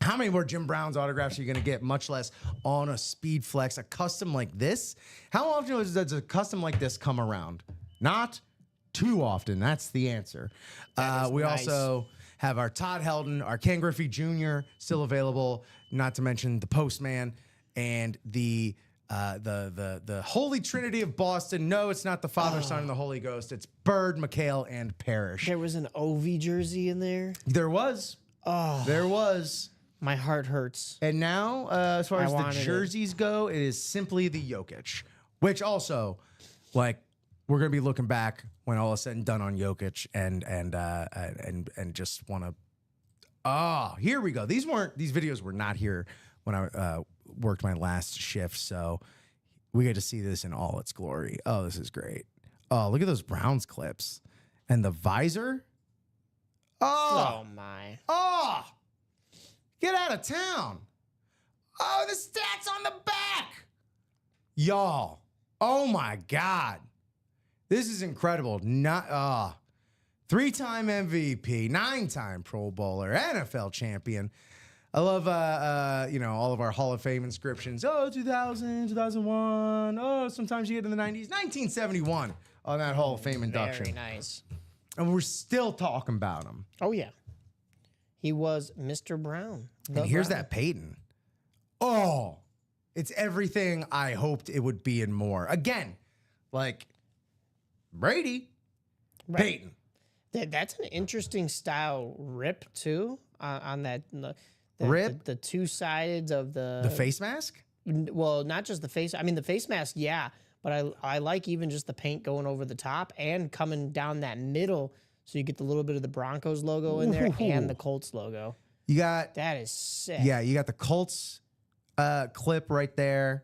How many more Jim Brown's autographs are you going to get, much less on a Speed Flex, a custom like this? How often does a custom like this come around? Not too often. That's the answer. We nice. Also have our Todd Helton, our Ken Griffey Jr. still available, not to mention the Postman and the Holy Trinity of Boston. No, it's not the Father, Son, and the Holy Ghost. It's Bird, McHale, and Parrish. There was an OV jersey in there. There was. Oh, There was. my heart hurts. And now, as far as the wanted it. jerseys go, it is simply the Jokic, which also, we're gonna be looking back when all is said and done on Jokic, and just want to. Here we go. These videos were not here when I worked my last shift, so we get to see this in all its glory. Oh, this is great. Oh, look at those Browns clips and the visor. Oh my. Oh, get out of town. Oh, the stats on the back. Y'all. Oh my God. This is incredible. Not 3-time MVP, 9-time Pro Bowler, NFL champion. I love all of our Hall of Fame inscriptions. 2000, 2001. Oh, sometimes you get in the 90s. 1971 on that Hall of Fame induction. Very nice. And we're still talking about him. Oh yeah. He was Mr. Brown. And here's that Peyton. Oh, it's everything I hoped it would be and more. Again, like Brady, Right. Peyton. That's an interesting style rip too. On that Rip? the two sides of The face mask? Well, not just the face. I mean, the face mask, yeah. But I like even just the paint going over the top and coming down that middle, so you get the little bit of the Broncos logo in there and the Colts logo. You got That is sick. Yeah, you got the Colts clip right there.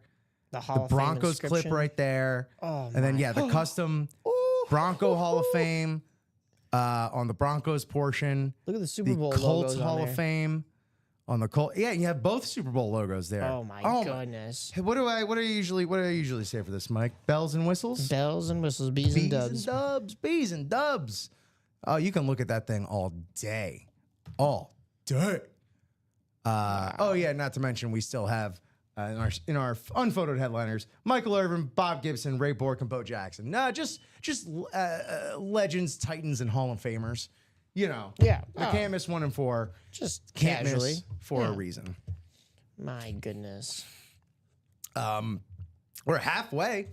The Hall of Broncos Fame clip inscription. right there. Oh, and then my. the custom Bronco Hall of Fame on the Broncos portion. Look at the Super The Bowl Colts logos Hall on of there. Fame on the Colts. Yeah, you have both Super Bowl logos there. Oh my goodness. Hey, what do I usually say for this, Mike? Bells and whistles? Bells and whistles, bees and dubs. Bees and dubs. Oh, you can look at that thing all day. All day. Oh, yeah, not to mention we still have in our unphotoed headliners, Michael Irvin, Bob Gibson, Ray Bork, and Bo Jackson. No, just legends, titans, and Hall of Famers. Yeah. You can't miss 1 and 4. Just Can't casually. miss for a Yeah. reason. My goodness. We're halfway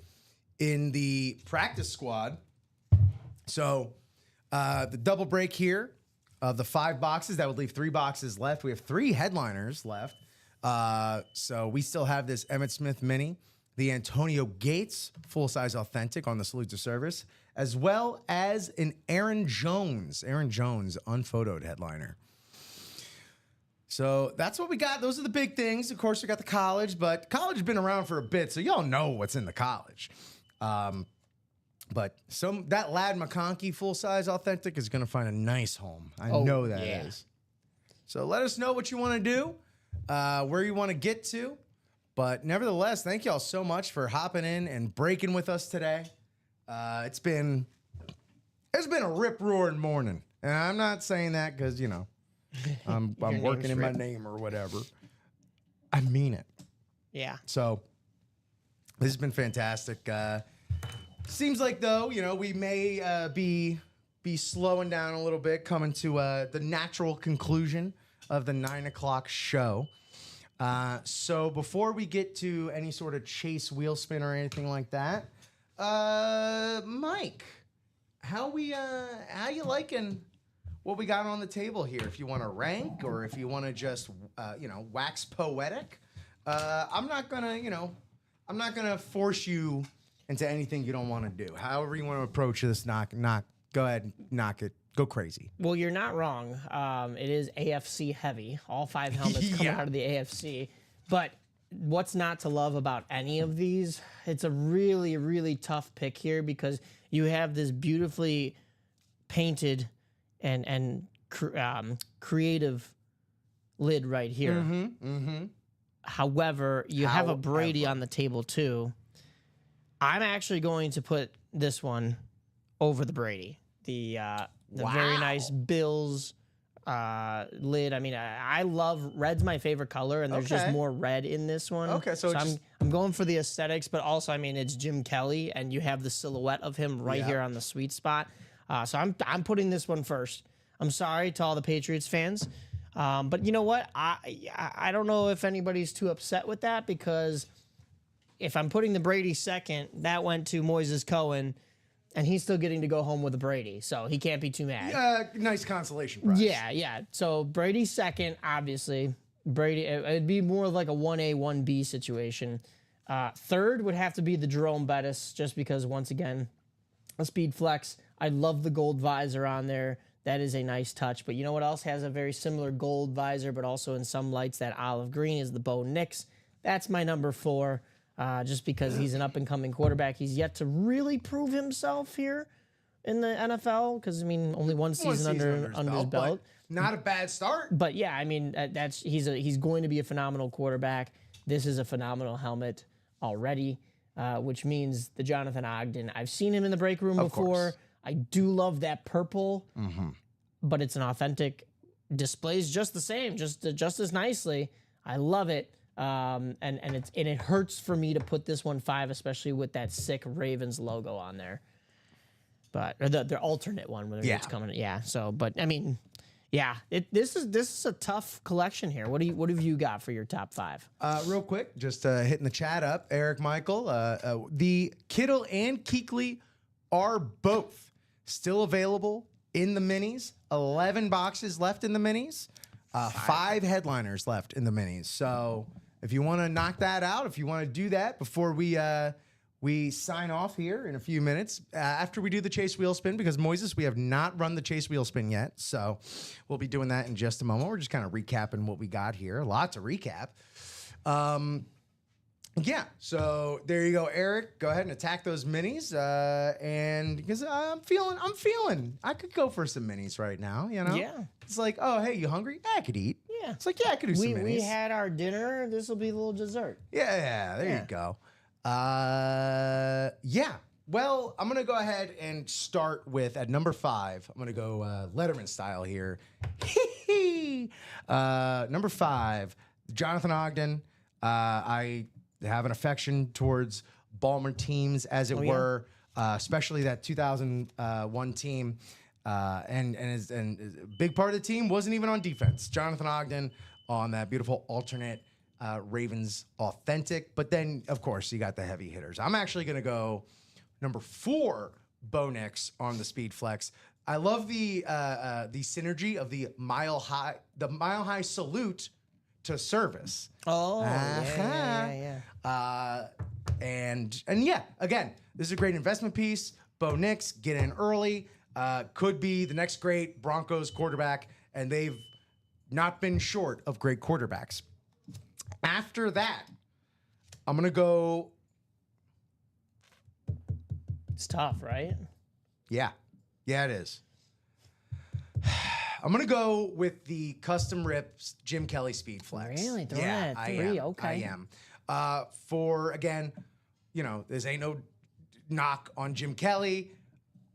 in the practice squad. So the double break here of the 5 boxes, that would leave 3 boxes left. We have 3 headliners left. So we still have this Emmitt Smith mini, the Antonio Gates full-size authentic on the Salute to Service, as well as an Aaron Jones unphotoed headliner. So that's what we got. Those are the big things. Of course, we got the college, but college has been around for a bit, so y'all know what's in the college. But that Ladd McConkey full-size authentic is going to find a nice home. I know that is. So let us know what you want to do, where you want to get to. But nevertheless, thank y'all so much for hopping in and breaking with us today. It's been a rip-roaring morning. And I'm not saying that because, I'm working in my name or whatever. I mean it. Yeah. So this has been fantastic. Seems like, though, we may be slowing down a little bit, coming to the natural conclusion of the 9 o'clock show. So before we get to any sort of chase wheel spin or anything like that, Mike, how you liking what we got on the table here? If you want to rank or if you want to just wax poetic, I'm not gonna, I'm not gonna force you into anything you don't want to do. However you want to approach this, go ahead, knock it, go crazy. Well, you're not wrong. It is AFC heavy. All 5 helmets coming Yeah. out of the AFC. But what's not to love about any of these? It's a really, really tough pick here because you have this beautifully painted and creative lid right here. However, you have a Brady on the table too. I'm actually going to put this one over the Brady. The very nice Bills lid. I mean, I love red's my favorite color, and there's just Okay. more red in this one. Okay, so it's I'm going for the aesthetics, but also, I mean, it's Jim Kelly, and you have the silhouette of him right Yeah. here on the sweet spot. So I'm putting this one first. I'm sorry to all the Patriots fans, but you know what? I don't know if anybody's too upset with that because if I'm putting the Brady second, that went to Moises Cohen. And he's still getting to go home with a Brady, so he can't be too mad. Nice consolation prize. Yeah. So Brady second, obviously. Brady, it'd be more like a 1A, 1B situation. Third would have to be the Jerome Bettis, just because, once again, a speed flex. I love the gold visor on there. That is a nice touch. But you know what else has a very similar gold visor, but also in some lights that olive green is the Bo Nix. That's my number 4. Just because he's an up-and-coming quarterback. He's yet to really prove himself here in the NFL because, I mean, only one season under his belt. Not a bad start. But, yeah, I mean, he's going to be a phenomenal quarterback. This is a phenomenal helmet already, which means the Jonathan Ogden. I've seen him in the break room before. Course. I do love that purple, but it's an authentic. Displays just the same, just as nicely. I love it. And it hurts for me to put this one 5, especially with that sick Ravens logo on there. But or the alternate one, whether it's coming, So, but I mean, this is a tough collection here. What have you got for your top 5? Real quick, just hitting the chat up. Eric Michael, the Kittle and Kuechly are both still available in the minis. 11 boxes left in the minis. 5 headliners left in the minis. So if you want to knock that out, if you want to do that before we sign off here in a few minutes, after we do the chase wheel spin, because Moises, we have not run the chase wheel spin yet. So we'll be doing that in just a moment. We're just kind of recapping what we got here. A lot to recap. Yeah, so there you go, Eric. Go ahead and attack those minis, and because I'm feeling, I could go for some minis right now. Yeah. It's like, oh, hey, you hungry? I could eat. Yeah. It's like, yeah, I could do some minis. We had our dinner. This will be a little dessert. Yeah, there you go. Yeah. Well, I'm gonna go ahead and start with at number 5. I'm gonna go Letterman style here. Number 5, Jonathan Ogden. I have an affection towards Ballmer teams, as it were, especially that 2001 team. And a big part of the team wasn't even on defense. Jonathan Ogden on that beautiful alternate Ravens authentic. But then, of course, you got the heavy hitters. I'm actually going to go number 4, Bo Nix on the Speed Flex. I love the synergy of the mile high salute to service. Oh, yeah. And yeah, again, this is a great investment piece. Bo Nix, get in early. Could be the next great Broncos quarterback, and they've not been short of great quarterbacks. After that, I'm going to go. It's tough, right? Yeah, it is. I'm going to go with the custom rips Jim Kelly Speed Flex. Really? Throwing that at 3? Okay. I am. For, again, this ain't no knock on Jim Kelly.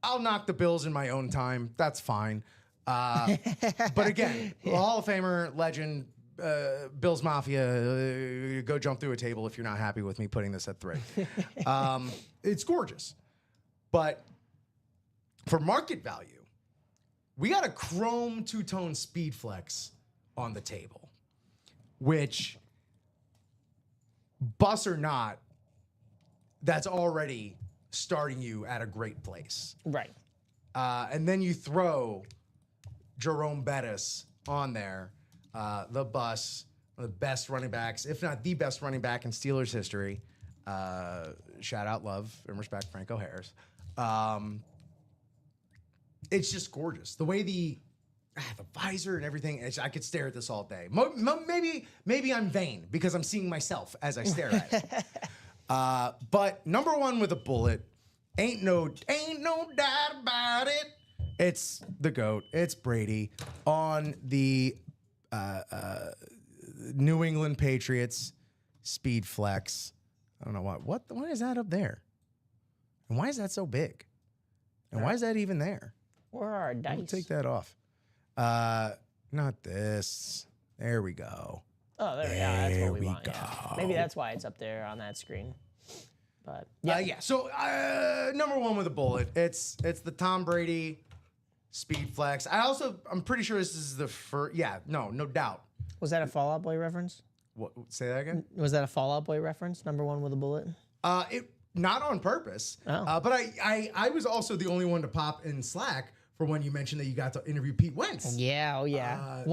I'll knock the Bills in my own time. That's fine. But again, Hall of Famer, legend, Bills Mafia, go jump through a table if you're not happy with me putting this at 3. It's gorgeous. But for market value, we got a chrome two-tone Speed Flex on the table, which, bus or not, that's already starting you at a great place. Right. And then you throw Jerome Bettis on there, the bus, one of the best running backs, if not the best running back in Steelers history. Shout out, love, and respect, Franco Harris. It's just gorgeous. The way the visor and everything, I could stare at this all day. Maybe I'm vain because I'm seeing myself as I stare at it. But number one with a bullet, ain't no doubt about it. It's the GOAT. It's Brady on the New England Patriots Speed Flex. I don't know what is that up there? And why is that so big? And why is that even there? Where are our dice? We'll take that off. Not this. There we go. Oh, there we go. That's what we want. go. Yeah. Maybe that's why it's up there on that screen. But yeah. So number one with a bullet. It's the Tom Brady Speed Flex. I'm pretty sure this is the first. Yeah, no doubt. Was that a Fall Out Boy reference? What? Say that again. Was that a Fall Out Boy reference? Number one with a bullet. It not on purpose. Oh. But I was also the only one to pop in Slack for when you mentioned that you got to interview Pete Wentz. Yeah, oh yeah.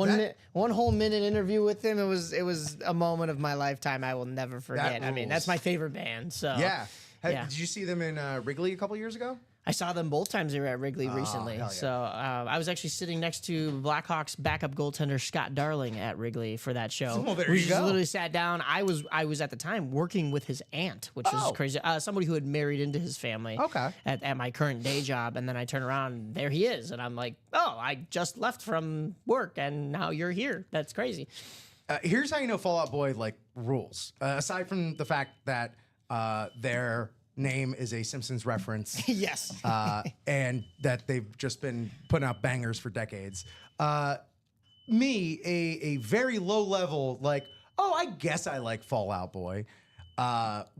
One whole minute interview with him. It was a moment of my lifetime I will never forget. I mean, that's my favorite band. So yeah. Yeah. Did you see them in Wrigley a couple years ago? I saw them both times they were at Wrigley recently. hell yeah. So I was actually sitting next to Blackhawks backup goaltender Scott Darling at Wrigley for that show. Well, there we you just go. literally sat down. I was at the time working with his aunt, which is crazy. Somebody who had married into his family. Okay. At my current day job, and then I turn around, and there he is, and I'm like, oh, I just left from work, and now you're here. That's crazy. Here's how you know Fall Out Boy rules. Aside from the fact that their name is a Simpsons reference. Yes. And that they've just been putting out bangers for decades. Me, a very low level, I guess I like Fall Out Boy.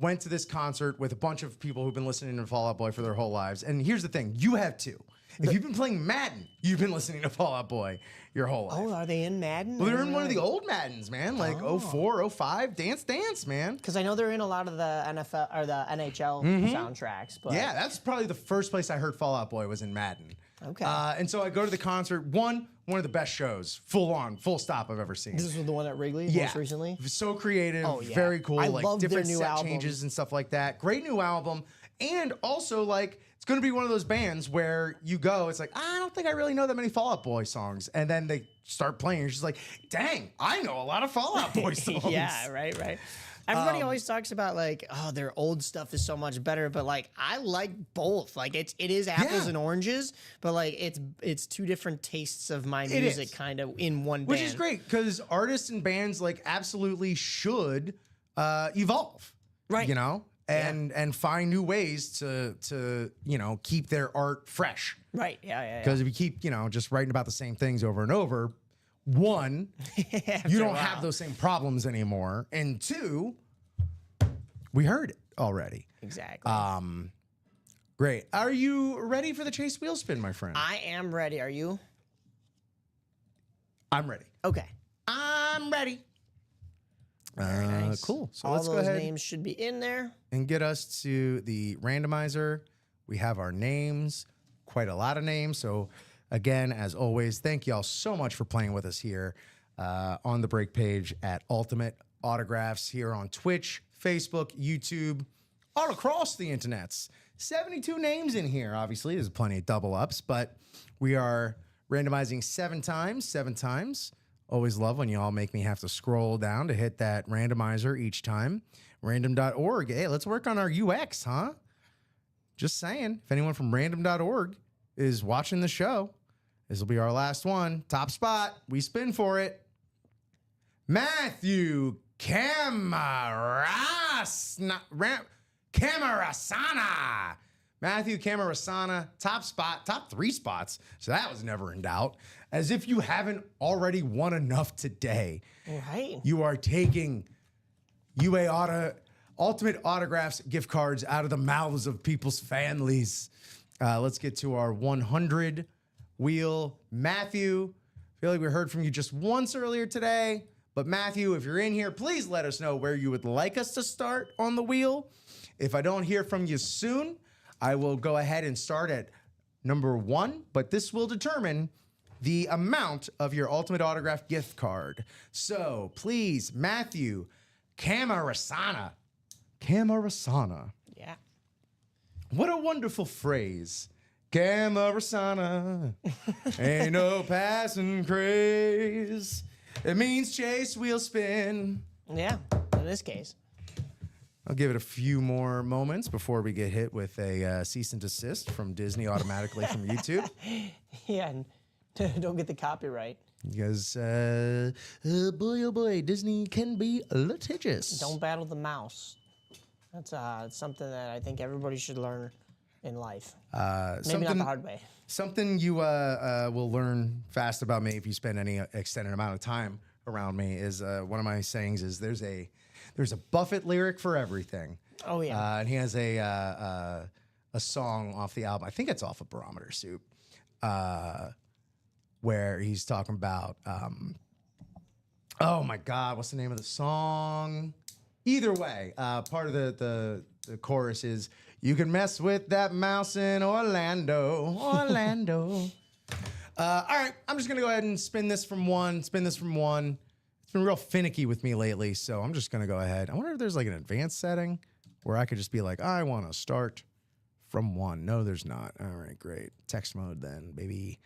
Went to this concert with a bunch of people who've been listening to Fall Out Boy for their whole lives. And here's the thing, you have too. If you've been playing Madden, you've been listening to Fall Out Boy your whole life. Oh, are they in Madden? Well, they're in one of the old Maddens, man, 04, 05, Dance, man. Because I know they're in a lot of the NFL or the NHL soundtracks. But Yeah, that's probably the first place I heard Fall Out Boy was in Madden. Okay. And so I go to the concert. One of the best shows, full stop I've ever seen. This was the one at Wrigley Yeah. most recently? It was so creative, Oh, yeah. very cool. I love their different new set album. changes and stuff like that. Great new album. And also, it's going to be one of those bands where you go, it's like, I don't think I really know that many Fall Out Boy songs. And then they start playing. You're just like, dang, I know a lot of Fall Out Boy songs. Yeah, right. Everybody always talks about their old stuff is so much better, but I like both. It is apples and oranges, but it's two different tastes of my music kind of in one band. Which is great because artists and bands absolutely should evolve. Right. You know? And find new ways to keep their art fresh. Right. Yeah. Because if you keep, just writing about the same things over and over, one, you don't have those same problems anymore. And two, we heard it already. Exactly. Great. Are you ready for the Chase Wheel Spin, my friend? I am ready. Are you? I'm ready. Okay. I'm ready. Nice. Cool. So all let's those go ahead names should be in there. and get us to the randomizer. We have our names, quite a lot of names. So again, as always, thank y'all so much for playing with us here on the break page at Ultimate Autographs here on Twitch, Facebook, YouTube, all across the internets. 72 names in here. Obviously, there's plenty of double ups, but we are randomizing 7 times. Always love when you all make me have to scroll down to hit that randomizer each time. Random.org. Hey, let's work on our UX, huh? Just saying. If anyone from random.org is watching the show, this will be our last one. Top spot. We spin for it. Matthew Camarasana. Matthew Camarasana, top spot, top 3 spots. So that was never in doubt. As if you haven't already won enough today. Right. You are taking UA Ultimate Autographs gift cards out of the mouths of people's families. Let's get to our 100 wheel. Matthew, I feel like we heard from you just once earlier today. But Matthew, if you're in here, please let us know where you would like us to start on the wheel. If I don't hear from you soon, I will go ahead and start at number 1. But this will determine the amount of your Ultimate Autograph gift card. So please, Matthew Camarasana. Camarasana. Yeah. What a wonderful phrase. Camarasana. Ain't no passing craze. It means chase wheel spin. Yeah. In this case. I'll give it a few more moments before we get hit with a cease and desist from Disney automatically from YouTube. Yeah. And don't get the copyright. Because, boy, oh boy, Disney can be litigious. Don't battle the mouse. That's something that I think everybody should learn in life. Maybe not the hard way. Something you will learn fast about me if you spend any extended amount of time around me is one of my sayings is there's a Buffett lyric for everything. Oh yeah. And he has a song off the album. I think it's off of Barometer Soup, where he's talking about oh my God, what's the name of the song? Either way, part of the chorus is you can mess with that mouse in Orlando. Orlando. All right, I'm just gonna go ahead and spin this from one. It's been real finicky with me lately, so I'm just gonna go ahead. I wonder if there's like an advanced setting where I could just be like, I want to start from one. No, there's not. All right, great. Text mode then, baby.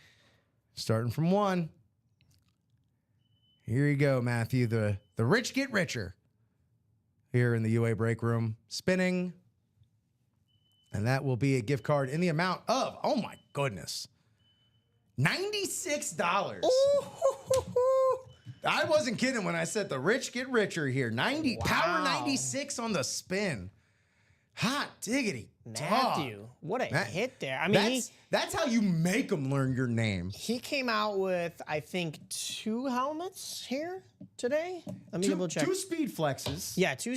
Starting from one. Here you go, Matthew. The rich get richer. Here in the UA break room, spinning. And that will be a gift card in the amount of, oh my goodness, $96. I wasn't kidding when I said the rich get richer here. Power 96 on the spin. Hot diggity. Matthew, what a hit there. I mean, that's how you make them learn your name. he came out with, I think, 2 helmets here today. Let me double check. 2 speed flexes. Yeah, two.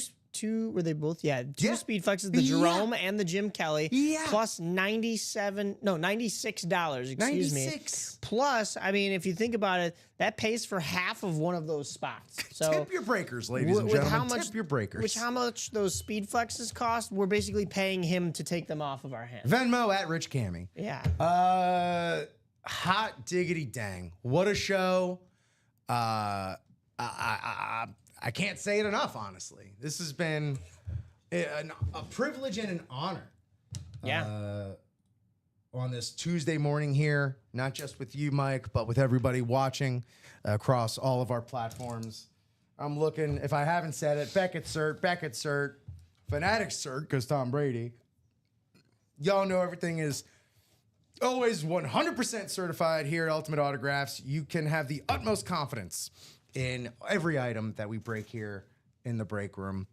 Were they both? Yeah, two Yeah. speed flexes, the Jerome and the Jim Kelly. Yeah. Plus $96. Excuse me. 96. Plus, I mean, if you think about it, that pays for half of one of those spots. So Tip your breakers, ladies and with gentlemen. how much Tip your breakers. Which how much those speed flexes cost? We're basically paying him to take them off of our hands. Venmo at Rich Cammy. Yeah. Hot diggity dang. What a show. I can't say it enough, honestly. This has been a privilege and an honor. Yeah. On this Tuesday morning here, not just with you, Mike, but with everybody watching across all of our platforms. I'm looking, if I haven't said it, Beckett cert, Fanatics cert, because Tom Brady. Y'all know everything is always 100% certified here at Ultimate Autographs. You can have the utmost confidence in every item that we break here in the break room.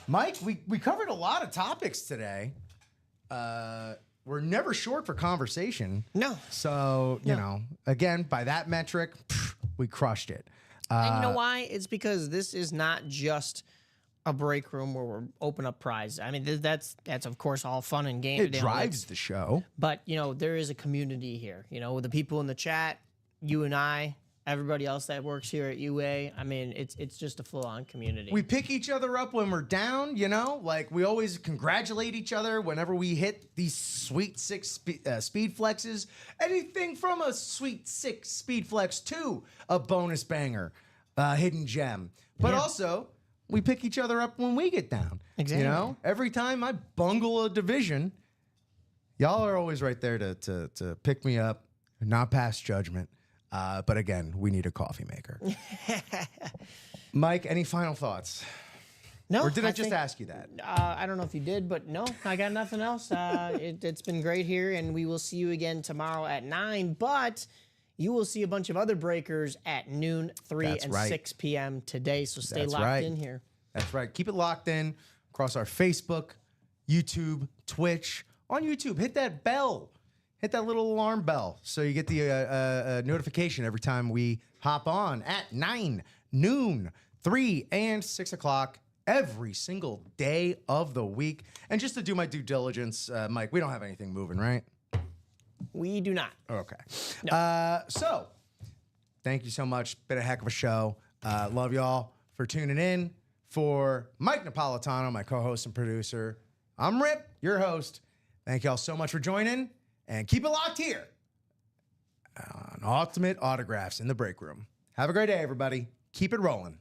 Mike, we covered a lot of topics today. We're never short for conversation. No. So, you know, again, by that metric, we crushed it. And you know why? It's because this is not just a break room where we're open up prizes. I mean, that's of course all fun and games. It drives the show. But, you know, there is a community here. You know, with the people in the chat, you and I, everybody else that works here at UA. I mean, it's just a full-on community. We pick each other up when we're down, you know? Like, we always congratulate each other whenever we hit these sweet 6 speed flexes. Anything from a sweet 6 speed flex to a bonus banger, hidden gem. But also, we pick each other up when we get down. Exactly. You know? Every time I bungle a division, y'all are always right there to pick me up, not pass judgment. But again, we need a coffee maker. Mike, any final thoughts? No. Or did I just ask you that? I don't know if you did, but no, I got nothing else. It's been great here, and we will see you again tomorrow at 9. But you will see a bunch of other breakers at noon, 3, That's and right. 6 p.m. today. So stay That's locked right. in here. That's right. Keep it locked in across our Facebook, YouTube, Twitch. On YouTube, hit that bell. Hit that little alarm bell so you get the notification every time we hop on at 9, noon, 3, and 6 o'clock every single day of the week. And just to do my due diligence, Mike, we don't have anything moving, right? We do not. Okay. So, thank you so much. Been a heck of a show. Love y'all for tuning in. For Mike Napolitano, my co-host and producer, I'm Rip, your host. Thank y'all so much for joining. And keep it locked here on Ultimate Autographs in the Break Room. Have a great day, everybody. Keep it rolling.